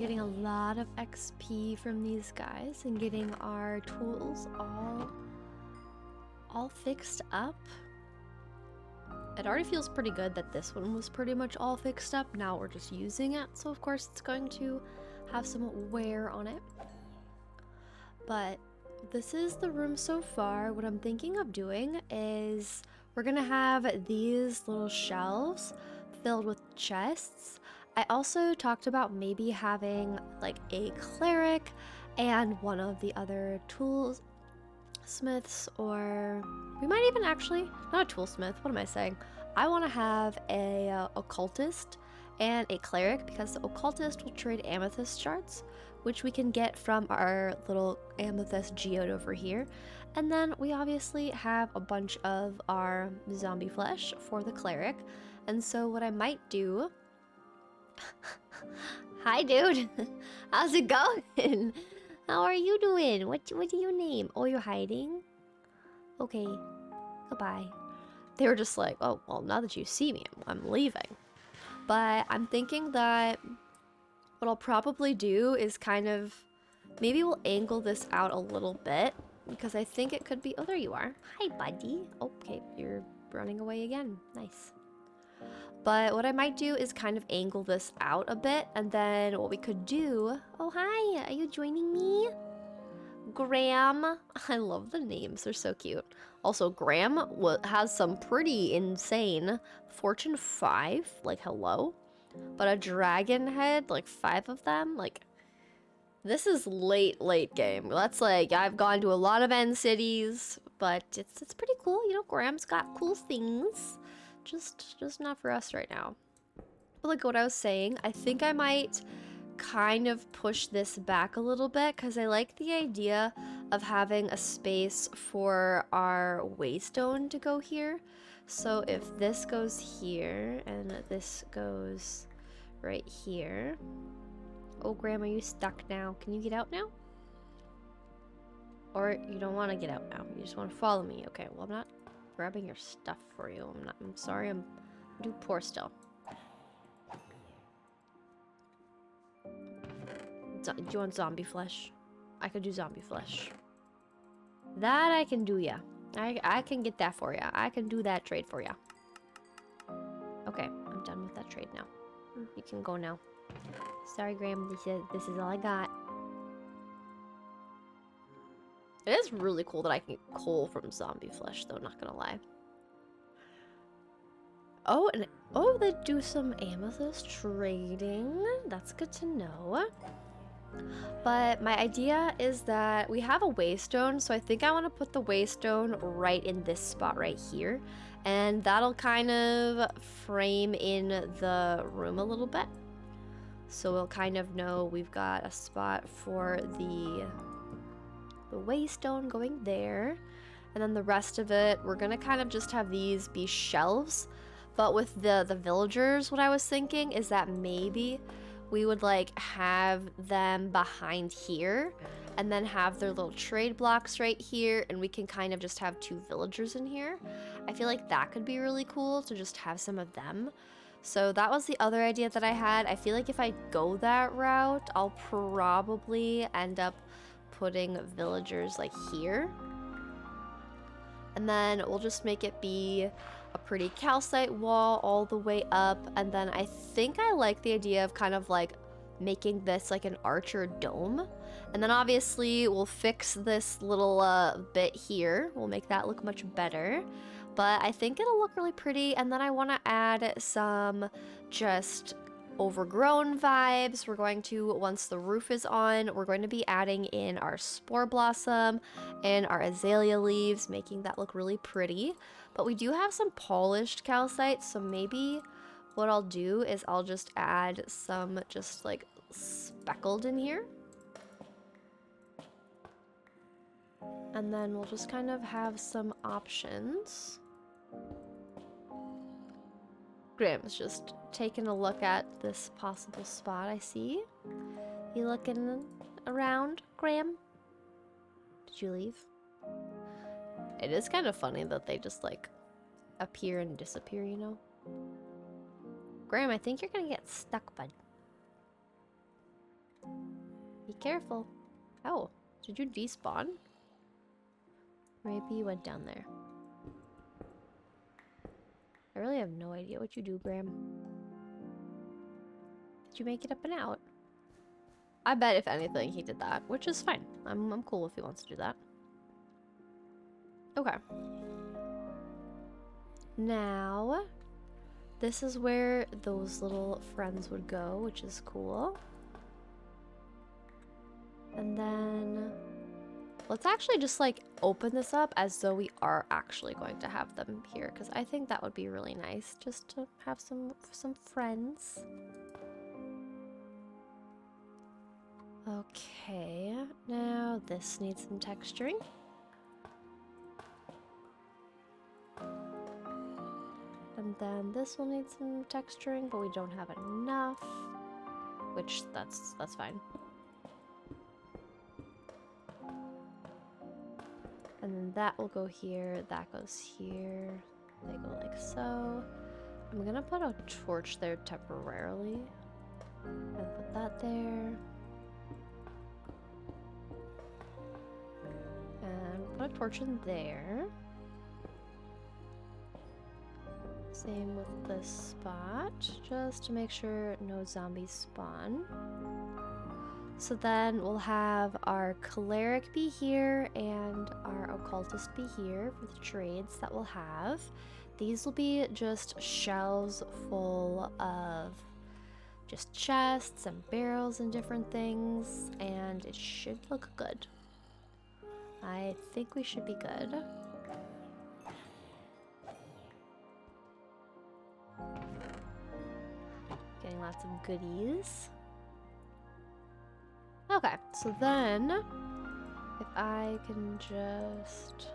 Getting a lot of XP from these guys and getting our tools all fixed up. It already feels pretty good that this one was pretty much all fixed up. Now we're just using it, so of course it's going to have some wear on it. But this is the room so far. What I'm thinking of doing is we're gonna have these little shelves filled with chests. I also talked about maybe having like a cleric and one of the other tools smiths, or we might even actually, not a toolsmith, what am I saying? I want to have a occultist and a cleric, because the occultist will trade amethyst shards, which we can get from our little amethyst geode over here. And then we obviously have a bunch of our zombie flesh for the cleric. And so what I might do... Hi dude, how's it going? How are you doing? What do you name? Oh, you're hiding? Okay, goodbye. They were just like, oh, well, now that you see me, I'm leaving. But I'm thinking that what I'll probably do is kind of, maybe we'll angle this out a little bit, because I think it could be, oh, there you are. Hi, buddy. Okay, you're running away again. Nice. But what I might do is kind of angle this out a bit, and then what we could do... Oh, hi! Are you joining me? Graham. I love the names. They're so cute. Also, Graham has some pretty insane Fortune 5. Like, hello? But a dragon head, like 5 of them? Like, this is late game. That's like, I've gone to a lot of end cities, but it's pretty cool. You know, Graham's got cool things. Just not for us right now. But like what I was saying, I think I might kind of push this back a little bit, because I like the idea of having a space for our waystone to go here. So if this goes here and this goes right here. Oh, Graham, are you stuck now? Can you get out now? Or you don't want to get out now? You just want to follow me? Okay, well, I'm not grabbing your stuff for you. I'm sorry, I'm too poor still. Do you want zombie flesh? I could do zombie flesh. That I can do, yeah. I can get that for ya. I can do that trade for ya. Okay, I'm done with that trade now. You can go now. Sorry, Graham, this is all I got. It is really cool that I can get coal from zombie flesh, though, not gonna lie. Oh, and oh, they do some amethyst trading. That's good to know. But my idea is that we have a waystone, so I think I want to put the waystone right in this spot right here. And that'll kind of frame in the room a little bit. So we'll kind of know we've got a spot for the waystone going there. And then the rest of it, we're gonna kind of just have these be shelves. But with the villagers, what I was thinking is that maybe we would like have them behind here and then have their little trade blocks right here, and we can kind of just have 2 villagers in here. I feel like that could be really cool to just have some of them. So that was the other idea that I had. I feel like if I go that route, I'll probably end up putting villagers like here. And then we'll just make it be a pretty calcite wall all the way up. And then I think I like the idea of kind of like making this like an archer dome. And then obviously we'll fix this little bit here. We'll make that look much better. But I think it'll look really pretty. And then I want to add some just overgrown vibes. We're going to, once the roof is on, we're going to be adding in our spore blossom and our azalea leaves, making that look really pretty. But we do have some polished calcite, so maybe what I'll do is I'll just add some just like speckled in here. And then we'll just kind of have some options. Graham's just taking a look at this possible spot I see. You looking around, Graham? Did you leave? It is kind of funny that they just like appear and disappear, you know? Graham, I think you're gonna get stuck, bud. Be careful. Oh, did you despawn? Maybe you went down there. I really have no idea what you do, Graham. Did you make it up and out? I bet if anything he did that, which is fine. I'm cool if he wants to do that. Okay. Now, this is where those little friends would go, which is cool. And then let's actually just like open this up as though we are actually going to have them here, because I think that would be really nice just to have some friends. Okay, now this needs some texturing. And then this will need some texturing, but we don't have enough, which that's fine. And then that will go here, that goes here, they go like so. I'm gonna put a torch there temporarily and put that there. And put a torch in there. Same with this spot, just to make sure no zombies spawn. So then we'll have our cleric be here and our occultist be here for the trades that we'll have. These will be just shelves full of just chests and barrels and different things, and it should look good. I think we should be good. Getting lots of goodies. Okay, so then if I can just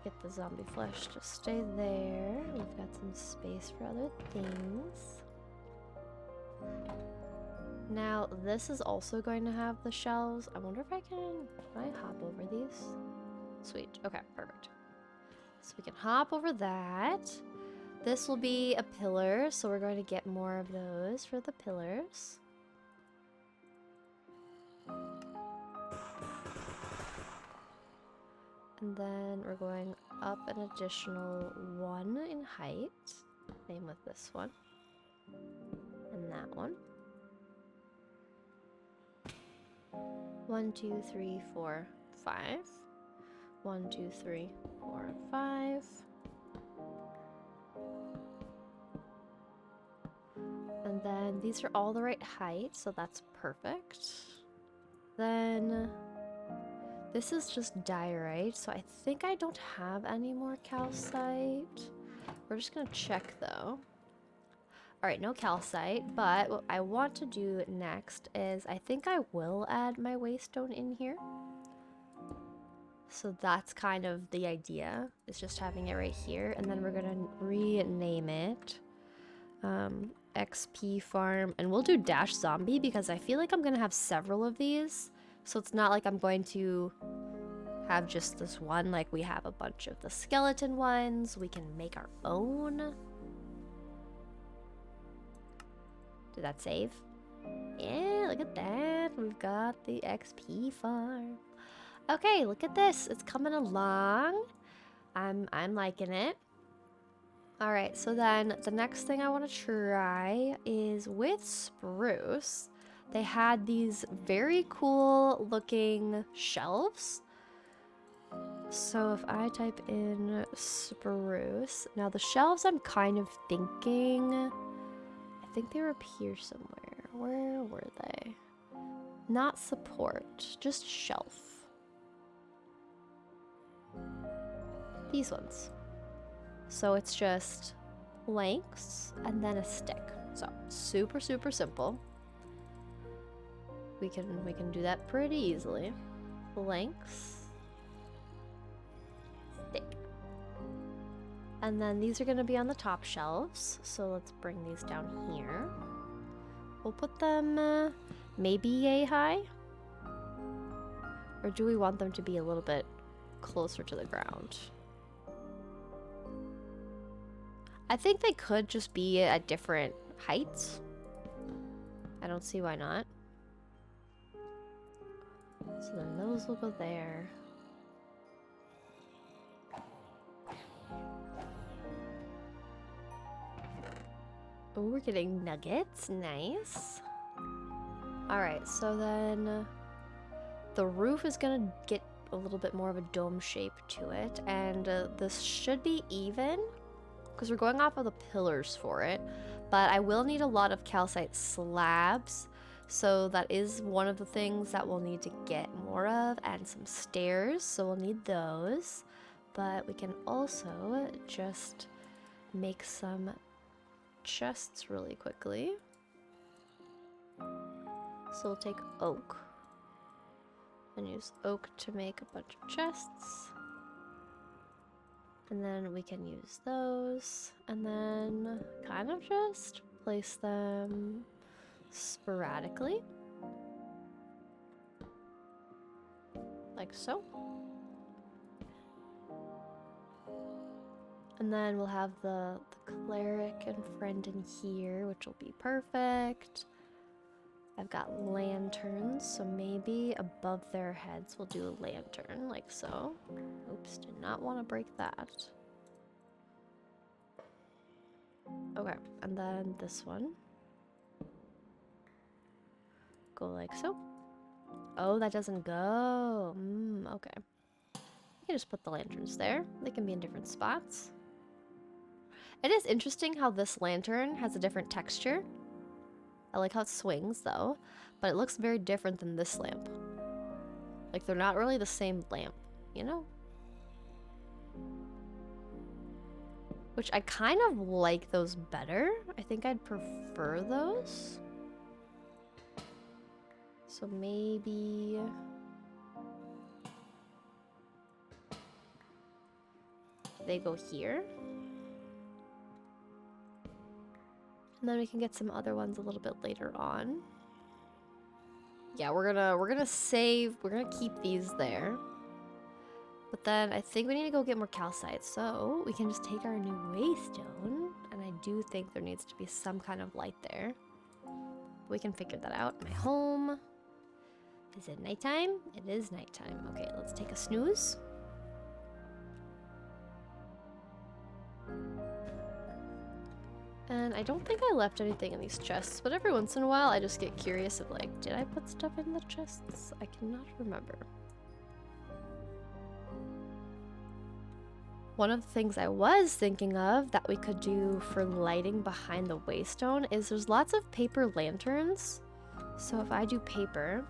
get the zombie flesh to stay there, we've got some space for other things. Now this is also going to have the shelves. I wonder if can I hop over these? Sweet, okay, perfect. So we can hop over that. This will be a pillar, so we're going to get more of those for the pillars. And then we're going up an additional 1 in height. Same with this one. And that one. 1, 2, 3, 4, 5. 1, 2, 3, 4, 5. And then these are all the right height, so that's perfect. Then this is just diorite, so I think I don't have any more calcite. We're just gonna check though. Alright, no calcite, but what I want to do next is I think I will add my waystone in here. So that's kind of the idea, is just having it right here, and then we're gonna rename it XP farm, and we'll do dash zombie because I feel like I'm gonna have several of these, so it's not like I'm going to have just this one. Like, we have a bunch of the skeleton ones, we can make our own. Did that save? Yeah, look at that, we've got the XP farm. Okay, look at this, it's coming along. I'm liking it. All right, so then the next thing I want to try is with spruce. They had these very cool looking shelves. So if I type in spruce, now the shelves I'm kind of thinking, I think they were up here somewhere. Where were they? Not support, just shelf. These ones. So it's just planks and then a stick. So super simple. We can do that pretty easily. Planks, stick. And then these are gonna be on the top shelves. So let's bring these down here. We'll put them maybe yay high. Or do we want them to be a little bit closer to the ground? I think they could just be at different heights. I don't see why not. So then those will go there. Oh, we're getting nuggets. Nice. Alright, so then the roof is gonna get a little bit more of a dome shape to it, and this should be even because we're going off of the pillars for it, but I will need a lot of calcite slabs, so that is one of the things that we'll need to get more of, and some stairs, so we'll need those. But we can also just make some chests really quickly. So we'll take oak and use oak to make a bunch of chests. And then we can use those and then kind of just place them sporadically. Like so. And then we'll have the cleric and friend in here, which will be perfect. I've got lanterns, so maybe above their heads we'll do a lantern, like so. Oops, did not want to break that. Okay, and then this one. Go like so. Oh, that doesn't go. Okay. You can just put the lanterns there. They can be in different spots. It is interesting how this lantern has a different texture. I like how it swings though, but it looks very different than this lamp. Like they're not really the same lamp, you know? Which I kind of like those better. I think I'd prefer those. So maybe... they go here. And then we can get some other ones a little bit later on. Yeah, we're gonna save, we're gonna keep these there. But then I think we need to go get more calcite, so we can just take our new waystone, and I do think there needs to be some kind of light there. We can figure that out. My home. Is it nighttime? It is nighttime. Okay, let's take a snooze. And I don't think I left anything in these chests, but every once in a while I just get curious of like, did I put stuff in the chests? I cannot remember. One of the things I was thinking of that we could do for lighting behind the waystone is there's lots of paper lanterns. So if I do paper,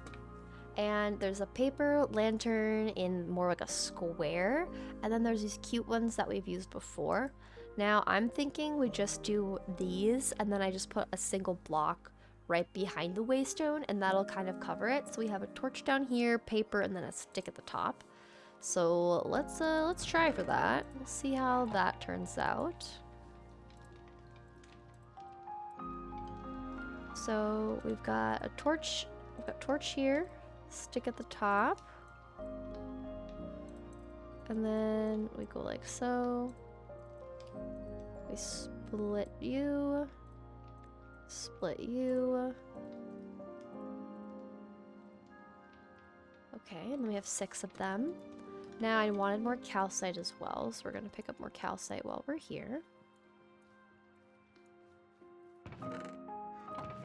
and there's a paper lantern in more like a square, and then there's these cute ones that we've used before. Now I'm thinking we just do these, and then I just put a single block right behind the waystone, and that'll kind of cover it. So we have a torch down here, paper, and then a stick at the top. So let's try for that. We'll see how that turns out. So we've got a torch. We've got torch here, stick at the top, and then we go like so. We split you, split you. Okay, and then we have 6 of them. Now I wanted more calcite as well, so we're gonna pick up more calcite while we're here.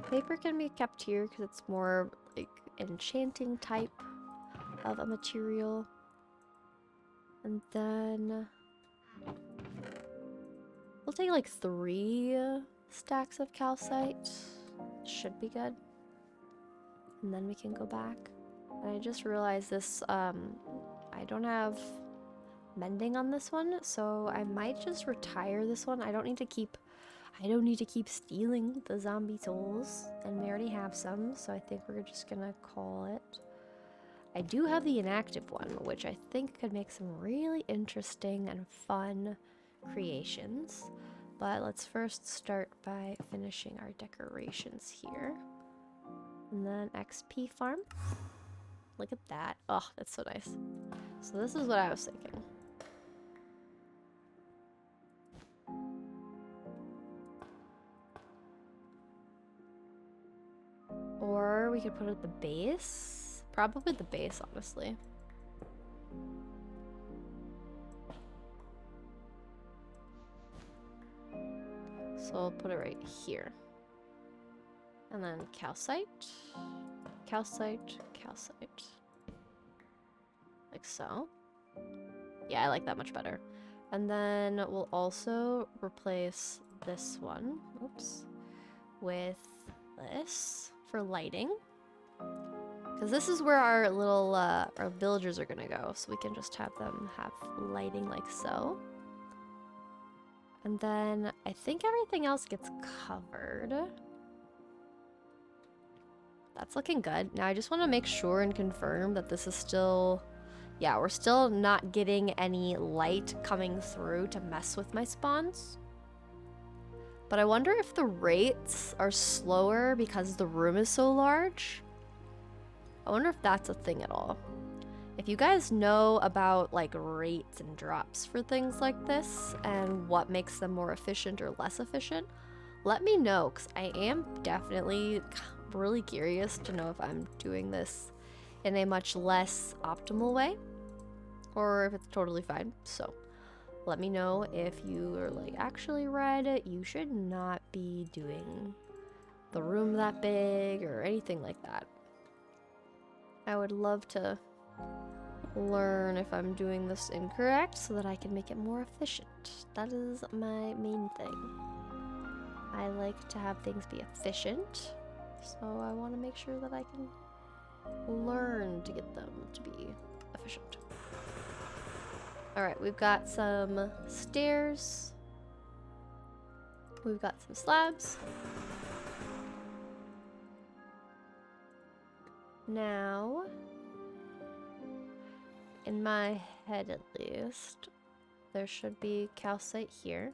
Paper can be kept here because it's more like enchanting type of a material. And then we'll take like 3 stacks of calcite. Should be good. And then we can go back. And I just realized this, I don't have mending on this one, so I might just retire this one. I don't need to keep stealing the zombie souls, and we already have some, so I think we're just gonna call it. I do have the inactive one, which I think could make some really interesting and fun creations. But let's first start by finishing our decorations here. And then XP farm. Look at that. Oh, that's so nice. So this is what I was thinking. Or we could put it at the base. Probably the base, honestly. So I'll put it right here. And then calcite, calcite, calcite. Like so. Yeah, I like that much better. And then we'll also replace this one, oops, with this for lighting. Because this is where our little, our villagers are gonna go, so we can just have them have lighting like so. And then I think everything else gets covered. That's looking good. Now I just want to make sure and confirm that this is still, yeah, we're still not getting any light coming through to mess with my spawns. But I wonder if the rates are slower because the room is so large. I wonder if that's a thing at all. If you guys know about like rates and drops for things like this and what makes them more efficient or less efficient, let me know, because I am definitely really curious to know if I'm doing this in a much less optimal way or if it's totally fine. So let me know if you are like, actually, Red, you should not be doing the room that big or anything like that. I would love to learn if I'm doing this incorrect so that I can make it more efficient. That is my main thing. I like to have things be efficient, so I want to make sure that I can learn to get them to be efficient. Alright, we've got some stairs. We've got some slabs. Now, in my head at least, there should be calcite here.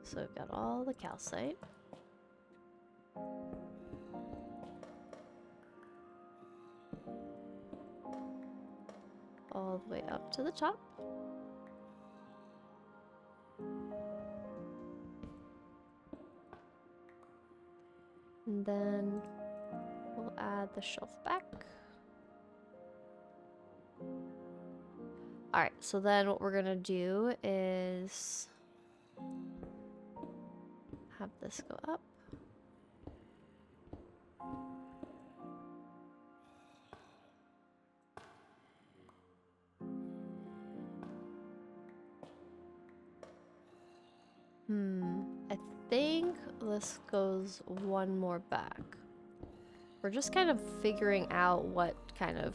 So we've got all the calcite. All the way up to the top. And then we'll add the shelf back. Alright, so then what we're gonna do is have this go up. I think this goes one more back. We're just kind of figuring out what kind of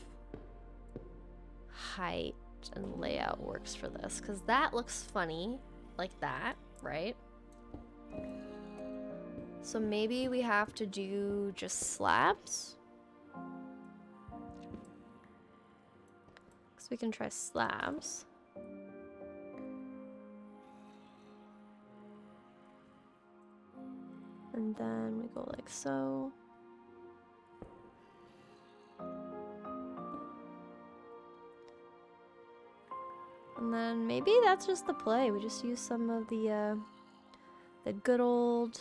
height and layout works for this, because that looks funny like that, right? So maybe we have to do just slabs. Because we can try slabs. And then we go like so. And then maybe that's just the play. We just use some of the good old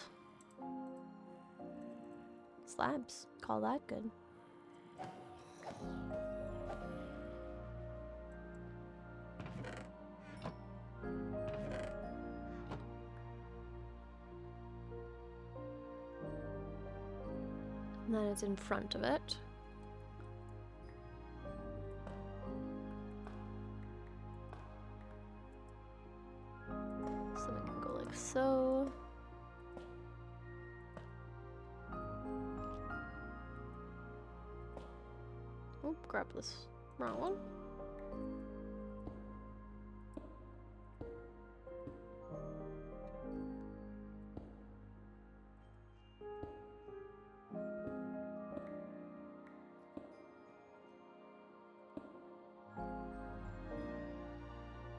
slabs. Call that good. And then it's in front of it. So we can go like so. Oop, grab this wrong one.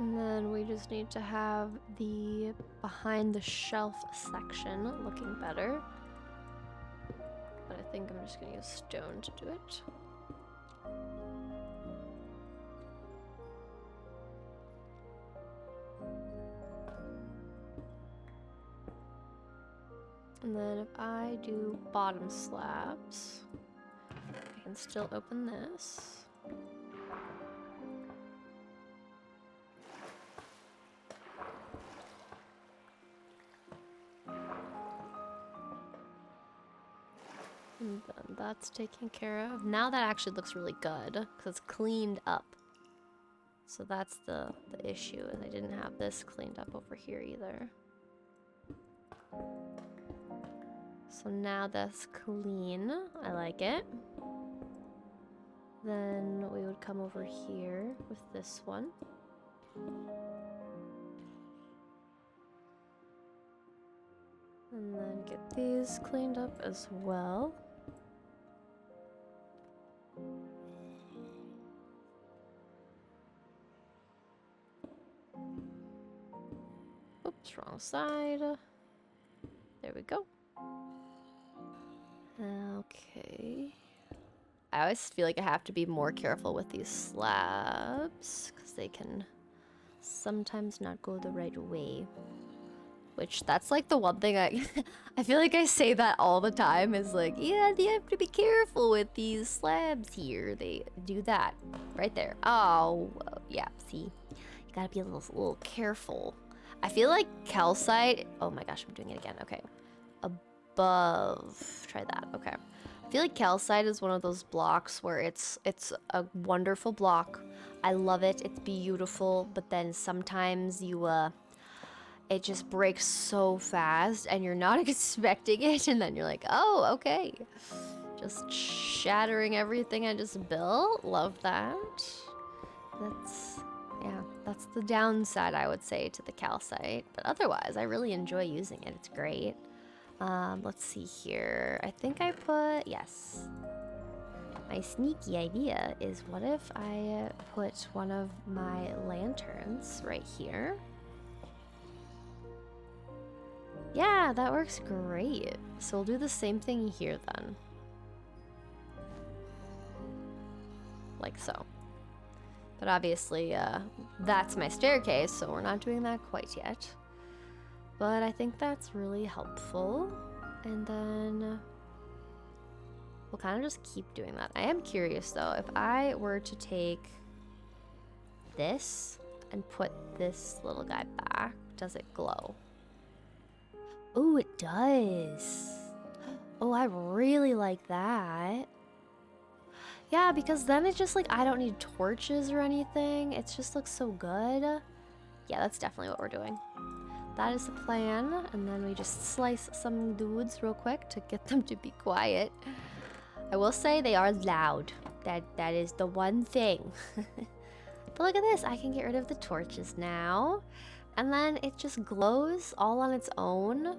And then we just need to have the behind the shelf section looking better. But I think I'm just gonna use stone to do it. And then if I do bottom slabs, I can still open this. And then that's taken care of. Now that actually looks really good because it's cleaned up. So that's the issue, is I didn't have this cleaned up over here either. So now that's clean. I like it. Then we would come over here with this one. And then get these cleaned up as well. Oops, wrong side. There we go. Okay. I always feel like I have to be more careful with these slabs because they can sometimes not go the right way. Which, that's like the one thing I feel like I say that all the time, is like, yeah, you have to be careful with these slabs here. They do that right there. Oh, yeah, see? You gotta be a little careful. I feel like calcite, oh my gosh, I'm doing it again. Okay. Above, try that, okay. I feel like calcite is one of those blocks where it's a wonderful block. I love it, it's beautiful, but then sometimes it just breaks so fast and you're not expecting it, and then you're like, oh, okay. Just shattering everything I just built. Love that. That's the downside, I would say, to the calcite. But otherwise, I really enjoy using it. It's great. Let's see here. I think I put, yes. My sneaky idea is, what if I put one of my lanterns right here? Yeah, that works great. So we'll do the same thing here then. Like so. But obviously, that's my staircase, so we're not doing that quite yet. But I think that's really helpful. And then we'll kind of just keep doing that. I am curious though, if I were to take this and put this little guy back, does it glow? Oh, it does. Oh, I really like that. Yeah, because then it's just like, I don't need torches or anything. It just looks so good. Yeah, that's definitely what we're doing. That is the plan. And then we just slice some dudes real quick to get them to be quiet. I will say they are loud. That is the one thing. But look at this. I can get rid of the torches now. And then it just glows all on its own.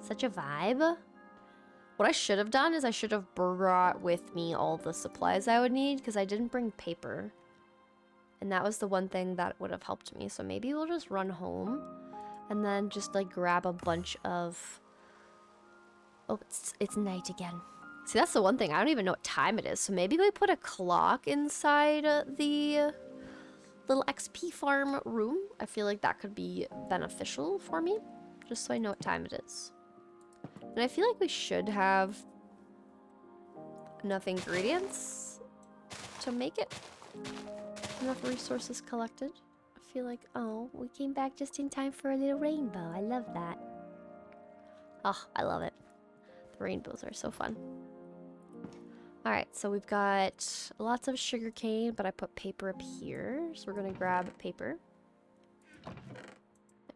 Such a vibe. What I should have done is I should have brought with me all the supplies I would need, because I didn't bring paper. And that was the one thing that would have helped me. So maybe we'll just run home and then just like grab a bunch of... Oh, it's night again. See, that's the one thing. I don't even know what time it is. So maybe we put a clock inside the little XP farm room. I feel like that could be beneficial for me, just so I know what time it is. And I feel like we should have enough ingredients to make it. Enough resources collected. I feel like, oh, we came back just in time for a little rainbow. I love that. Oh, I love it. The rainbows are so fun. Alright, so we've got lots of sugar cane, but I put paper up here. So we're going to grab paper. There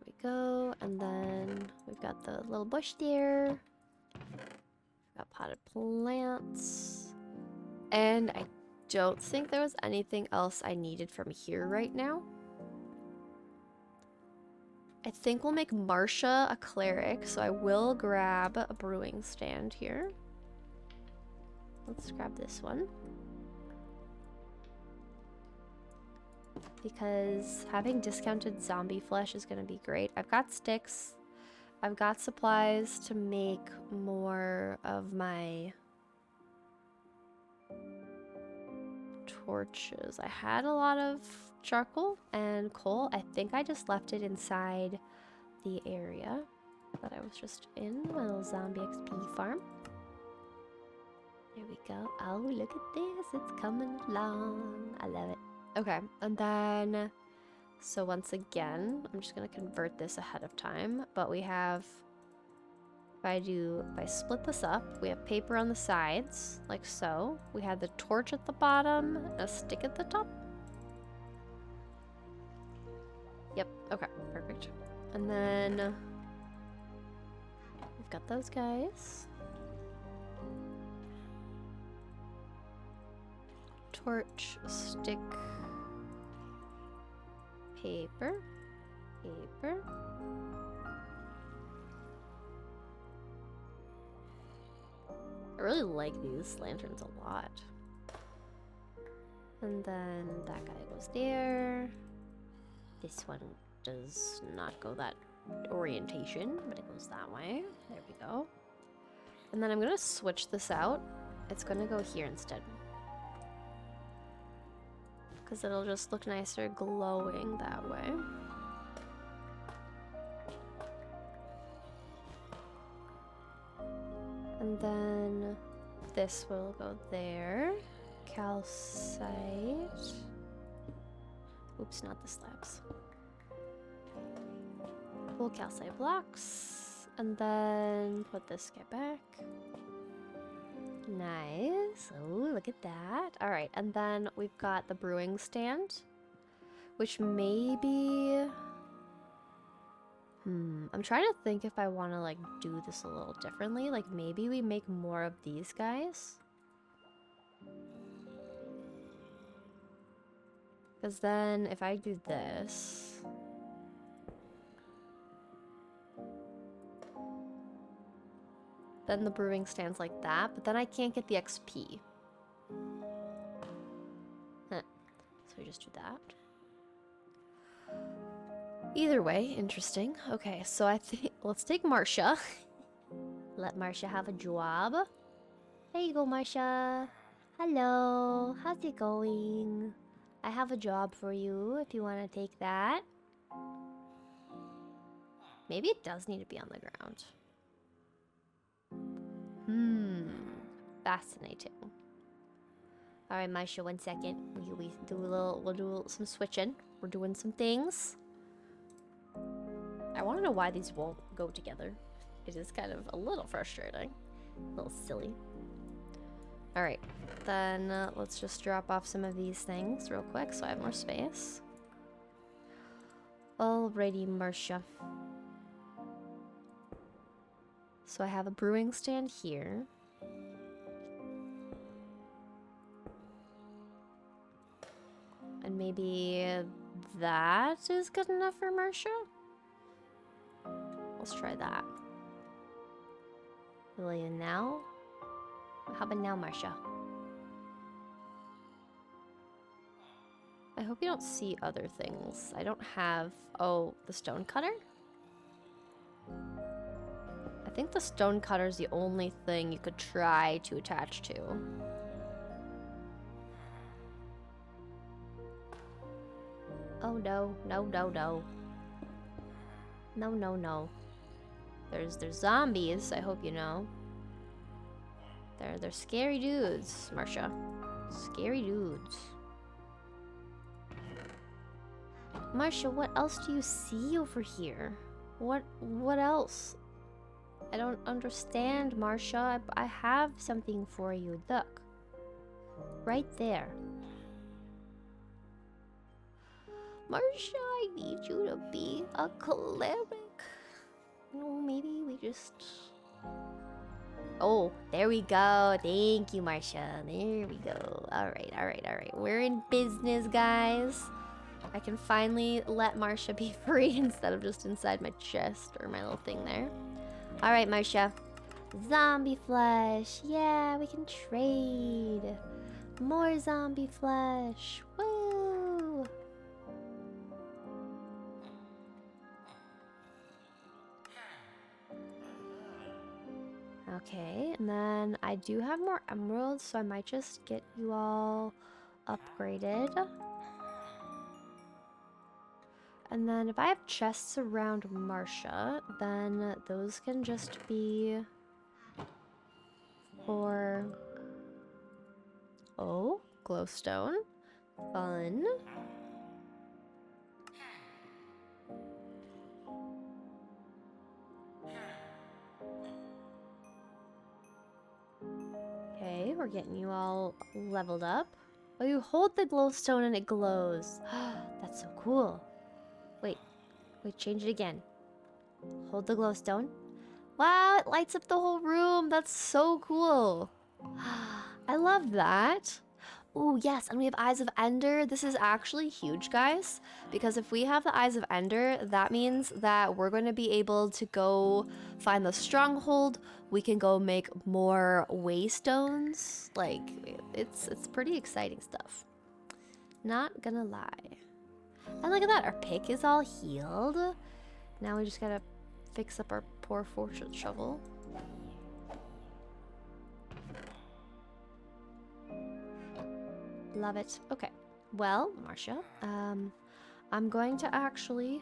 we go. And then we've got the little bush there. We've got potted plants. And I don't think there was anything else I needed from here right now. I think we'll make Marcia a cleric, so I will grab a brewing stand here. Let's grab this one. Because having discounted zombie flesh is going to be great. I've got sticks. I've got supplies to make more of my torches. I had a lot of charcoal and coal. I think I just left it inside the area. that I was just in, my little zombie XP farm. There we go. Oh, look at this. It's coming along. I love it. Okay, and then, so once again, I'm just going to convert this ahead of time. But we have, if I split this up, we have paper on the sides, like so. We have the torch at the bottom, and a stick at the top. Yep, okay, perfect. And then we've got those guys. Torch, stick, paper, paper. I really like these lanterns a lot. And then that guy goes there. This one does not go that orientation, but it goes that way. There we go. And then I'm gonna switch this out. It's gonna go here instead. Because it'll just look nicer glowing that way. And then this will go there. Calcite. Oops, not the slabs. Full calcite blocks. And then put this guy back. Nice. Oh, look at that. All right, and then we've got the brewing stand, which maybe... I'm trying to think if I want to, like, do this a little differently. Like, maybe we make more of these guys. Because then, if I do this... then the brewing stand's like that, but then I can't get the XP. Huh. So we just do that. Either way, interesting. Okay, so I think let's take Marcia. Let Marcia have a job. There you go, Marcia. Hello. How's it going? I have a job for you if you want to take that. Maybe it does need to be on the ground. Fascinating. All right, Marcia, 1 second. We'll do some switching. We're doing some things. I want to know why these won't go together. It is kind of a little frustrating. A little silly. All right, then let's just drop off some of these things real quick so I have more space. Alrighty, Marcia. So I have a brewing stand here. And maybe that is good enough for Marcia? Let's try that. Will you now? How about now, Marcia? I hope you don't see other things. I don't have... Oh, the stone cutter? I think the stone cutter is the only thing you could try to attach to. Oh no, no, no, no. No, no, no. There's zombies, I hope you know. They're scary dudes, Marcia. Scary dudes. Marcia, what else do you see over here? What else? I don't understand, Marcia. I have something for you. Look. Right there. Marcia, I need you to be a cleric. No, maybe we just... Oh, there we go. Thank you, Marcia. There we go. Alright, alright, alright. We're in business, guys. I can finally let Marcia be free instead of just inside my chest or my little thing there. Alright, Marcia. Zombie flesh. Yeah, we can trade. More zombie flesh. Woo! Okay, and then I do have more emeralds, so I might just get you all upgraded. And then if I have chests around Marcia, then those can just be for... Oh, glowstone. Fun. Okay, we're getting you all leveled up. Oh, you hold the glowstone and it glows. That's so cool. Wait, change it again. Hold the glowstone. Wow, it lights up the whole room. That's so cool. I love that. Oh, yes, and we have Eyes of Ender. This is actually huge, guys, because if we have the Eyes of Ender, that means that we're going to be able to go find the stronghold. We can go make more waystones. Like, it's pretty exciting stuff. Not gonna lie. And look at that, our pick is all healed. Now we just gotta fix up our poor fortune shovel. Love it. Okay. Well, Marcia, I'm going to actually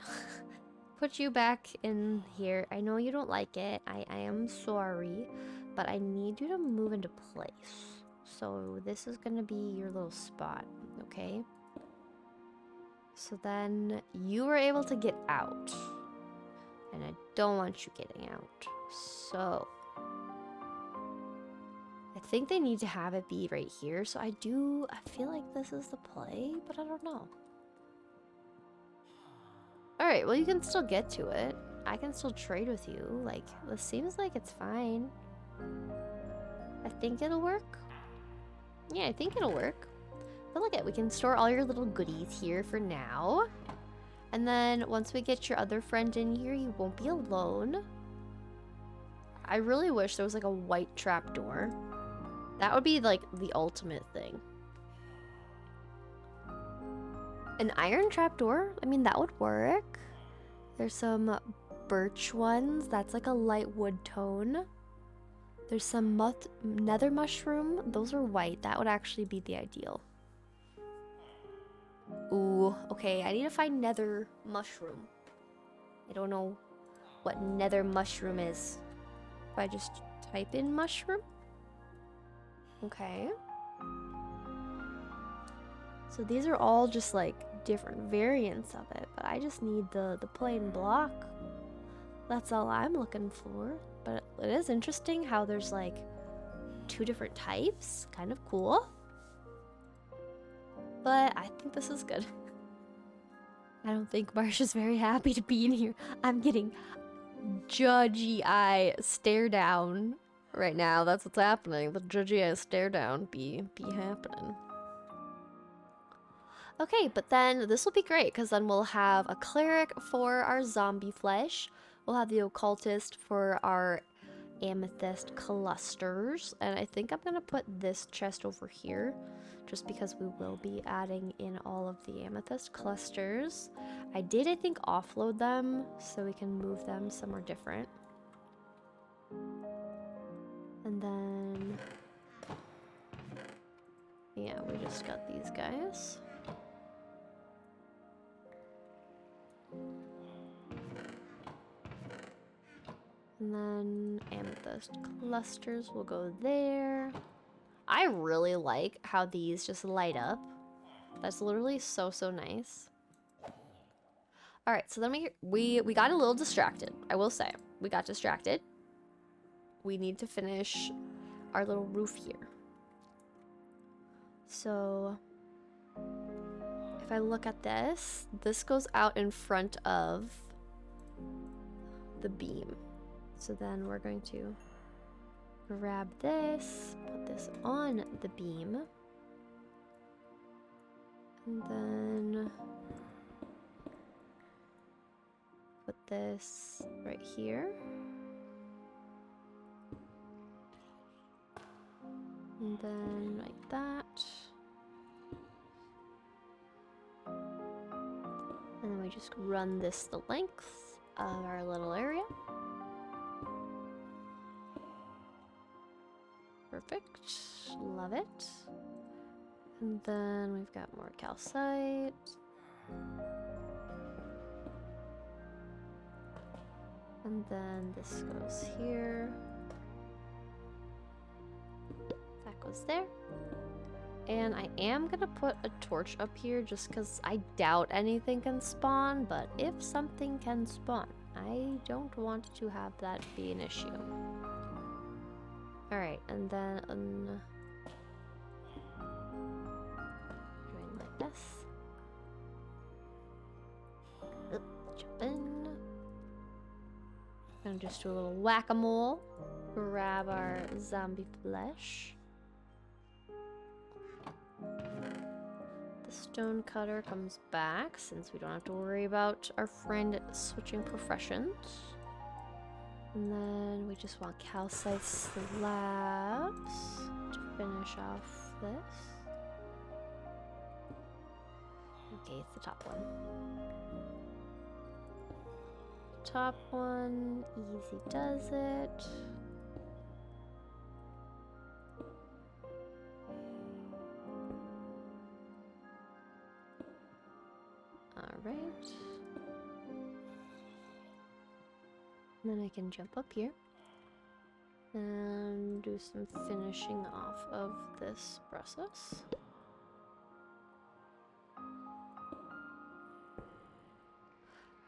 put you back in here. I know you don't like it. I am sorry, but I need you to move into place. So this is going to be your little spot, okay? So then you were able to get out. And I don't want you getting out. So I think they need to have it be right here. So I feel like this is the play, but I don't know. Alright, well, you can still get to it. I can still trade with you. Like, this seems like it's fine. I think it'll work. Yeah, I think it'll work. But look at, we can store all your little goodies here for now. And then once we get your other friend in here, you won't be alone. I really wish there was like a white trapdoor. That would be like the ultimate thing. An iron trapdoor? I mean, that would work. There's some birch ones. That's like a light wood tone. There's some nether mushroom. Those are white. That would actually be the ideal. Ooh, okay. I need to find nether mushroom. I don't know what nether mushroom is. If I just type in mushroom. Okay. So these are all just like different variants of it, but I just need the plain block. That's all I'm looking for. But it is interesting how there's like 2 different types. Kind of cool. But I think this is good. I don't think Marsha's very happy to be in here. I'm getting judgy eye stare down right now. That's what's happening. The judgy eye stare down be happening. Okay, but then this will be great because then we'll have a cleric for our zombie flesh. We'll have the occultist for our amethyst clusters. And I think I'm going to put this chest over here just because we will be adding in all of the amethyst clusters. I think, offload them so we can move them somewhere different. And then, yeah, we just got these guys. And then amethyst clusters will go there. I really like how these just light up. That's literally so nice. All right, so then we got a little distracted. I will say, we got distracted. We need to finish our little roof here. So if I look at this, this goes out in front of the beam. So then we're going to grab this, put this on the beam, and then put this right here. And then like that. And then we just run this the length of our little area. Perfect. Love it. And then we've got more calcite. And then this goes here. That goes there. And I am gonna put a torch up here just because I doubt anything can spawn, but if something can spawn, I don't want to have that be an issue. Alright, and then doing like this. Jump in. Gonna just do a little whack-a-mole. Grab our zombie flesh. The stone cutter comes back since we don't have to worry about our friend switching professions. And then we just want calcite slabs to finish off this. Okay, it's the top one. Top one, easy does it. Alright. Then I can jump up here and do some finishing off of this process.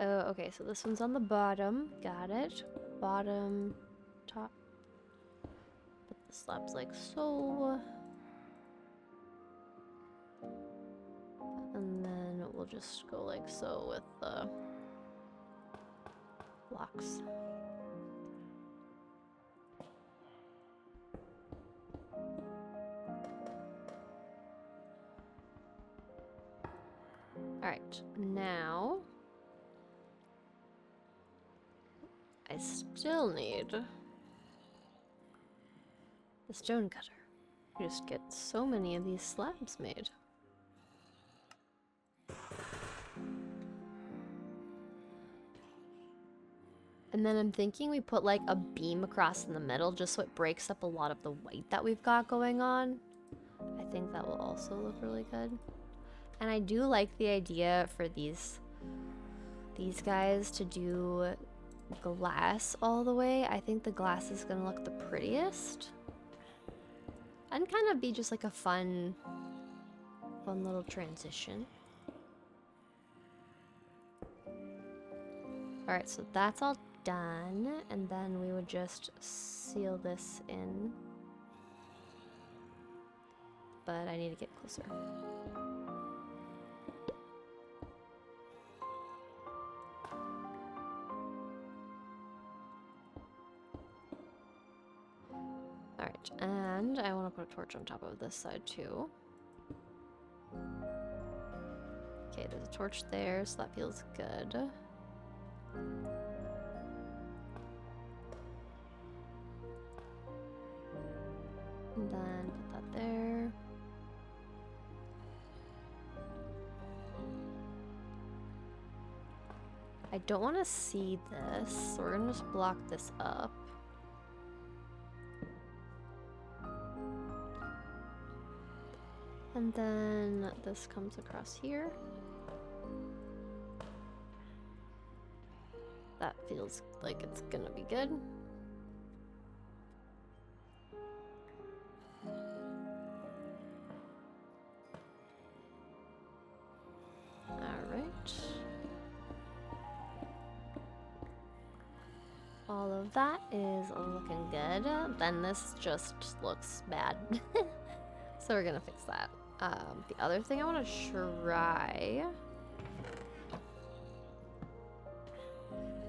Oh, okay, so this one's on the bottom. Got it. Bottom, top. Put the slabs like so. And then we'll just go like so with the blocks. Alright, now I still need the stone cutter. You just get so many of these slabs made. And then I'm thinking we put like a beam across in the middle just so it breaks up a lot of the white that we've got going on. I think that will also look really good. And I do like the idea for these guys to do glass all the way. I think the glass is gonna look the prettiest. And kind of be just like a fun little transition. Alright, so that's all done, and then we would just seal this in. But I need to get closer. Alright, and I want to put a torch on top of this side too. Okay, there's a torch there, so that feels good. And then put that there. I don't want to see this, so we're gonna just block this up. And then this comes across here. That feels like it's gonna be good. Alright. All of that is looking good. Then this just looks bad. So we're gonna fix that. The other thing I want to try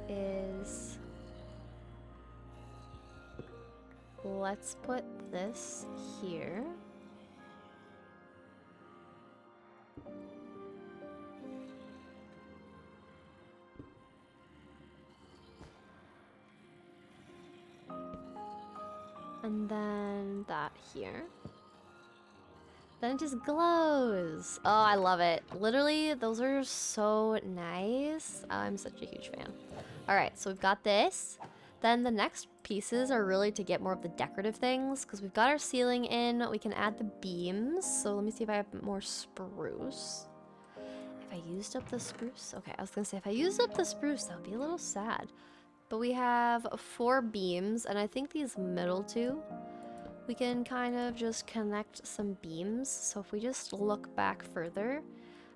is, let's put this here. And then that here. Then it just glows. Oh, I love it. Literally, those are so nice. I'm such a huge fan. All right, so we've got this. Then the next pieces are really to get more of the decorative things because we've got our ceiling in. We can add the beams. So let me see if I have more spruce. If I used up the spruce, okay, I was gonna say if I used up the spruce, that would be a little sad. But we have 4 beams, and I think these middle 2, we can kind of just connect some beams. So if we just look back further,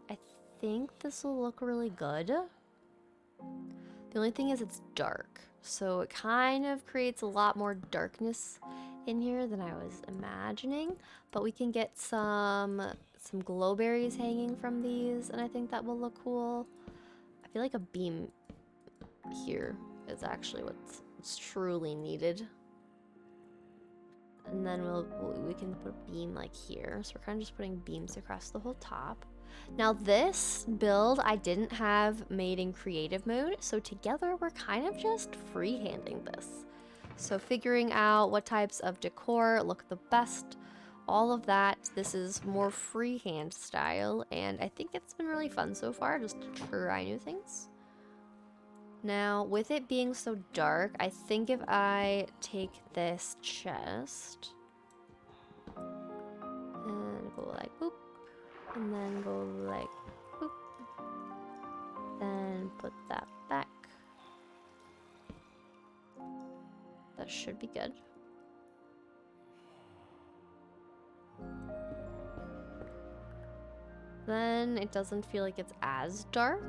I think this will look really good. The only thing is it's dark, so it kind of creates a lot more darkness in here than I was imagining. But we can get some glowberries hanging from these, and I think that will look cool. I feel like a beam here is actually what's truly needed. And then we can put a beam like here. So we're kind of just putting beams across the whole top. Now this build I didn't have made in creative mode, so together we're kind of just freehanding this. So figuring out what types of decor look the best, all of that. This is more freehand style, and I think it's been really fun so far just to try new things. Now, with it being so dark, I think if I take this chest and go like boop, and then go like boop, then put that back, that should be good. Then it doesn't feel like it's as dark.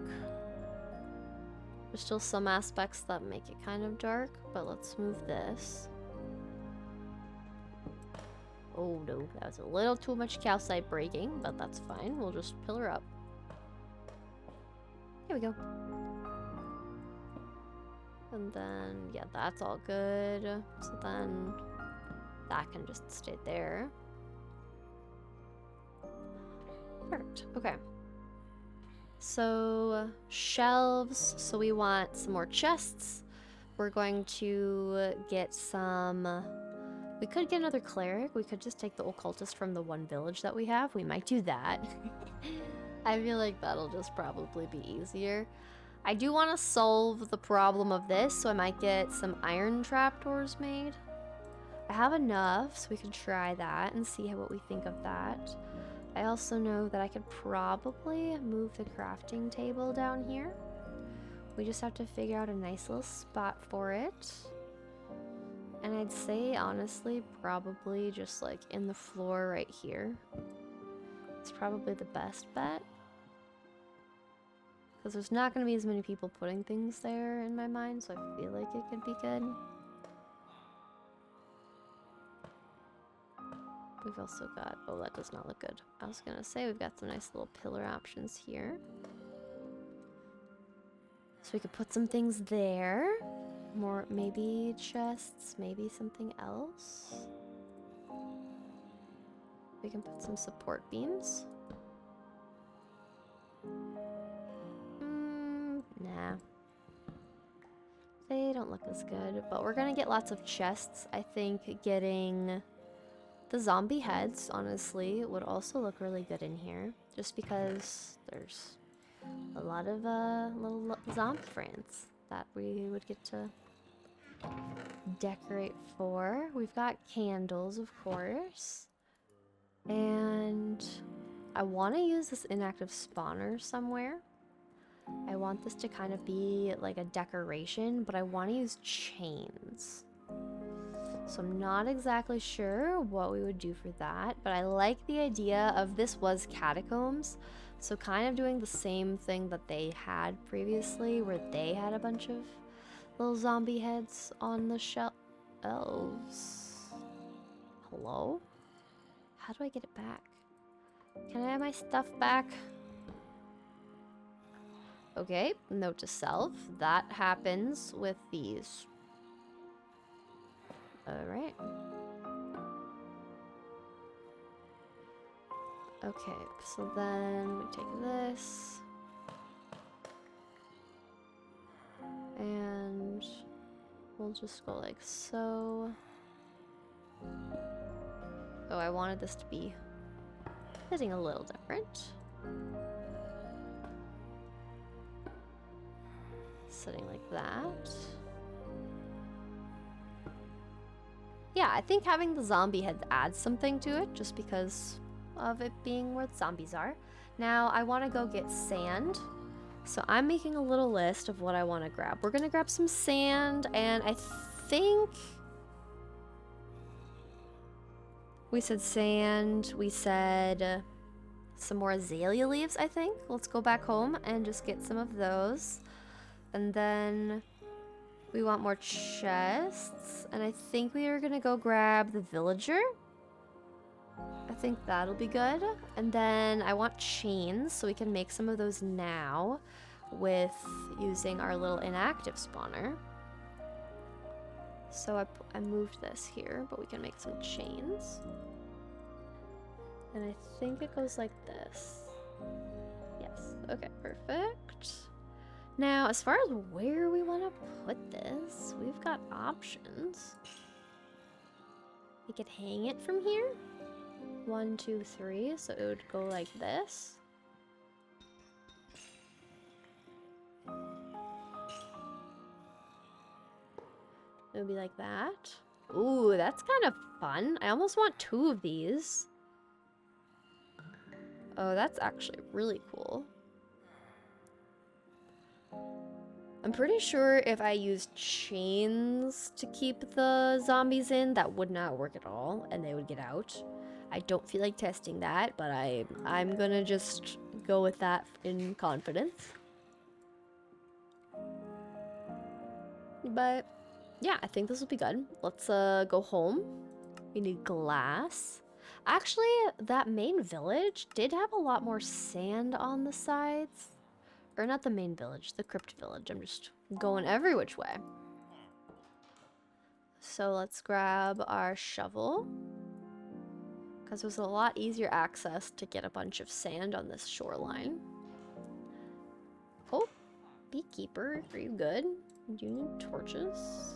There's still some aspects that make it kind of dark, but let's move this. Oh no, that was a little too much calcite breaking, but that's fine. We'll just pillar up. Here we go. And then, yeah, that's all good. So then that can just stay there. Perfect. Okay. So shelves, so we want some more chests. We're going to get some, we could get another cleric. We could just take the occultist from the one village that we have. We might do that. I feel like that'll just probably be easier. I do want to solve the problem of this, so I might get some iron trapdoors made. I have enough, so we can try that and see what we think of that. I also know that I could probably move the crafting table down here. We just have to figure out a nice little spot for it. And I'd say, honestly, probably just like in the floor right here. It's probably the best bet. Because there's not going to be as many people putting things there in my mind, so I feel like it could be good. We've also got, oh, that does not look good. I was gonna say we've got some nice little pillar options here. So we could put some things there. More, maybe chests, maybe something else. We can put some support beams. Nah. They don't look as good, but we're gonna get lots of chests. I think getting the zombie heads, honestly, would also look really good in here. Just because there's a lot of little zombie friends that we would get to decorate for. We've got candles, of course. And I want to use this inactive spawner somewhere. I want this to kind of be like a decoration, but I want to use chains. So I'm not exactly sure what we would do for that, but I like the idea of this was catacombs. So kind of doing the same thing that they had previously, where they had a bunch of little zombie heads on the shelf. Elves. Hello? How do I get it back? Can I have my stuff back? Okay, note to self. That happens with these. Alright. Okay, so then we take this. And we'll just go like so. Oh, I wanted this to be sitting a little different. Sitting like that. Yeah, I think having the zombie heads adds something to it, just because of it being where the zombies are. Now, I want to go get sand, So I'm making a little list of what I want to grab. We're gonna grab some sand, and I think we said sand, we said some more azalea leaves, I think. Let's go back home and just get some of those. And then we want more chests, and I think we are gonna go grab the villager. I think that'll be good. And then I want chains, so we can make some of those now with using our little inactive spawner. So I moved this here, but we can make some chains. And I think it goes like this. Yes, okay, perfect. Now, as far as where we want to put this, we've got options. We could hang it from here. 1, 2, 3, so it would go like this. It would be like that. Ooh, that's kind of fun. I almost want 2 of these. Oh, that's actually really cool. I'm pretty sure if I used chains to keep the zombies in, that would not work at all, and they would get out. I don't feel like testing that, but I'm gonna just go with that in confidence. But yeah, I think this will be good. Let's go home. We need glass. Actually, that main village did have a lot more sand on the sides. Or not the main village, the crypt village. I'm just going every which way. So let's grab our shovel, because it was a lot easier access to get a bunch of sand on this shoreline. Oh, beekeeper, are you good? Do you need torches?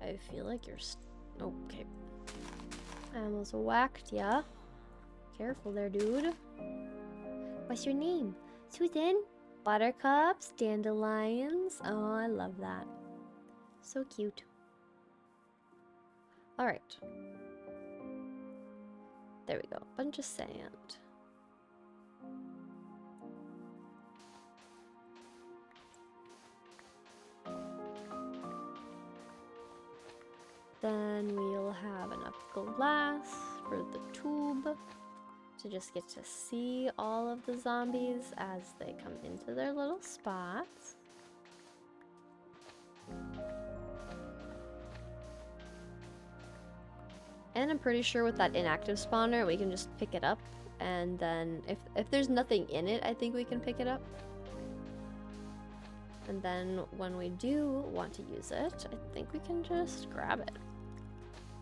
I feel like you're okay. I almost whacked ya. Careful there, dude. What's your name? Susan? Buttercups? Dandelions? Oh, I love that. So cute. Alright. There we go. Bunch of sand. Then we'll have enough glass for the tube to just get to see all of the zombies as they come into their little spots. And I'm pretty sure with that inactive spawner, we can just pick it up. And then if there's nothing in it, I think we can pick it up. And then when we do want to use it, I think we can just grab it.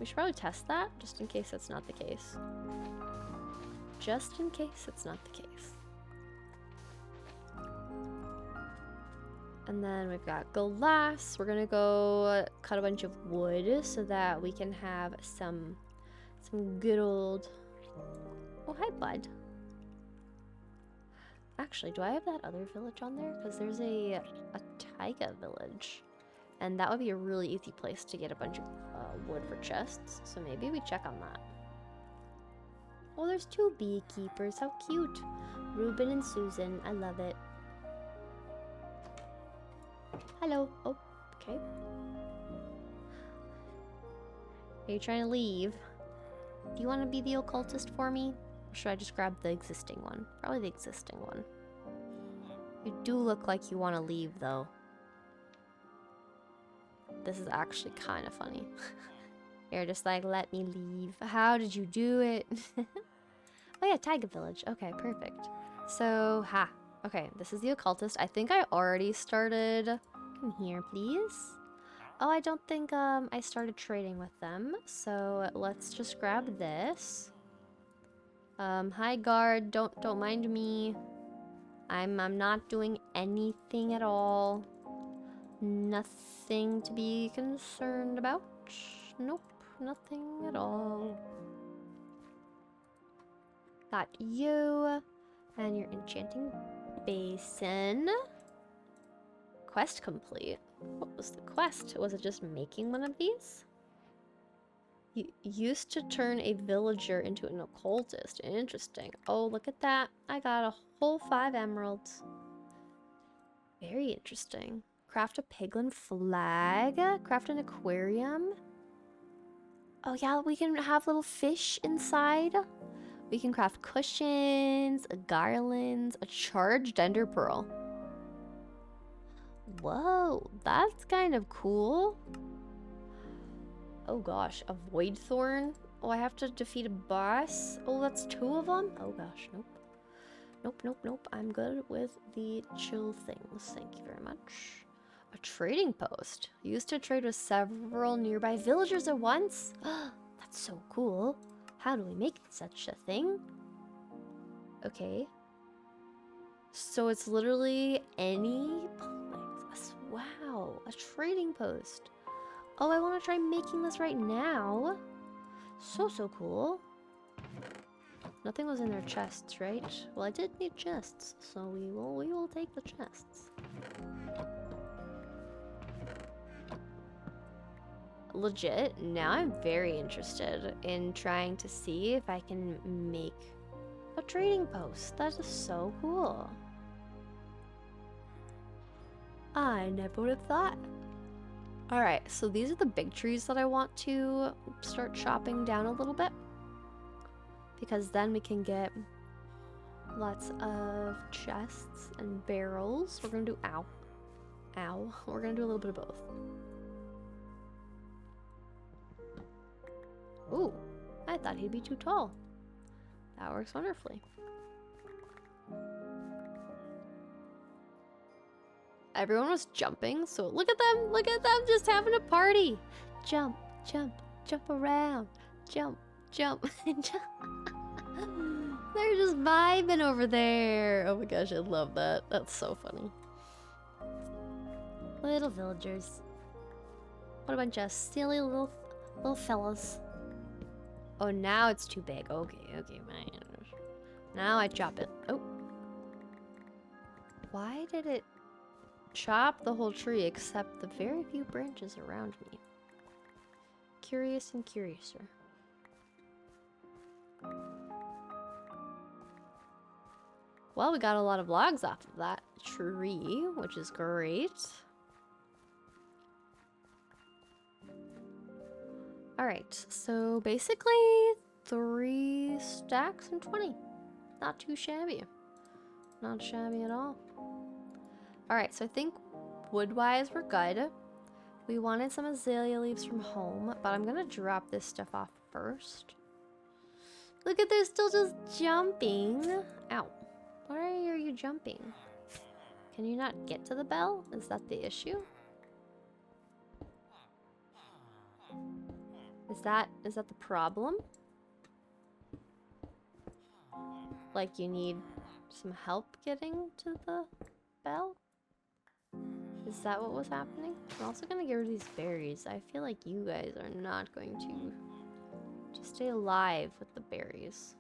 We should probably test that, just in case that's not the case. Just in case it's not the case. And then we've got glass. We're gonna go cut a bunch of wood so that we can have some good old... Oh, hi, bud. Actually, do I have that other village on there? Because there's a taiga village. And that would be a really easy place to get a bunch of wood for chests. So maybe we check on that. Oh, there's 2 beekeepers. How cute. Ruben and Susan. I love it. Hello. Oh, okay. Are you trying to leave? Do you want to be the occultist for me? Or should I just grab the existing one? Probably the existing one. You do look like you want to leave, though. This is actually kind of funny. You're just like, let me leave. How did you do it? Oh yeah, Taiga Village. Okay, perfect. So, okay, this is the occultist. I think I already started... Come here, please. Oh, I don't think I started trading with them. So let's just grab this. Hi guard, don't mind me. I'm not doing anything at all. Nothing to be concerned about. Nope, nothing at all. Got you and your enchanting basin. Quest complete. What was the quest? Was it just making one of these? Used to turn a villager into an occultist. Interesting. Oh, look at that. I got a whole 5 emeralds. Very interesting. Craft a piglin flag. Craft an aquarium. Oh yeah, we can have little fish inside. We can craft cushions, garlands, a charged ender pearl. Whoa, that's kind of cool. Oh gosh, a void thorn. Oh, I have to defeat a boss. Oh, that's 2 of them? Oh gosh, nope. Nope. I'm good with the chill things. Thank you very much. A trading post. Used to trade with several nearby villagers at once. That's so cool. How do we make such a thing? Okay. So it's literally any place. Wow, a trading post. Oh, I want to try making this right now. So cool. Nothing was in their chests, right? Well, I did need chests, so we will take the chests. Legit, now I'm very interested in trying to see if I can make a trading post. That is so cool. I never would have thought. Alright, so these are the big trees that I want to start chopping down a little bit. Because then we can get lots of chests and barrels. We're gonna do ow. We're gonna do a little bit of both. Ooh, I thought he'd be too tall. That works wonderfully. Everyone was jumping, so look at them just having a party. Jump around, jump. They're just vibing over there. Oh my gosh, I love that. That's so funny. Little villagers. What a bunch of silly little fellas. Oh, now it's too big. Okay, man. Now I chop it. Oh. Why did it chop the whole tree except the very few branches around me? Curious and curiouser. Well, we got a lot of logs off of that tree, which is great. Alright, so basically 3 stacks and 20. Not too shabby. Not shabby at all. Alright, so I think wood-wise we're good. We wanted some azalea leaves from home, but I'm gonna drop this stuff off first. Look at, they're still just jumping. Ow. Why are you jumping? Can you not get to the bell? Is that the issue? Is that the problem? Like you need some help getting to the bell? Is that what was happening? I'm also gonna get rid of these berries. I feel like you guys are not going to stay alive with the berries.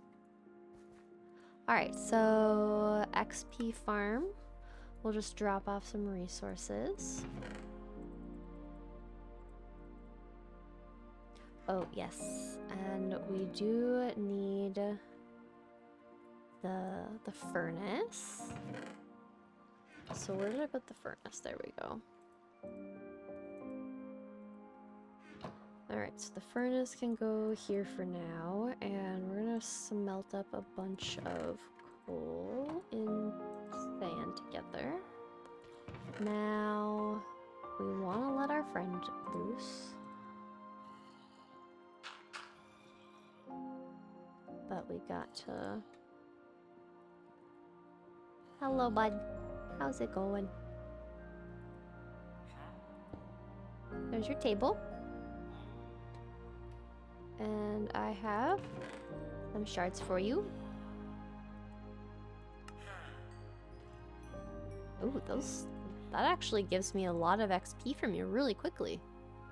Alright, so XP farm. We'll just drop off some resources. Oh, yes. And we do need the furnace. So where did I put the furnace? There we go. Alright, so the furnace can go here for now, and we're gonna smelt up a bunch of coal in sand together. Now, we want to let our friend loose. But we got to... Hello, bud. How's it going? There's your table. And I have some shards for you. Ooh, that actually gives me a lot of XP from you really quickly.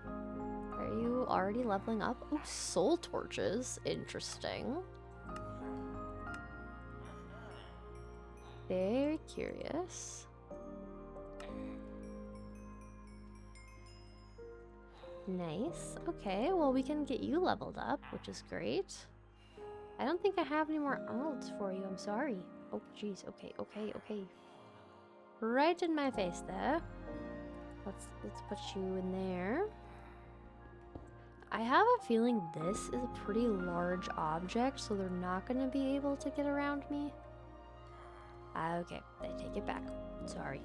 Are you already leveling up? Oh, soul torches. Interesting. Very curious. Nice. Okay, well, we can get you leveled up, which is great. I don't think I have any more emeralds for you. I'm sorry. Oh, jeez. Okay, okay, okay. Right in my face there. Let's put you in there. I have a feeling this is a pretty large object, so they're not going to be able to get around me. Okay, I take it back. Sorry.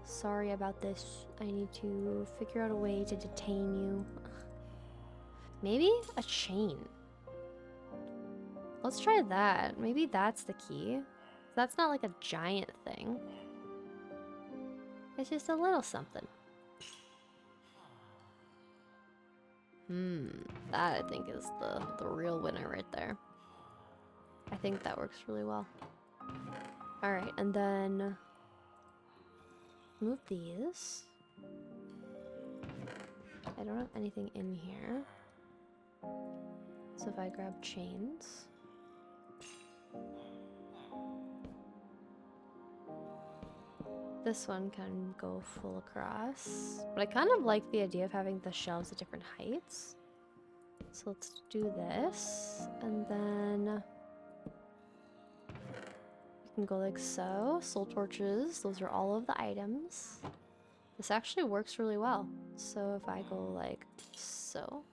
Sorry about this. I need to figure out a way to detain you. Maybe a chain. Let's try that. Maybe that's the key. That's not like a giant thing. It's just a little something. That I think is the real winner right there. I think that works really well. Alright, and then move these. I don't have anything in here. So if I grab chains. This one can go full across. But I kind of like the idea of having the shelves at different heights. So let's do this. And then we can go like so. Soul torches, those are all of the items. This actually works really well. So if I go like so.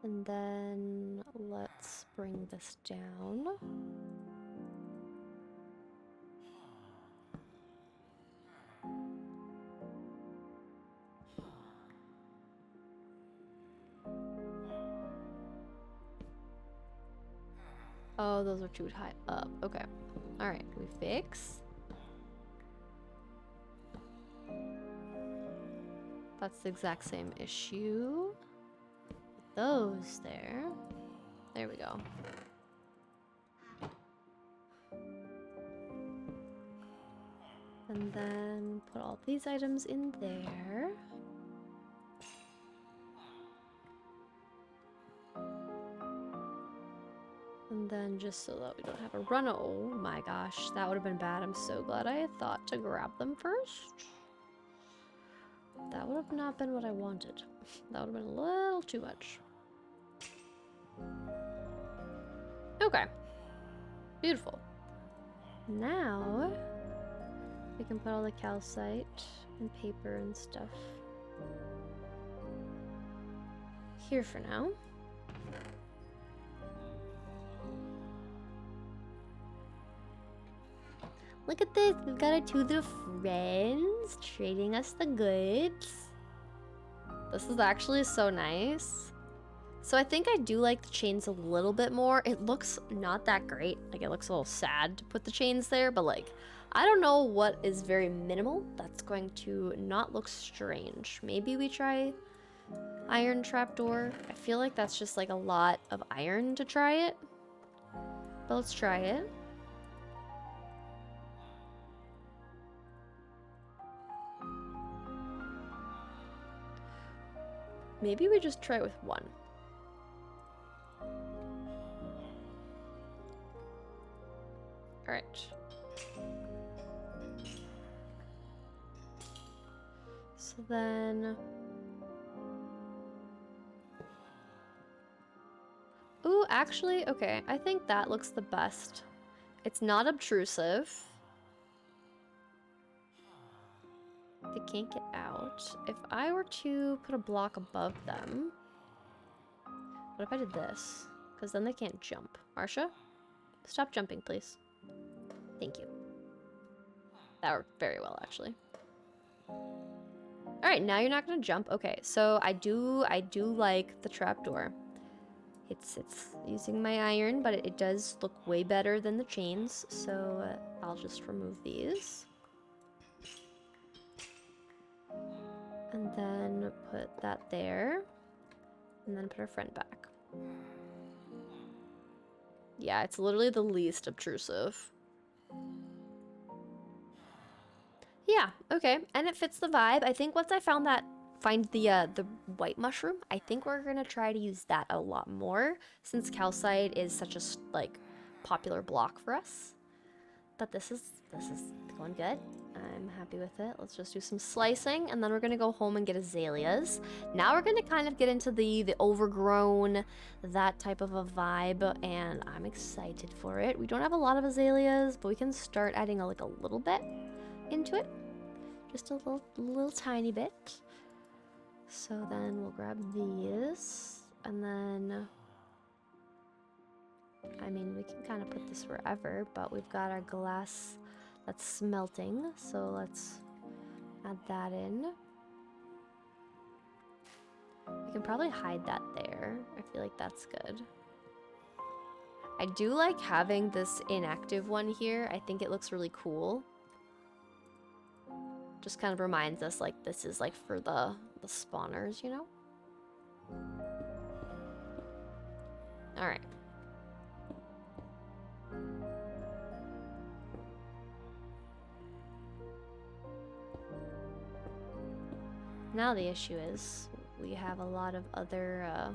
And then let's bring this down. Oh, those are too high up. Okay. Alright, we fix. That's the exact same issue. Those there. There we go. And then put all these items in there. And then just so that we don't have a run. Oh my gosh, that would have been bad. I'm so glad I thought to grab them first. That would have not been what I wanted. That would have been a little too much. Okay. Beautiful. Now we can put all the calcite and paper and stuff here for now. Look at this, we've got our two little friends trading us the goods. This is actually so nice. So I think I do like the chains a little bit more. It looks not that great. Like, it looks a little sad to put the chains there, but like, I don't know what is very minimal that's going to not look strange. Maybe we try iron trapdoor. I feel like that's just like a lot of iron to try it. But let's try it. Maybe we just try it with one. All right. So then... Ooh, actually, okay. I think that looks the best. It's not obtrusive. They can't get out. If I were to put a block above them... What if I did this? Because then they can't jump. Marsha? Stop jumping, please. Thank you. That worked very well, actually. Alright, now you're not gonna jump. Okay, so I do like the trapdoor. It's using my iron, but it does look way better than the chains, so I'll just remove these. And then put that there. And then put our friend back. Yeah, it's literally the least obtrusive. Yeah, okay. And it fits the vibe. I think once I find the white mushroom, I think we're gonna try to use that a lot more since calcite is such a like popular block for us. that this is going good. I'm happy with it. Let's just do some slicing, and then we're gonna go home and get azaleas. Now we're gonna kind of get into the overgrown, that type of a vibe, and I'm excited for it. We don't have a lot of azaleas, but we can start adding like a little bit into it. Just a little tiny bit. So then we'll grab these, and then, I mean, we can kind of put this wherever, but we've got our glass that's smelting, so let's add that in. We can probably hide that there. I feel like that's good. I do like having this inactive one here. I think it looks really cool. Just kind of reminds us like this is like for the spawners, you know? Alright. Now the issue is we have a lot of other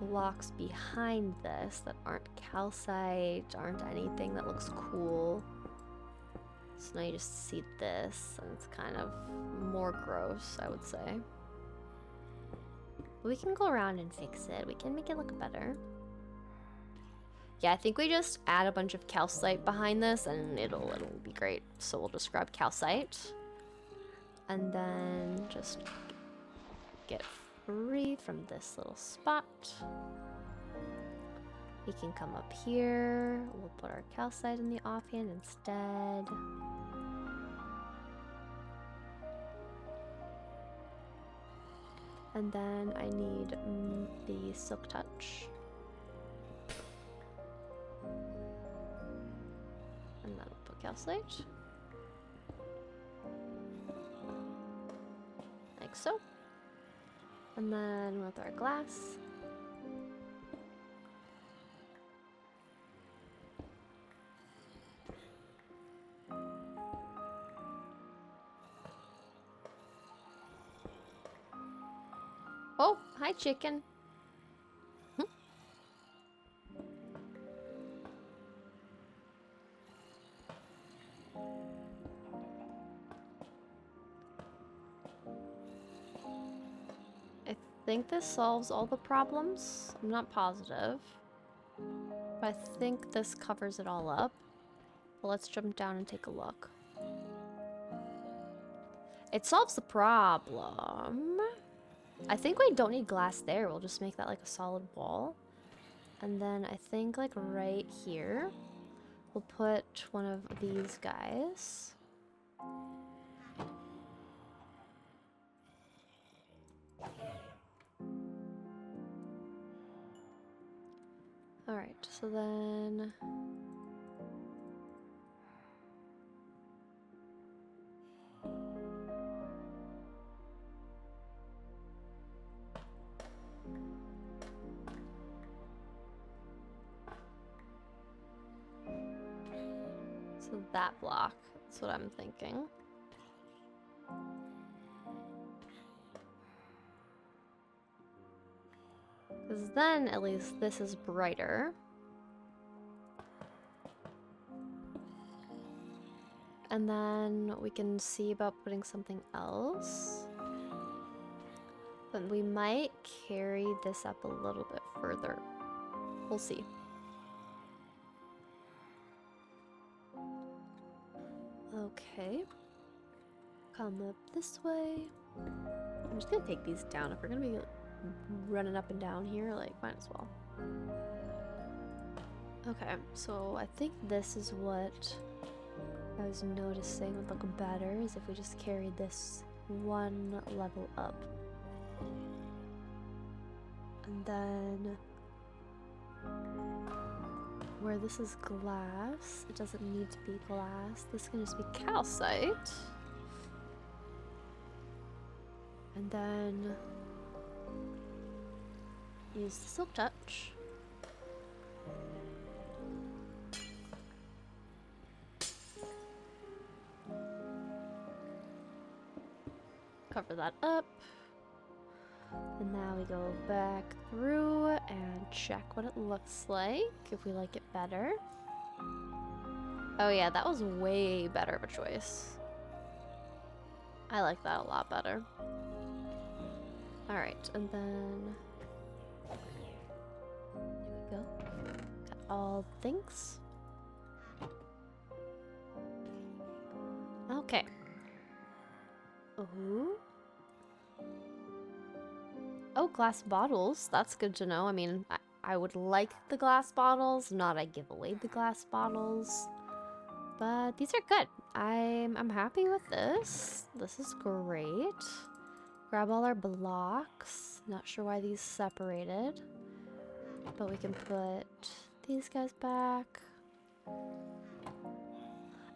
blocks behind this that aren't calcite, aren't anything that looks cool. So now you just see this, and it's kind of more gross, I would say. But we can go around and fix it. We can make it look better. Yeah, I think we just add a bunch of calcite behind this, and it'll be great. So we'll just grab calcite. And then just get free from this little spot. We can come up here. We'll put our calcite in the offhand instead. And then I need the silk touch. And then we'll put calcite. Like so. And then with our glass. Oh, hi chicken. I think this solves all the problems. I'm not positive. But I think this covers it all up. Well, let's jump down and take a look. It solves the problem. I think we don't need glass there. We'll just make that like a solid wall. And then I think like right here, we'll put one of these guys. Alright, so then... So that block, that's what I'm thinking. Because then, at least, this is brighter. And then we can see about putting something else. But we might carry this up a little bit further. We'll see. Okay. Come up this way. I'm just gonna take these down. If we're gonna be running up and down here, like, might as well. Okay, so I think this is what I was noticing would look better, is if we just carried this one level up. And then where this is glass, it doesn't need to be glass. This can just be calcite. And then use the silk touch. Cover that up. And now we go back through and check what it looks like, if we like it better. Oh yeah, that was way better of a choice. I like that a lot better. Alright, and then... There we go. Got all things. Okay. Ooh. Oh, glass bottles. That's good to know. I mean, I would like the glass bottles, not I give away the glass bottles. But these are good. I'm happy with this. This is great. Grab all our blocks. Not sure why these separated. But we can put these guys back.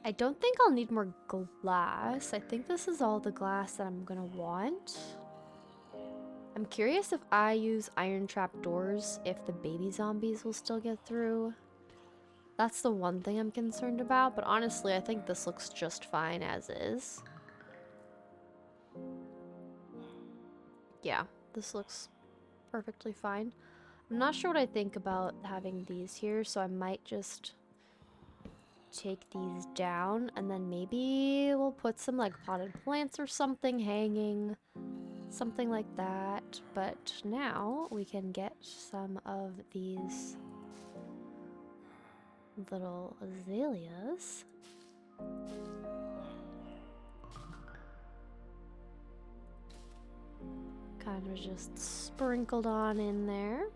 I don't think I'll need more glass. I think this is all the glass that I'm gonna want. I'm curious if I use iron trap doors, if the baby zombies will still get through. That's the one thing I'm concerned about, but honestly, I think this looks just fine as is. Yeah, this looks perfectly fine. I'm not sure what I think about having these here, so I might just take these down, and then maybe we'll put some like potted plants or something hanging. Something like that. But now we can get some of these little azaleas. Kind of just sprinkled on in there.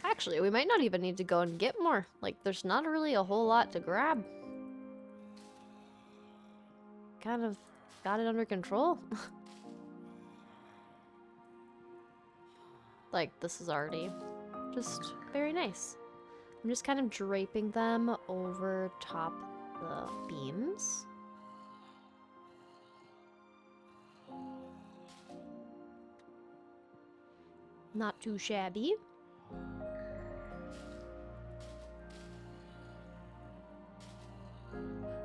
Actually, we might not even need to go and get more. Like, there's not really a whole lot to grab. Kind of got it under control. Like, this is already just very nice. I'm just kind of draping them over top the beams. Not too shabby.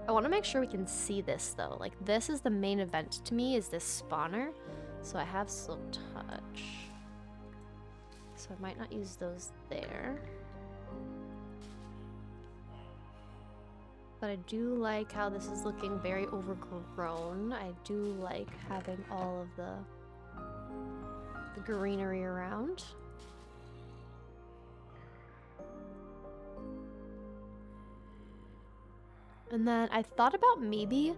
I want to make sure we can see this though. Like, this is the main event to me, is this spawner. So I have Silk Touch. So I might not use those there. But I do like how this is looking very overgrown. I do like having all of the greenery around. And then I thought about maybe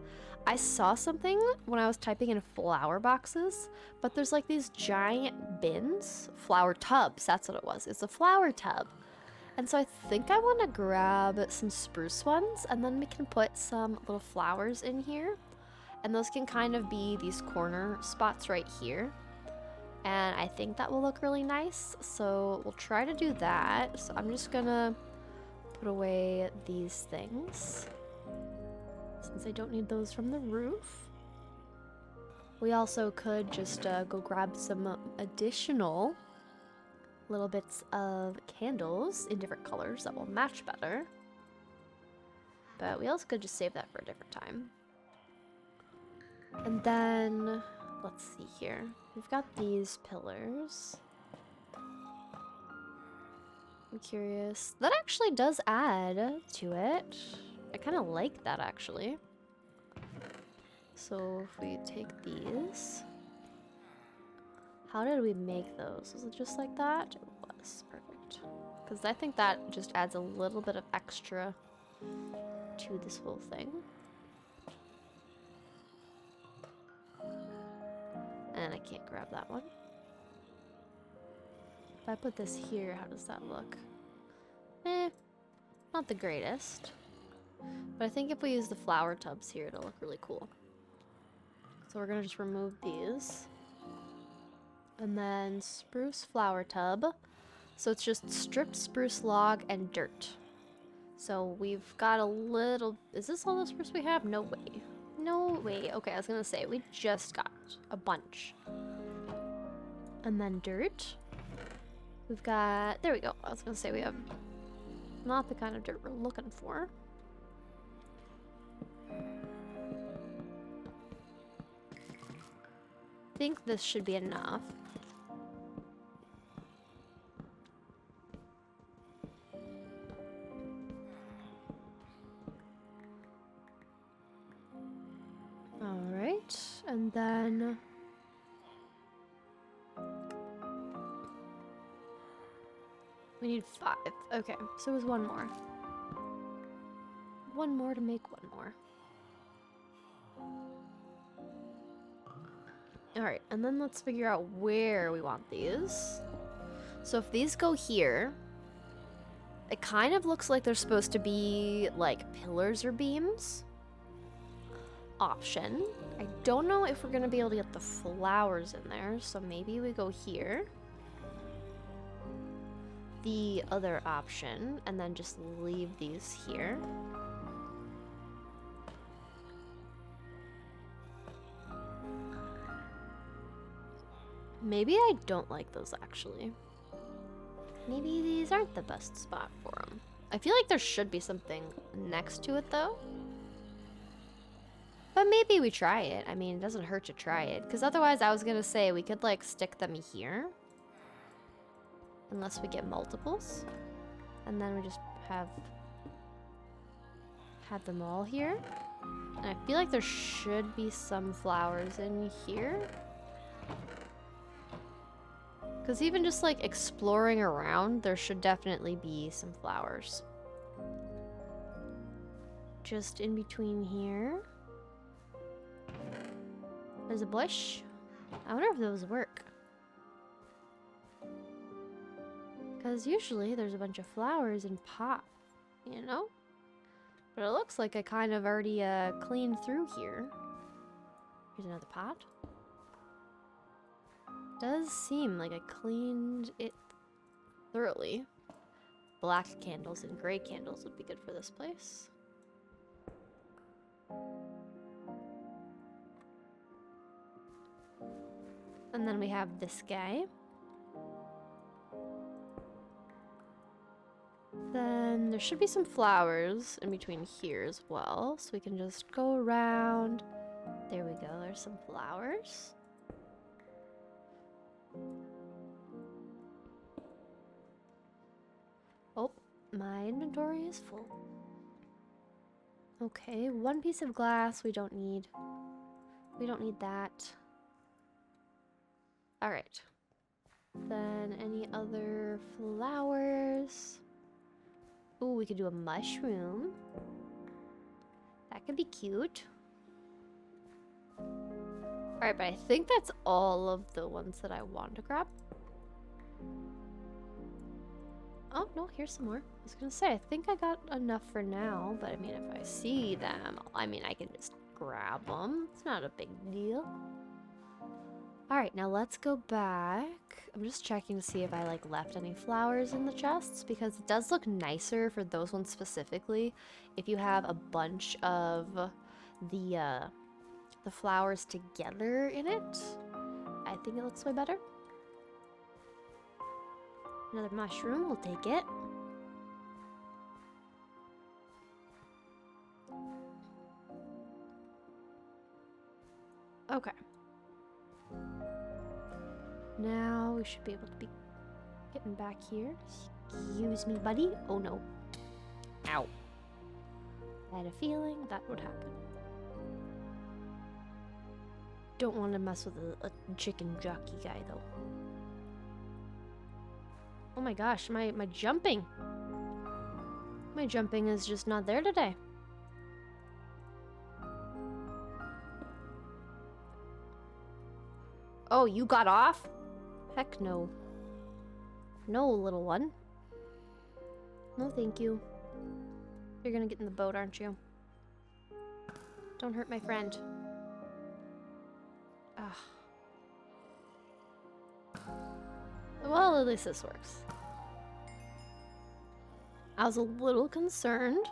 I saw something when I was typing in flower boxes, but there's like these giant bins, flower tubs, that's what it was. It's a flower tub. And so I think I want to grab some spruce ones, and then we can put some little flowers in here. And those can kind of be these corner spots right here. And I think that will look really nice. So we'll try to do that. So I'm just gonna put away these things, since I don't need those from the roof. We also could just go grab some additional little bits of candles in different colors that will match better. But we also could just save that for a different time. And then, let's see here. We've got these pillars. I'm curious. That actually does add to it. I kind of like that, actually. So if we take these... How did we make those? Was it just like that? It was. Perfect. Because I think that just adds a little bit of extra to this whole thing. And I can't grab that one. If I put this here, how does that look? Not the greatest. But I think if we use the flower tubs here, it'll look really cool. So we're gonna just remove these. And then spruce flower tub. So it's just stripped spruce log and dirt. So we've got a little... Is this all the spruce we have? No way. No way. Okay, I was gonna say, we just got a bunch. And then dirt. We've got... There we go. I was gonna say we have not the kind of dirt we're looking for. I think this should be enough. And then we need 5. Okay, so it was one more. One more to make one more. Alright, and then let's figure out where we want these. So if these go here, it kind of looks like they're supposed to be like pillars or beams. Option. I don't know if we're gonna be able to get the flowers in there, so maybe we go here. The other option, and then just leave these here. Maybe I don't like those actually. Maybe these aren't the best spot for them. I feel like there should be something next to it though. But maybe we try it. I mean, it doesn't hurt to try it. Because otherwise I was going to say we could like stick them here. Unless we get multiples. And then we just have them all here. And I feel like there should be some flowers in here. Because even just like exploring around, there should definitely be some flowers. Just in between here. There's a bush. I wonder if those work. Because usually there's a bunch of flowers and pop, you know? But it looks like I kind of already cleaned through here. Here's another pot. Does seem like I cleaned it thoroughly. Black candles and gray candles would be good for this place. And then we have this guy. Then there should be some flowers in between here as well. So we can just go around. There we go, there's some flowers. Oh, my inventory is full. Okay, one piece of glass we don't need. We don't need that. Alright. Then any other flowers? Ooh, we could do a mushroom. That could be cute. Alright, but I think that's all of the ones that I want to grab. Oh, no, here's some more. I was gonna say, I think I got enough for now, but I mean, if I see them, I mean, I can just grab them. It's not a big deal. Alright, now let's go back. I'm just checking to see if I, like, left any flowers in the chests, because it does look nicer for those ones specifically if you have a bunch of the flowers together in it. I think it looks way better. Another mushroom, we'll take it. Okay. Now we should be able to be getting back here. Excuse me, buddy. Oh no. Ow. I had a feeling that would happen. Don't want to mess with a chicken jockey guy though. Oh my gosh, my jumping. My jumping is just not there today. Oh, you got off? Heck no. No, little one. No, thank you. You're gonna get in the boat, aren't you? Don't hurt my friend. Ah. Well, at least this works. I was a little concerned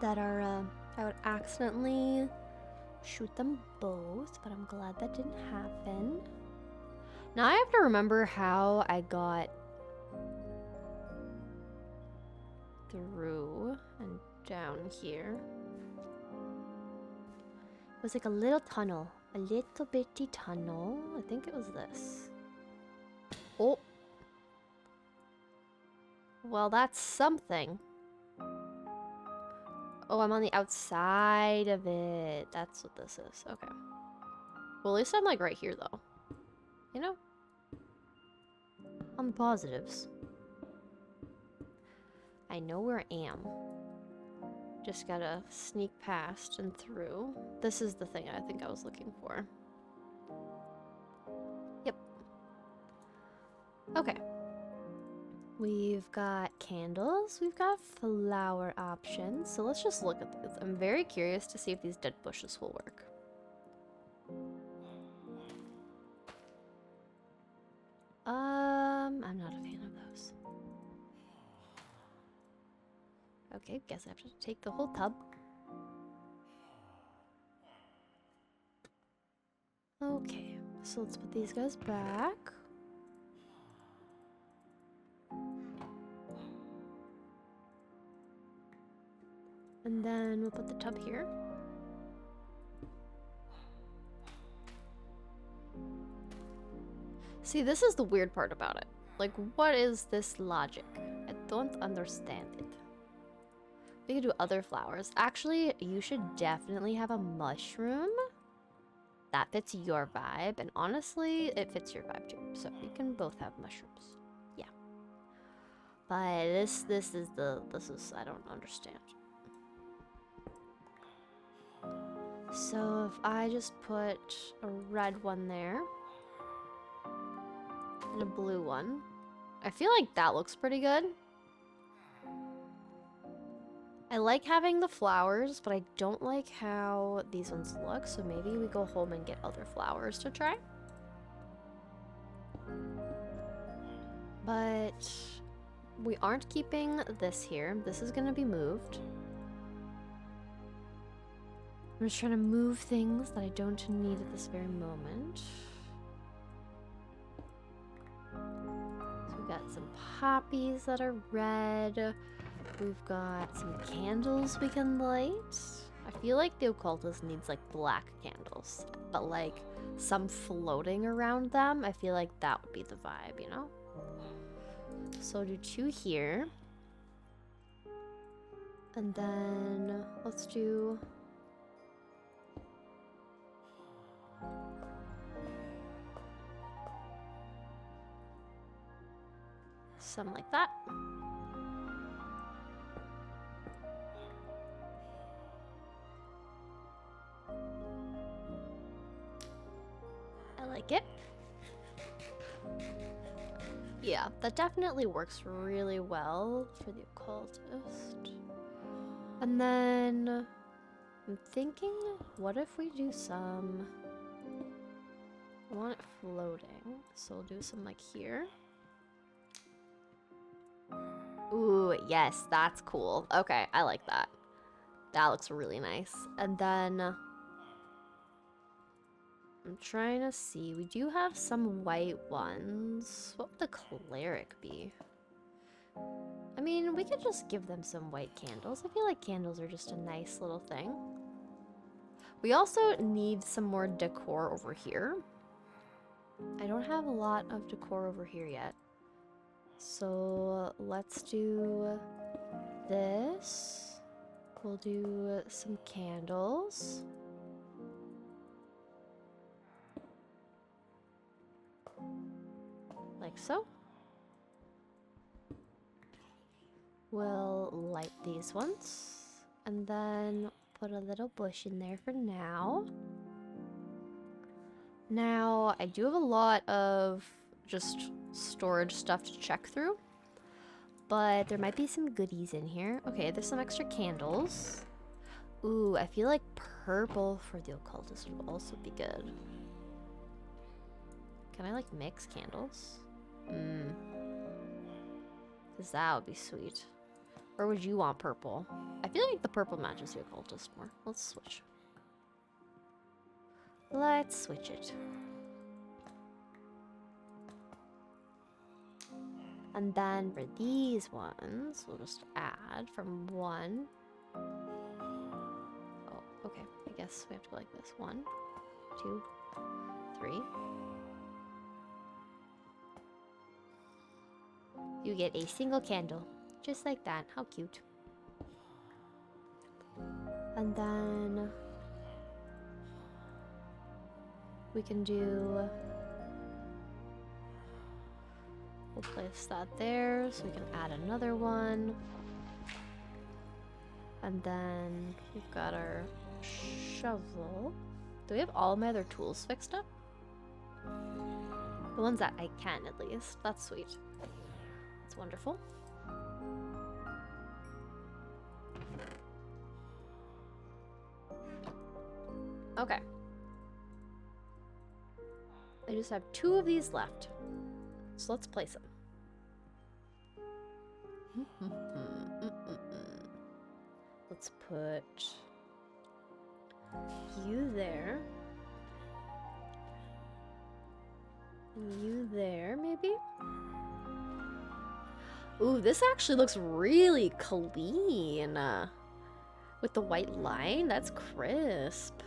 that I would accidentally shoot them both, but I'm glad that didn't happen. Now I have to remember how I got through and down here. It was like a little tunnel. A little bitty tunnel. I think it was this. Oh. Well, that's something. Oh, I'm on the outside of it. That's what this is. Okay. Well, at least I'm like right here though. You know? On the positives. I know where I am. Just gotta sneak past and through. This is the thing I think I was looking for. Yep. Okay. We've got candles. We've got flower options. So let's just look at these. I'm very curious to see if these dead bushes will work. I'm not a fan of those. Okay, guess I have to take the whole tub. Okay, so let's put these guys back. And then we'll put the tub here. See, this is the weird part about it. Like, what is this logic? I don't understand it. We could do other flowers. Actually, you should definitely have a mushroom. That fits your vibe, and honestly, it fits your vibe too. So we can both have mushrooms. Yeah. But this is I don't understand. So if I just put a red one there and a blue one, I feel like that looks pretty good. I like having the flowers, but I don't like how these ones look, so maybe we go home and get other flowers to try. But we aren't keeping this here. This is gonna be moved. I'm just trying to move things that I don't need at this very moment. So we've got some poppies that are red. We've got some candles we can light. I feel like the occultist needs like black candles, but like some floating around them. I feel like that would be the vibe, you know? So do 2 here. And then let's do some like that. I like it. Yeah, that definitely works really well for the occultist. And then I'm thinking, what if we do some... I want it floating, so we'll do some like here. Ooh, yes, that's cool. Okay, I like that. That looks really nice. And then I'm trying to see. We do have some white ones. What would the cleric be? I mean, we could just give them some white candles. I feel like candles are just a nice little thing. We also need some more decor over here. I don't have a lot of decor over here yet. So let's do this. We'll do some candles. Like so. We'll light these ones. And then put a little bush in there for now. Now, I do have a lot of just storage stuff to check through. But there might be some goodies in here. Okay, there's some extra candles. Ooh, I feel like purple for the occultist would also be good. Can I like mix candles? Because that would be sweet. Or would you want purple? I feel like the purple matches the occultist more. Let's switch. Let's switch it. And then for these ones, we'll just add from 1. Oh, okay. I guess we have to go like this. 1, 2, 3. You get a single candle. Just like that. How cute. And then we can do, we'll place that there so we can add another one. And then we've got our shovel. Do we have all my other tools fixed up? The ones that I can, at least. That's sweet. That's wonderful. Okay. I just have 2 of these left. So let's place them. Let's put you there. And you there, maybe? Ooh, this actually looks really clean. With the white line, that's crisp.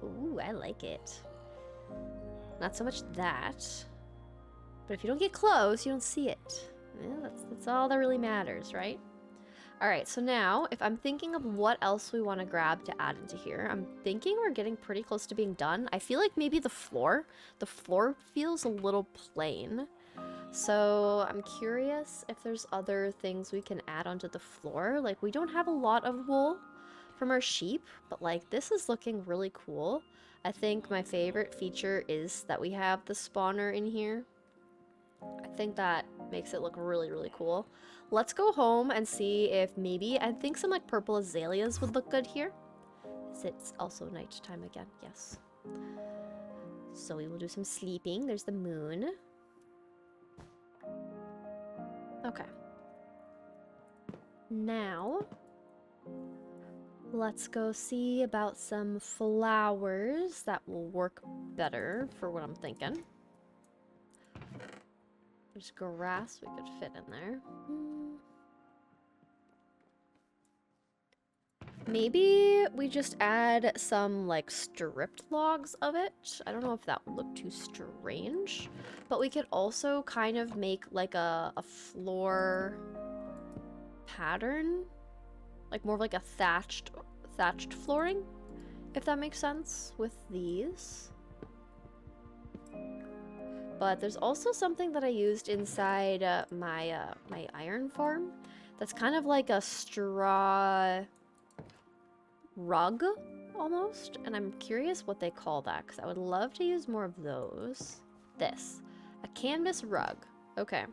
Ooh, I like it. Not so much that. But if you don't get close, you don't see it. Yeah, that's all that really matters, right? Alright, so now, if I'm thinking of what else we want to grab to add into here, I'm thinking we're getting pretty close to being done. I feel like maybe the floor feels a little plain. So I'm curious if there's other things we can add onto the floor. Like, we don't have a lot of wool from our sheep, but like, this is looking really cool. I think my favorite feature is that we have the spawner in here. I think that makes it look really, really cool. Let's go home and see if maybe, I think some like purple azaleas would look good here. It's also nighttime again, yes. So we will do some sleeping. There's the moon. Okay. Now, let's go see about some flowers that will work better for what I'm thinking. There's grass we could fit in there. Maybe we just add some like stripped logs of it. I don't know if that would look too strange, but we could also kind of make like a floor pattern, like more of like a thatched flooring, if that makes sense, with these. But there's also something that I used inside my iron farm that's kind of like a straw rug almost, and I'm curious what they call that because I would love to use more of those. This, a canvas rug. Okay,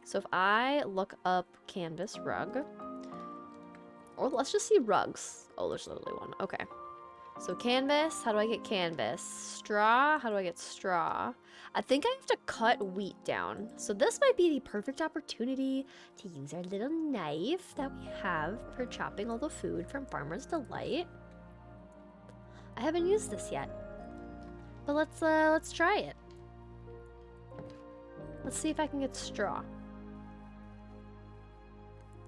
so if I look up canvas rug, or let's just see rugs. Oh, there's literally one. Okay, so canvas, how do I get canvas? Straw, how do I get straw? I think I have to cut wheat down. So this might be the perfect opportunity to use our little knife that we have for chopping all the food from Farmer's Delight. I haven't used this yet, but let's try it. Let's see if I can get straw.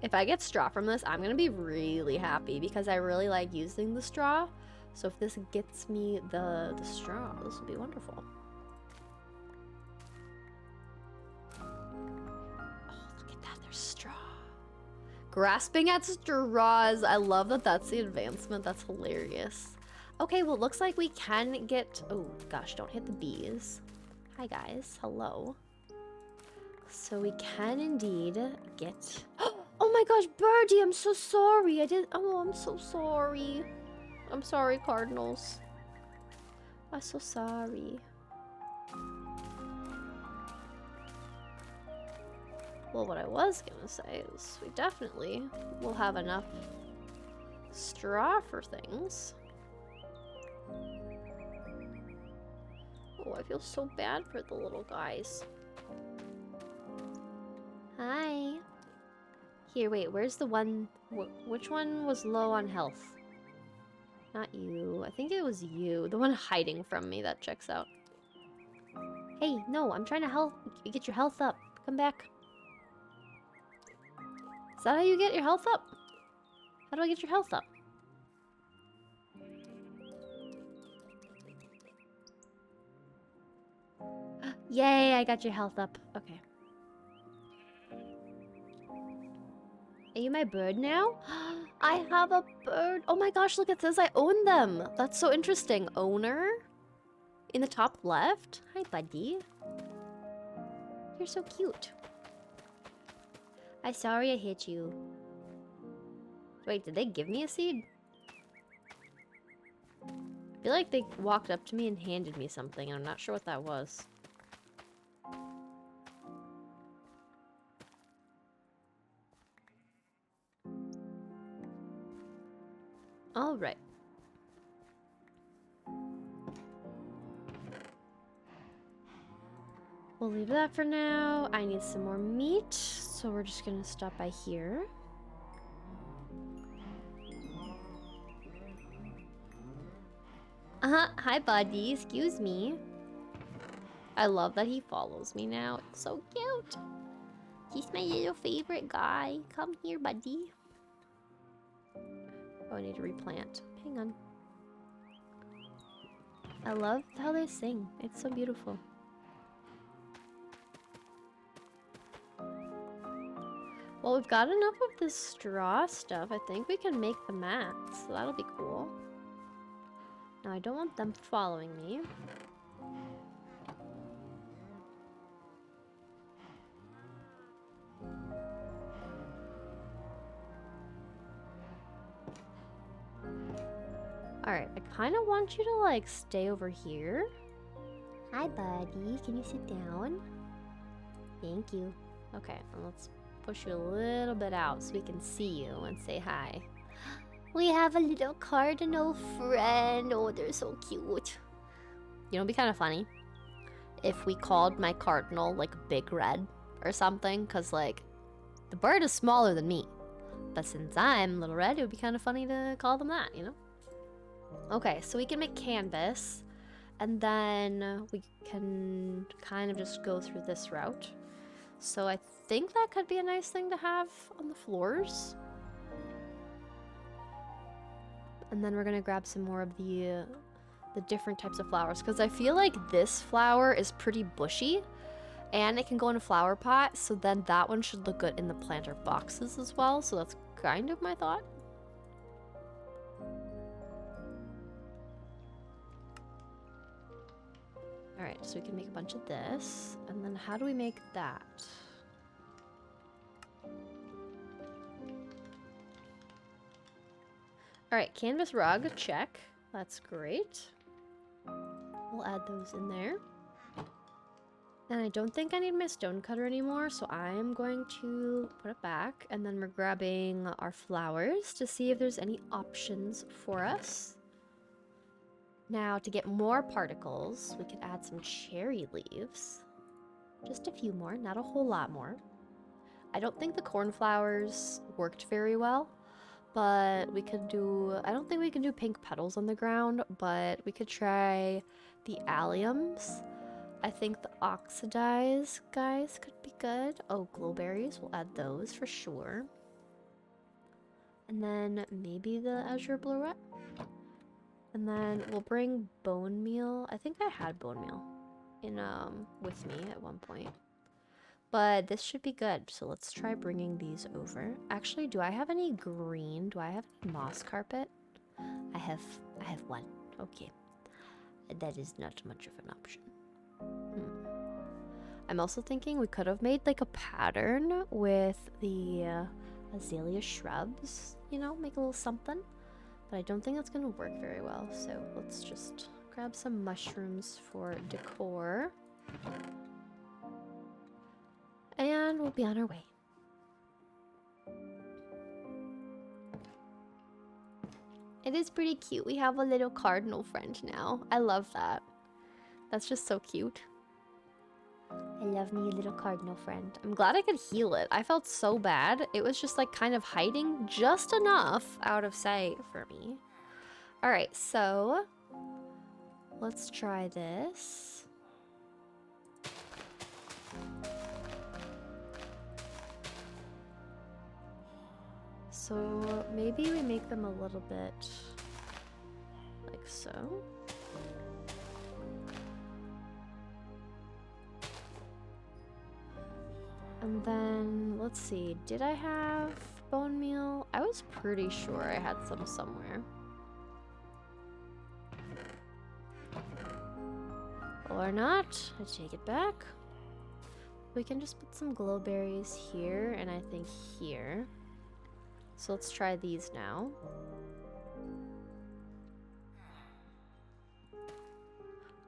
If I get straw from this, I'm gonna be really happy because I really like using the straw. So if this gets me the straw, this will be wonderful. Straw. Grasping at straws. I love that that's the advancement. That's hilarious. Okay, well, it looks like we can get... Oh, gosh, don't hit the bees. Hi, guys. Hello. So we can indeed get... Oh my gosh, Birdie, I'm so sorry. Oh, I'm so sorry. I'm sorry, Cardinals. I'm so sorry. Well, what I was gonna say is we definitely will have enough straw for things. Oh, I feel so bad for the little guys. Hi. Here, wait, where's the one? Which one was low on health? Not you. I think it was you. The one hiding from me. That checks out. Hey, no, I'm trying to get your health up. Come back. Is that how you get your health up? How do I get your health up? Yay, I got your health up. Okay. Are you my bird now? I have a bird. Oh my gosh, look, it says I own them. That's so interesting. Owner? In the top left? Hi, buddy. You're so cute. I'm sorry I hit you. Wait, did they give me a seed? I feel like they walked up to me and handed me something, and I'm not sure what that was. All right. We'll leave that for now. I need some more meat, so we're just gonna stop by here. Hi buddy, excuse me. I love that he follows me now. It's so cute. He's my little favorite guy. Come here, buddy. Oh, I need to replant. Hang on. I love how they sing. It's so beautiful. Well, we've got enough of this straw stuff. I think we can make the mats, so that'll be cool. Now, I don't want them following me. Alright, I kind of want you to, like, stay over here. Hi, buddy. Can you sit down? Thank you. Okay, and let's push you a little bit out so we can see you and say hi. We have a little cardinal friend. Oh, they're so cute. You know, it'd be kind of funny if we called my cardinal, like, Big Red or something, because, like, the bird is smaller than me. But since I'm Little Red, it would be kind of funny to call them that, you know? Okay, so we can make canvas, and then we can kind of just go through this route. So I think that could be a nice thing to have on the floors. And then we're gonna grab some more of the different types of flowers, because I feel like this flower is pretty bushy, and it can go in a flower pot, so then that one should look good in the planter boxes as well. So that's kind of my thought. Alright, so we can make a bunch of this. And then how do we make that? Alright, canvas rug, check. That's great. We'll add those in there. And I don't think I need my stone cutter anymore, so I'm going to put it back. And then we're grabbing our flowers to see if there's any options for us. Now, to get more particles, we could add some cherry leaves. Just a few more, not a whole lot more. I don't think the cornflowers worked very well, but we could do... I don't think we can do pink petals on the ground, but we could try the alliums. I think the oxidized guys could be good. Oh, glowberries, we'll add those for sure. And then maybe the azure bleuette. And then we'll bring bone meal. I think I had bone meal in with me at one point. But this should be good. So let's try bringing these over. Actually, do I have any green? Do I have any moss carpet? I have one. Okay. That is not much of an option. I'm also thinking we could have made like a pattern with the azalea shrubs, you know, make a little something. But I don't think that's going to work very well, so let's just grab some mushrooms for decor. And we'll be on our way. It is pretty cute. We have a little cardinal friend now. I love that. That's just so cute. I love me a little cardinal friend. I'm glad I could heal it. I felt so bad. It was just like kind of hiding just enough out of sight for me. All right, so let's try this. So maybe we make them a little bit like so. And then, let's see, did I have bone meal? I was pretty sure I had some somewhere. Or not. I take it back. We can just put some glowberries here and I think here. So let's try these now.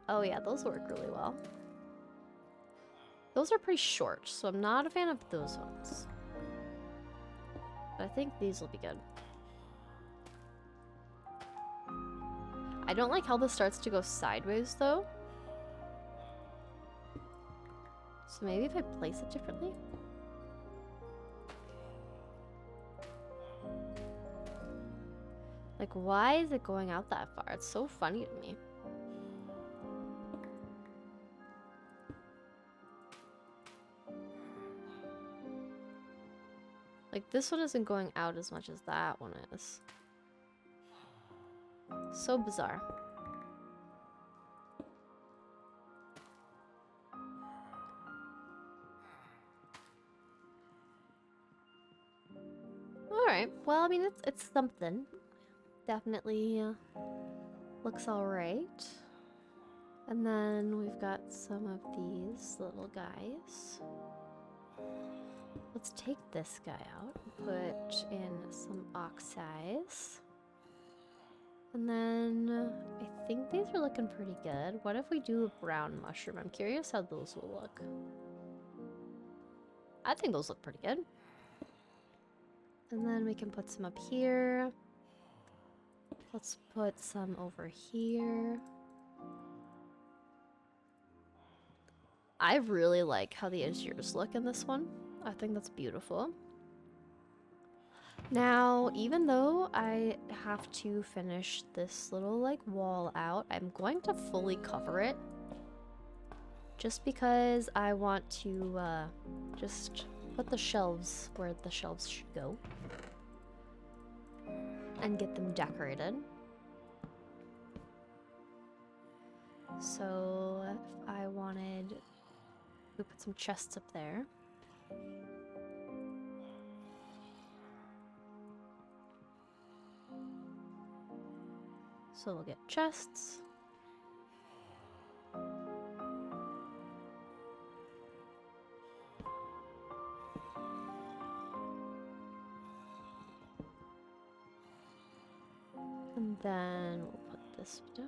Oh yeah, those work really well. Those are pretty short, so I'm not a fan of those ones. But I think these will be good. I don't like how this starts to go sideways though. So maybe if I place it differently? Like, why is it going out that far? It's so funny to me. Like, this one isn't going out as much as that one is. So bizarre. Alright, well, I mean, it's something. Definitely looks alright. And then we've got some of these little guys. Let's take this guy out and put in some oxides. And then I think these are looking pretty good. What if we do a brown mushroom? I'm curious how those will look. I think those look pretty good. And then we can put some up here. Let's put some over here. I really like how the azures look in this one. I think that's beautiful. Now, even though I have to finish this little like wall out, I'm going to fully cover it. Just because I want to just put the shelves where the shelves should go. And get them decorated. So if I wanted, we put some chests up there. So we'll get chests. And then we'll put this down.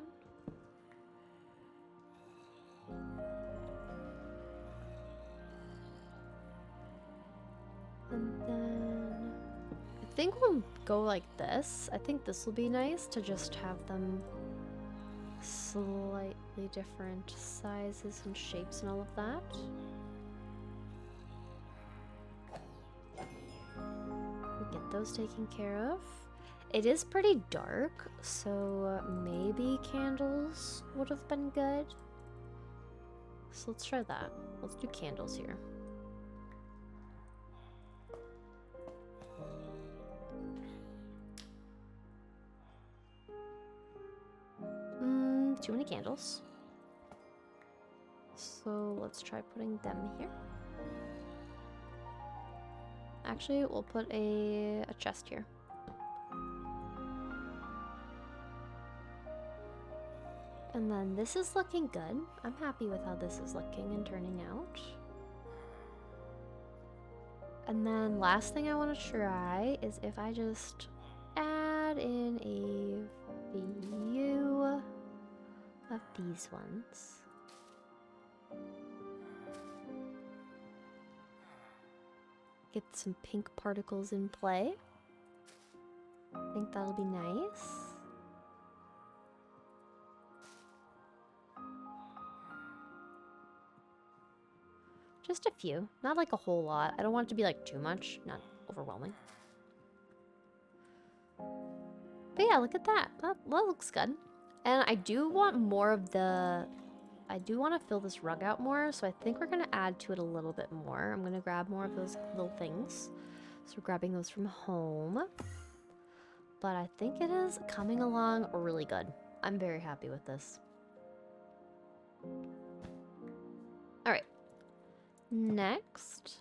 And then I think we'll go like this. I think this will be nice to just have them slightly different sizes and shapes and all of that. We'll get those taken care of. It is pretty dark, so maybe candles would have been good. So let's try that. Let's do candles here. Too many candles. So let's try putting them here. Actually, we'll put a chest here. And then this is looking good. I'm happy with how this is looking and turning out. And then last thing I want to try is if I just add in a few of these ones. Get some pink particles in play. I think that'll be nice. Just a few, not like a whole lot. I don't want it to be like too much, not overwhelming. But yeah, look at that. That looks good. And I do want more of the... I do want to fill this rug out more, so I think we're going to add to it a little bit more. I'm going to grab more of those little things. So we're grabbing those from home. But I think it is coming along really good. I'm very happy with this. Alright. Next,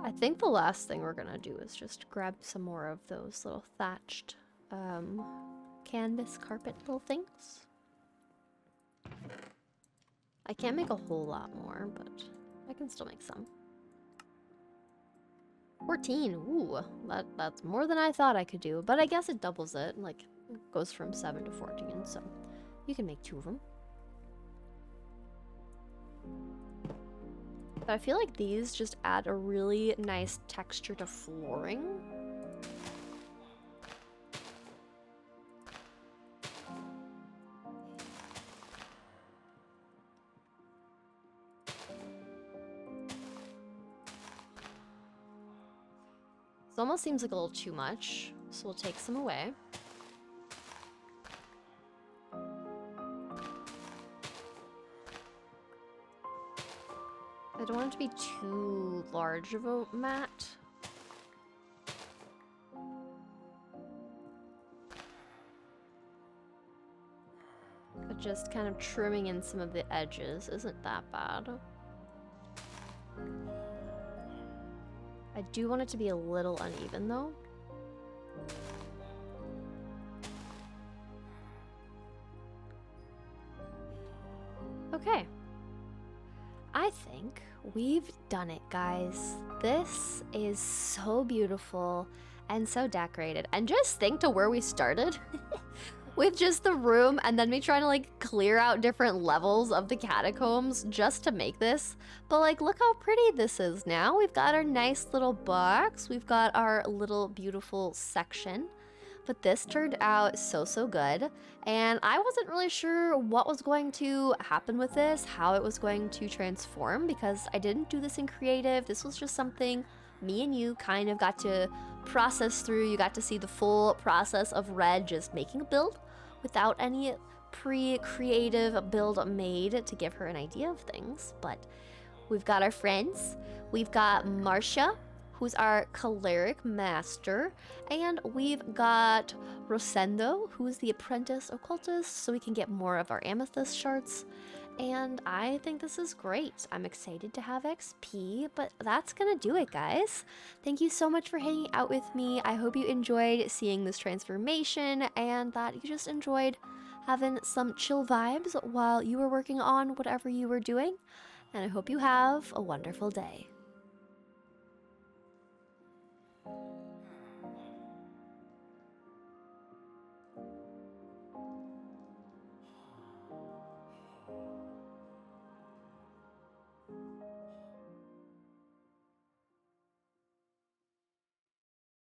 I think the last thing we're gonna do is just grab some more of those little thatched canvas carpet little things. I can't make a whole lot more, but I can still make some. 14, ooh, that's more than I thought I could do, but I guess it doubles it, like, it goes from 7 to 14, so you can make 2 of them. But I feel like these just add a really nice texture to flooring. This almost seems like a little too much, so we'll take some away. I don't want it to be too large of a mat. But just kind of trimming in some of the edges isn't that bad. I do want it to be a little uneven though. Okay. I think we've done it, guys. This is so beautiful and so decorated. And just think to where we started with just the room and then me trying to like clear out different levels of the catacombs just to make this. But like, look how pretty this is now. We've got our nice little box. We've got our little beautiful section. But this turned out so good, and I wasn't really sure what was going to happen with this, how it was going to transform, because I didn't do this in creative. This was just something me and you kind of got to process through. You got to see the full process of Red just making a build without any pre-creative build made to give her an idea of things. But we've got our friends. We've got Marcia, who's our cleric master, and we've got Rosendo, who's the apprentice occultist, so we can get more of our amethyst shards. And I think this is great. I'm excited to have XP, but that's gonna do it, guys. Thank you so much for hanging out with me. I hope you enjoyed seeing this transformation and that you just enjoyed having some chill vibes while you were working on whatever you were doing. And I hope you have a wonderful day.